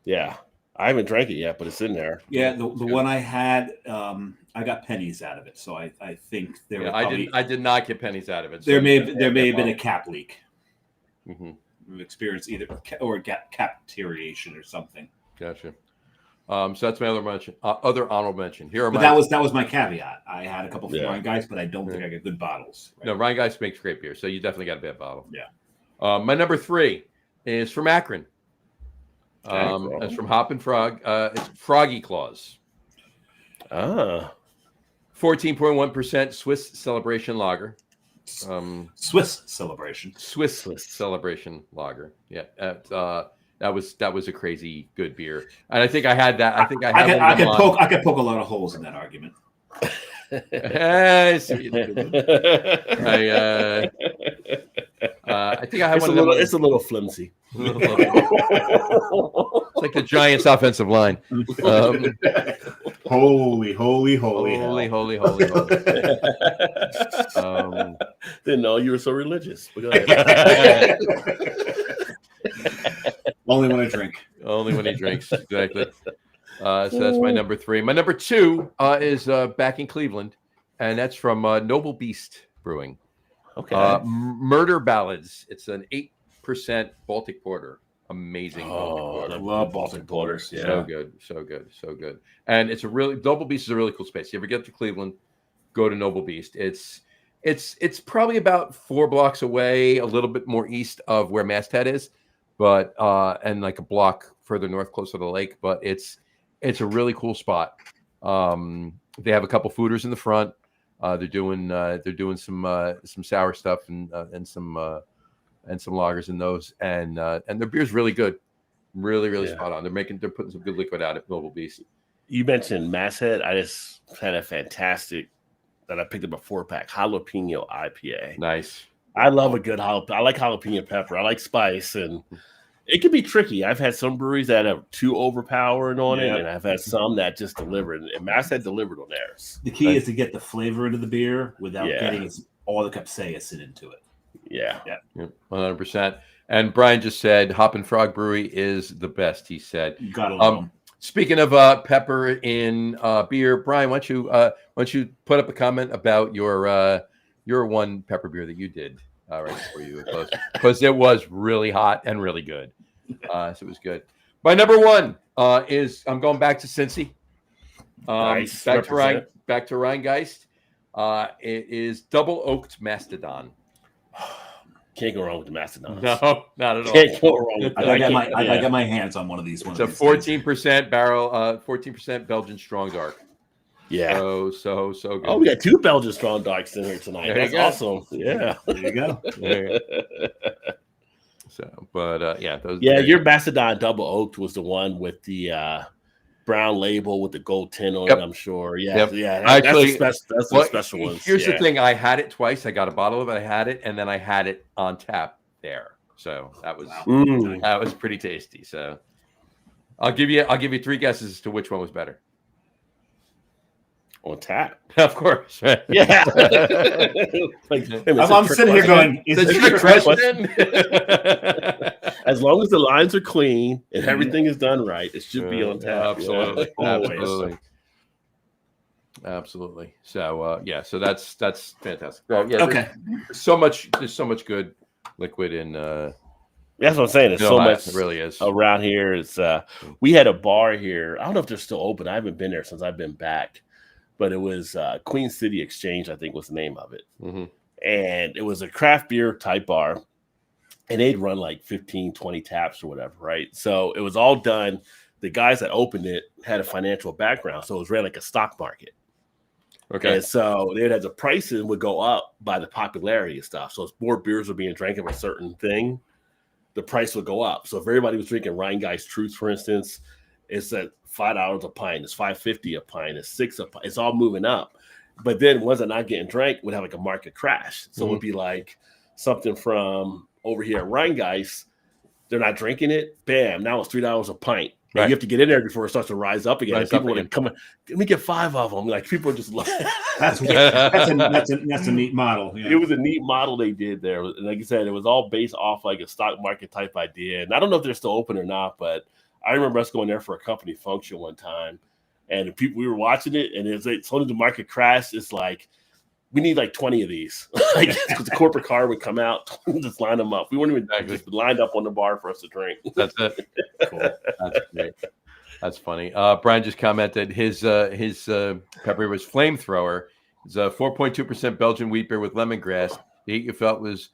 C: yeah. I haven't drank it yet, but it's in there.
D: Yeah, the one I had, I got pennies out of it, so I think there. Yeah,
A: I did not get pennies out of it.
D: So there may have been a cap leak. We've experienced either or cap deterioration or something.
A: Gotcha. So that's my other honorable mention.
D: That was my caveat. I had a couple of Rheingeist, but I don't think I got good bottles.
A: Right? No, Rheingeist makes great beer, so you definitely got a bad bottle. Yeah. My number 3 is from Akron. It's from Hop and Frog. It's Froggy Claws. 14.1% Swiss Celebration Lager.
D: Swiss Celebration
A: Lager. Yeah. That was a crazy good beer, and I think I had that. I
D: could poke a lot of holes in that argument.
A: I think I have one.
C: It's a little flimsy.
A: It's like the Giants' offensive line.
D: Holy.
C: Didn't know you were so religious. But go ahead.
D: Only when I drink.
A: Only when he drinks. Exactly. So that's my number 3. My number 2 is back in Cleveland, and that's from Noble Beast Brewing.
C: Okay.
A: Murder Ballads. It's an 8% Baltic Porter. Amazing.
D: I love Baltic Porters.
A: Yeah. So good. And it's Noble Beast is a really cool space. You ever get to Cleveland, go to Noble Beast. It's probably about 4 blocks away, a little bit more east of where Masthead is, but and like a block further north, closer to the lake. But it's a really cool spot. They have a couple fooders in the front. They're doing some sour stuff and some lagers in those, and their beer's really good, really spot on. They're putting some good liquid out at Noble Beast.
C: You mentioned Masthead. I just had a fantastic that I picked up a 4-pack jalapeno IPA.
A: Nice.
C: I love a good jalapeno. I like jalapeno pepper. I like spice, and it can be tricky. I've had some breweries that have too overpowering on it, and I've had some that just delivered. And Masthead delivered on theirs.
D: The key is to get the flavor into the beer without getting all the capsaicin into it.
C: Yeah,
A: 100%. And Brian just said Hop and Frog Brewery is the best. He said.
D: You gotta love them.
A: Speaking of pepper in beer, Brian, why don't you put up a comment about your one pepper beer that you did right before you closed, because it was really hot and really good. So it was good. My number one is I'm going back to Cincy.
C: Nice.
A: Back to Rheingeist. It is double oaked Mastodon.
C: Can't go wrong with the Mastodons.
A: No, not at all.
C: Can't go wrong with
D: I got my hands on one of these.
A: It's a 14% barrel, 14% Belgian strong dark.
C: Yeah.
A: So good.
C: Oh, we got 2 Belgian strong darks in here tonight. That's awesome. Yeah.
D: There you go.
A: So, but those.
C: Yeah, your Mastodon double oaked was the one with the brown label with the gold tin on it, I'm sure. Yeah,
A: Actually,
C: that's the special ones.
A: Here's the thing: I had it twice. I got a bottle of it. I had it, and then I had it on tap there. So that was pretty tasty. So I'll give you 3 guesses as to which one was better.
C: On tap,
A: of course. Right?
C: Yeah.
D: I'm sitting here going, "Is
A: it a trick question?"
C: As long as the lines are clean and everything is done right, it should be on tap.
A: Absolutely,
C: yeah.
A: Absolutely. So so that's fantastic.
D: Okay.
A: There's so much good liquid in.
C: That's what I'm saying. There's so much.
A: It really is
C: around here. It's we had a bar here. I don't know if they're still open. I haven't been there since I've been back. But it was Queen City Exchange, I think was the name of it. Mm-hmm. And it was a craft beer type bar. And they'd run like 15, 20 taps or whatever, right? So it was all done. The guys that opened it had a financial background. So it was ran like a stock market. Okay. And so they had the prices would go up by the popularity and stuff. So as more beers were being drank of a certain thing, the price would go up. So if everybody was drinking Rheingeist Truth, for instance, it's at $5 a pint, it's $5.50 a pint, it's $6 a pint. It's all moving up. But then ones that not getting drank would have like a market crash. So it would be like something from over here at Rheingeist, they're not drinking it. Bam, now it's $3 a pint. Right. You have to get in there before it starts to rise up again. People are coming. Let me get 5 of them. Like people are just like
D: that's a neat model. Yeah.
C: It was a neat model they did there. Like I said, it was all based off like a stock market type idea. And I don't know if they're still open or not, but I remember us going there for a company function one time, and we were watching it, and it's like, as soon as the market crashed, it's like, we need like 20 of these. Like, because the corporate car would come out, just line them up. We weren't even just lined up on the bar for us to drink.
A: That's it. Cool. That's great. That's funny. Brian just commented his pepper was Flamethrower. It's a 4.2% Belgian wheat beer with lemongrass. The heat you felt was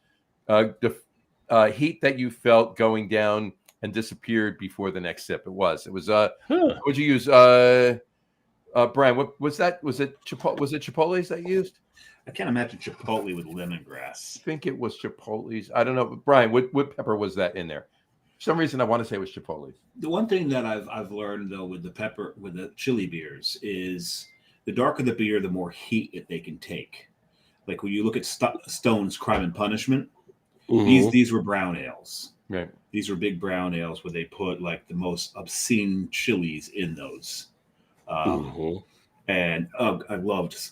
A: heat that you felt going down and disappeared before the next sip. It was. What'd you use? Brian, what was that? Was it Chipotle's that you used?
D: I can't imagine Chipotle with lemongrass.
A: I think it was Chipotle's. I don't know. Brian, what pepper was that in there? For some reason I want to say it was Chipotle's.
D: The one thing that I've learned though with the chili beers is the darker the beer, the more heat that they can take. Like when you look at Stone's Crime and Punishment, these were brown ales.
A: Right.
D: These were big brown ales where they put like the most obscene chilies in those. And I loved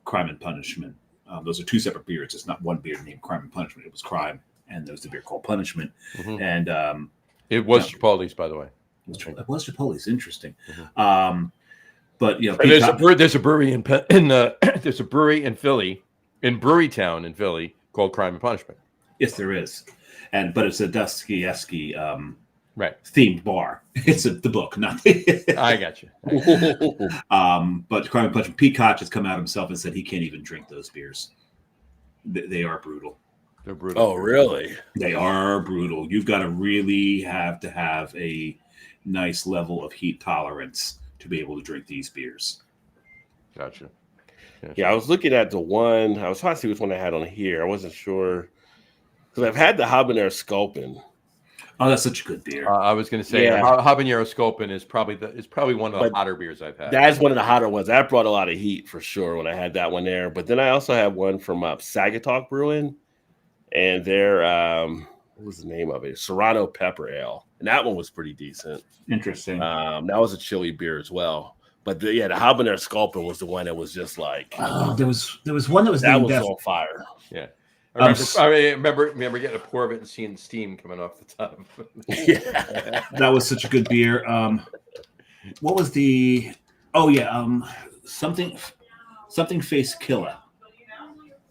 D: Crime and Punishment. Those are 2 separate beers. It's not one beer named Crime and Punishment. It was Crime, and there was the beer called Punishment. And
A: it was Chipotle's, by the way.
D: It was Chipotle's. Interesting. But
A: there's a brewery there's a brewery in Philly, in Brewerytown in Philly, called Crime and Punishment.
D: Yes, there is. But it's a Dostoevsky
A: themed
D: bar. It's the book, not
A: I got you.
D: But Crime and Punishment, Pete Koch has come out himself and said he can't even drink those beers. They are brutal.
A: They're brutal.
C: Oh, really?
D: They are brutal. You've got to really have a nice level of heat tolerance to be able to drink these beers.
A: Gotcha.
C: Yeah, I was looking at the one. I was trying to see which one I had on here. I wasn't sure. Because I've had the Habanero Sculpin.
D: Oh, that's such a good beer.
A: I was going to say Habanero Sculpin is probably one of the hotter beers I've had.
C: That's one of the hotter ones. That brought a lot of heat for sure when I had that one there. But then I also had one from Sagatock Brewing, and their what was the name of it? Serrano Pepper Ale, and that one was pretty decent.
D: Interesting.
C: That was a chili beer as well. But the Habanero Sculpin was the one that was just like
D: there was one that was
C: on fire.
A: Yeah. I remember getting a pour of it and seeing steam coming off the top.
D: Yeah, that was such a good beer. What was the? Oh yeah, something face killer.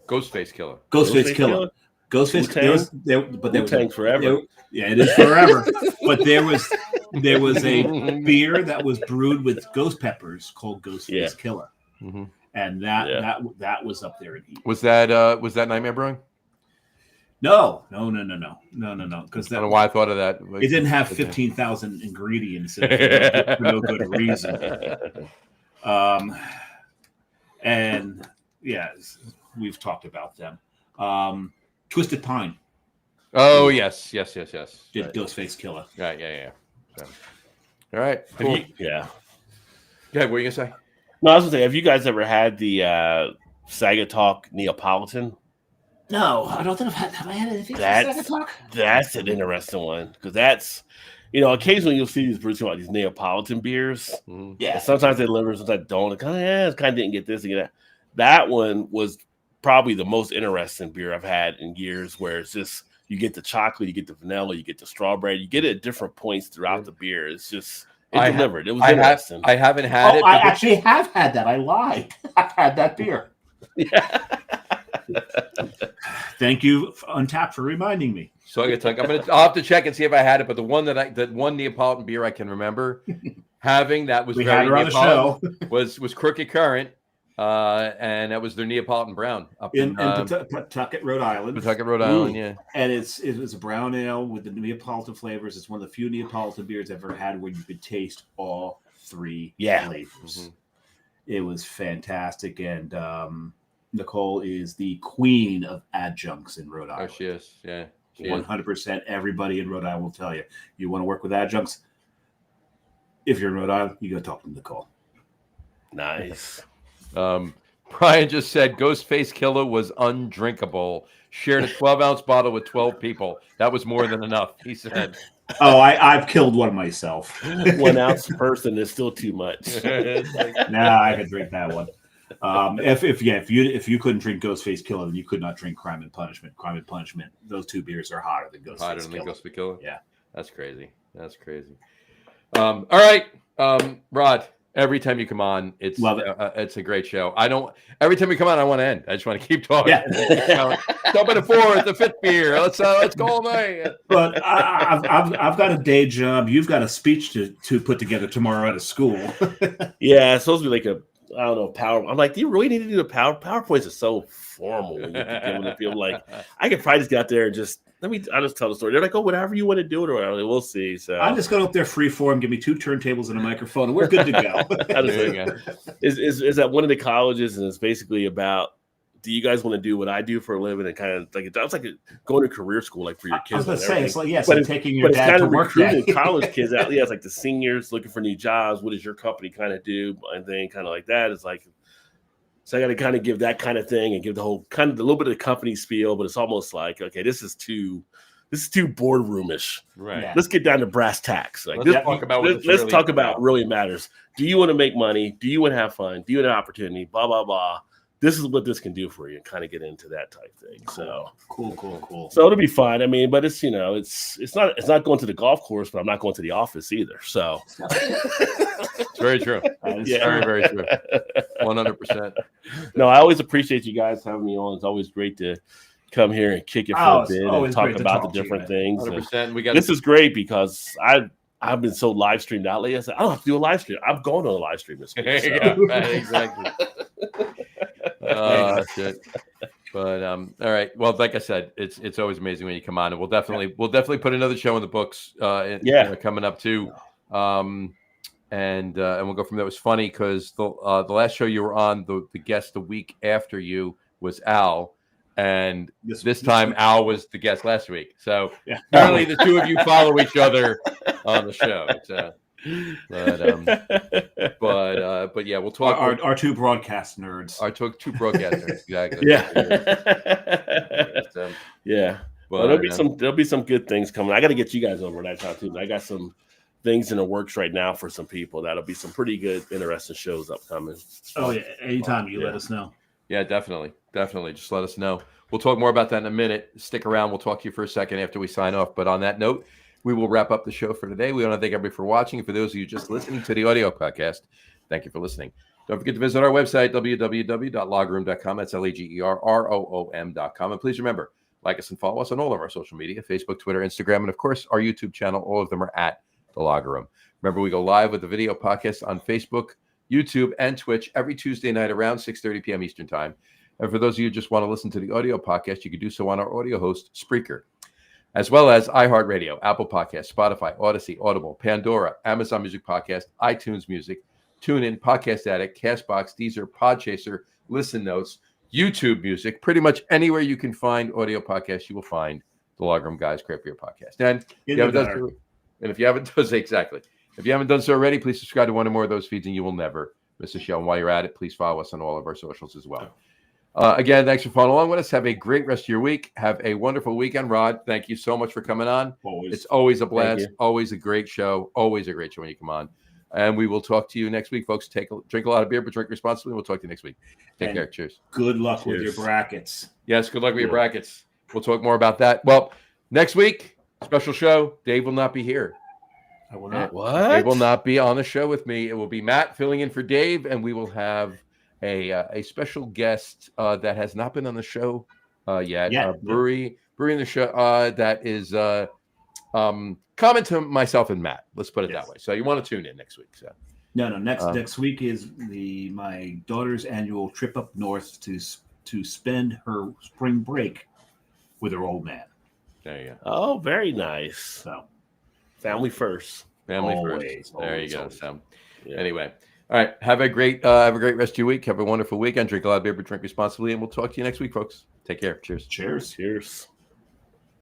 A: Ghostface Killer.
D: Ghostface Killer. Ghostface. There was
C: forever.
D: It is forever. But there was a beer that was brewed with ghost peppers called Ghostface Killer, and that was up there in heat.
A: Was that Nightmare Brewing?
D: No. Because
A: I don't know why I thought of that.
D: It didn't have 15,000 ingredients in it for no good reason. And we've talked about them. Twisted Pine.
A: Oh yes. Did
D: Ghostface Killer.
A: Right, yeah. So, all right, cool.
C: Yeah.
A: What were you gonna say?
C: No, I was gonna say, have you guys ever had the Saga Talk Neapolitan?
D: No, I don't think have I had anything.
C: That's an interesting one because that's, occasionally you'll see these brews about these Neapolitan beers.
D: Yeah,
C: and sometimes they deliver, sometimes don't. It kind of didn't get this and get that. That one was probably the most interesting beer I've had in years, where it's just you get the chocolate, you get the vanilla, you get the strawberry, you get it at different points throughout the beer. It's just delivered. It was interesting.
A: I haven't had it.
D: I actually have had that. I lied. I've had that beer.
C: Yeah.
D: Thank you, Untapped, for reminding me.
A: So I'll have to check and see if I had it. But the one Neapolitan beer I can remember having that was very Neapolitan was Crooked Current, and that was their Neapolitan Brown up in
D: Pawtucket, Rhode Island.
A: Yeah.
D: And it was a brown ale with the Neapolitan flavors. It's one of the few Neapolitan beers I've ever had where you could taste all three flavors. Mm-hmm. It was fantastic, and Nicole is the queen of adjuncts in Rhode Island.
A: Oh, she is. Yeah.
D: 100%. Everybody in Rhode Island will tell you. You want to work with adjuncts? If you're in Rhode Island, you go talk to Nicole.
C: Nice.
A: Brian just said Ghostface Killer was undrinkable. Shared a 12-ounce bottle with 12 people. That was more than enough, he said.
D: Oh, I've killed one myself.
C: 1 ounce person is still too much.
D: Nah, I could drink that one. If you couldn't drink Ghostface Killer, then you could not drink Crime and Punishment. Crime and Punishment, those two beers are hotter than Ghostface Killer. Yeah,
A: that's crazy. All right, Rod. Every time you come on,
D: love it.
A: It's a great show. Every time you come on, I want to end. I just want to keep talking. Yeah. Jump in the fourth, the fifth beer. Let's go all night.
D: But I've got a day job. You've got a speech to put together tomorrow at a school.
C: Yeah, it's supposed to be like power. I'm like, do you really need to do the PowerPoints? Are so formal. When you feel like I could probably just get out there and I'll just tell the story. They're like, oh, whatever you want to do it, or we'll see. So
D: I'm just going up there free form, give me 2 turntables and a microphone, and we're good to go.
C: Is at one of the colleges, and it's basically about, do you guys want to do what I do for a living? And kind of like it's like going to career school, like for your kids.
D: I was going to say, it's like taking your dad to work.
C: Recruiting college kids out. Yeah, it's like the seniors looking for new jobs. What does your company kind of do? And then kind of like that. It's like, so I got to kind of give that kind of thing and give the whole kind of a little bit of the company spiel, but it's almost like, okay, this is too boardroomish.
A: Right. Yeah.
C: Let's get down to brass tacks. Like
A: let's talk about
C: what really matters. Do you want to make money? Do you want to have fun? Do you want an opportunity? Blah blah blah. This is what this can do for you, and kind of get into that type thing. So
D: cool.
C: So it'll be fun. I mean, but it's it's not going to the golf course, but I'm not going to the office either. So
A: it's very true. Very, very true. 100%.
C: No, I always appreciate you guys having me on. It's always great to come here and kick it for a bit and talk about the different things.
A: 100%.
C: This is great because I've been so live streamed out lately. I said, I don't have to do a live stream. I'm going on a live stream this week. So.
A: Exactly. Shit. But all right. Well, like I said, it's always amazing when you come on, and we'll definitely put another show in the books. Coming up too. And we'll go from there. It was funny because the last show you were on, the guest the week after you was Al. And this time Al was the guest last week. So apparently the two of you follow each other on the show. But yeah, we'll talk.
D: Our two broadcast nerds.
A: Our two broadcast nerds, exactly.
C: Yeah. But there'll be some good things coming. I got to get you guys over that time too. I got some things in the works right now for some people. That'll be some pretty good, interesting shows upcoming.
D: Oh yeah, anytime you let us know.
A: Yeah, definitely. Just let us know. We'll talk more about that in a minute. Stick around. We'll talk to you for a second after we sign off. But on that note, we will wrap up the show for today. We want to thank everybody for watching. And for those of you just listening to the audio podcast, thank you for listening. Don't forget to visit our website, www.loggerroom.com. That's LAGERROOM.com. And please remember, Like us and follow us on all of our social media, Facebook, Twitter, Instagram, and of course, our YouTube channel. All of them are at The Lager Room. Remember, we go live with the video podcast on Facebook, YouTube, and Twitch every Tuesday night around 6:30 p.m. Eastern Time. And for those of you who just want to listen to the audio podcast, you can do so on our audio host, Spreaker, as well as iHeartRadio, Apple Podcasts, Spotify, Odyssey, Audible, Pandora, Amazon Music Podcast, iTunes Music, TuneIn, Podcast Addict, CastBox, Deezer, Podchaser, Listen Notes, YouTube Music. Pretty much anywhere you can find audio podcasts, you will find the Lager Room Guys Craft Beer Podcast. And if you haven't done so already, please subscribe to one or more of those feeds, and you will never miss a show. And while you're at it, please follow us on all of our socials as well. Again, thanks for following along with us. Have a great rest of your week. Have a wonderful weekend, Rod. Thank you so much for coming on. It's always a blast. Always a great show. Always a great show when you come on. And we will talk to you next week, folks. Drink a lot of beer, but drink responsibly. We'll talk to you next week. Take care. Cheers.
D: Good luck with your brackets.
A: Yes, good luck with your brackets. We'll talk more about that. Well, next week, special show. Dave will not be here.
D: I will not.
C: What?
A: Dave will not be on the show with me. It will be Matt filling in for Dave, and we will have a special guest that has not been on the show yet. Brewery in the show that is common to myself and Matt. Let's put it that way. So you want to tune in next week. So
D: next week is my daughter's annual trip up north to spend her spring break with her old man.
A: There you go.
C: Oh, very nice.
D: So
C: family first.
A: Family first. There you go. So anyway. All right. Have a great rest of your week. Have a wonderful weekend. Drink a lot of beer, but drink responsibly. And we'll talk to you next week, folks. Take care. Cheers.
D: Cheers.
C: Cheers.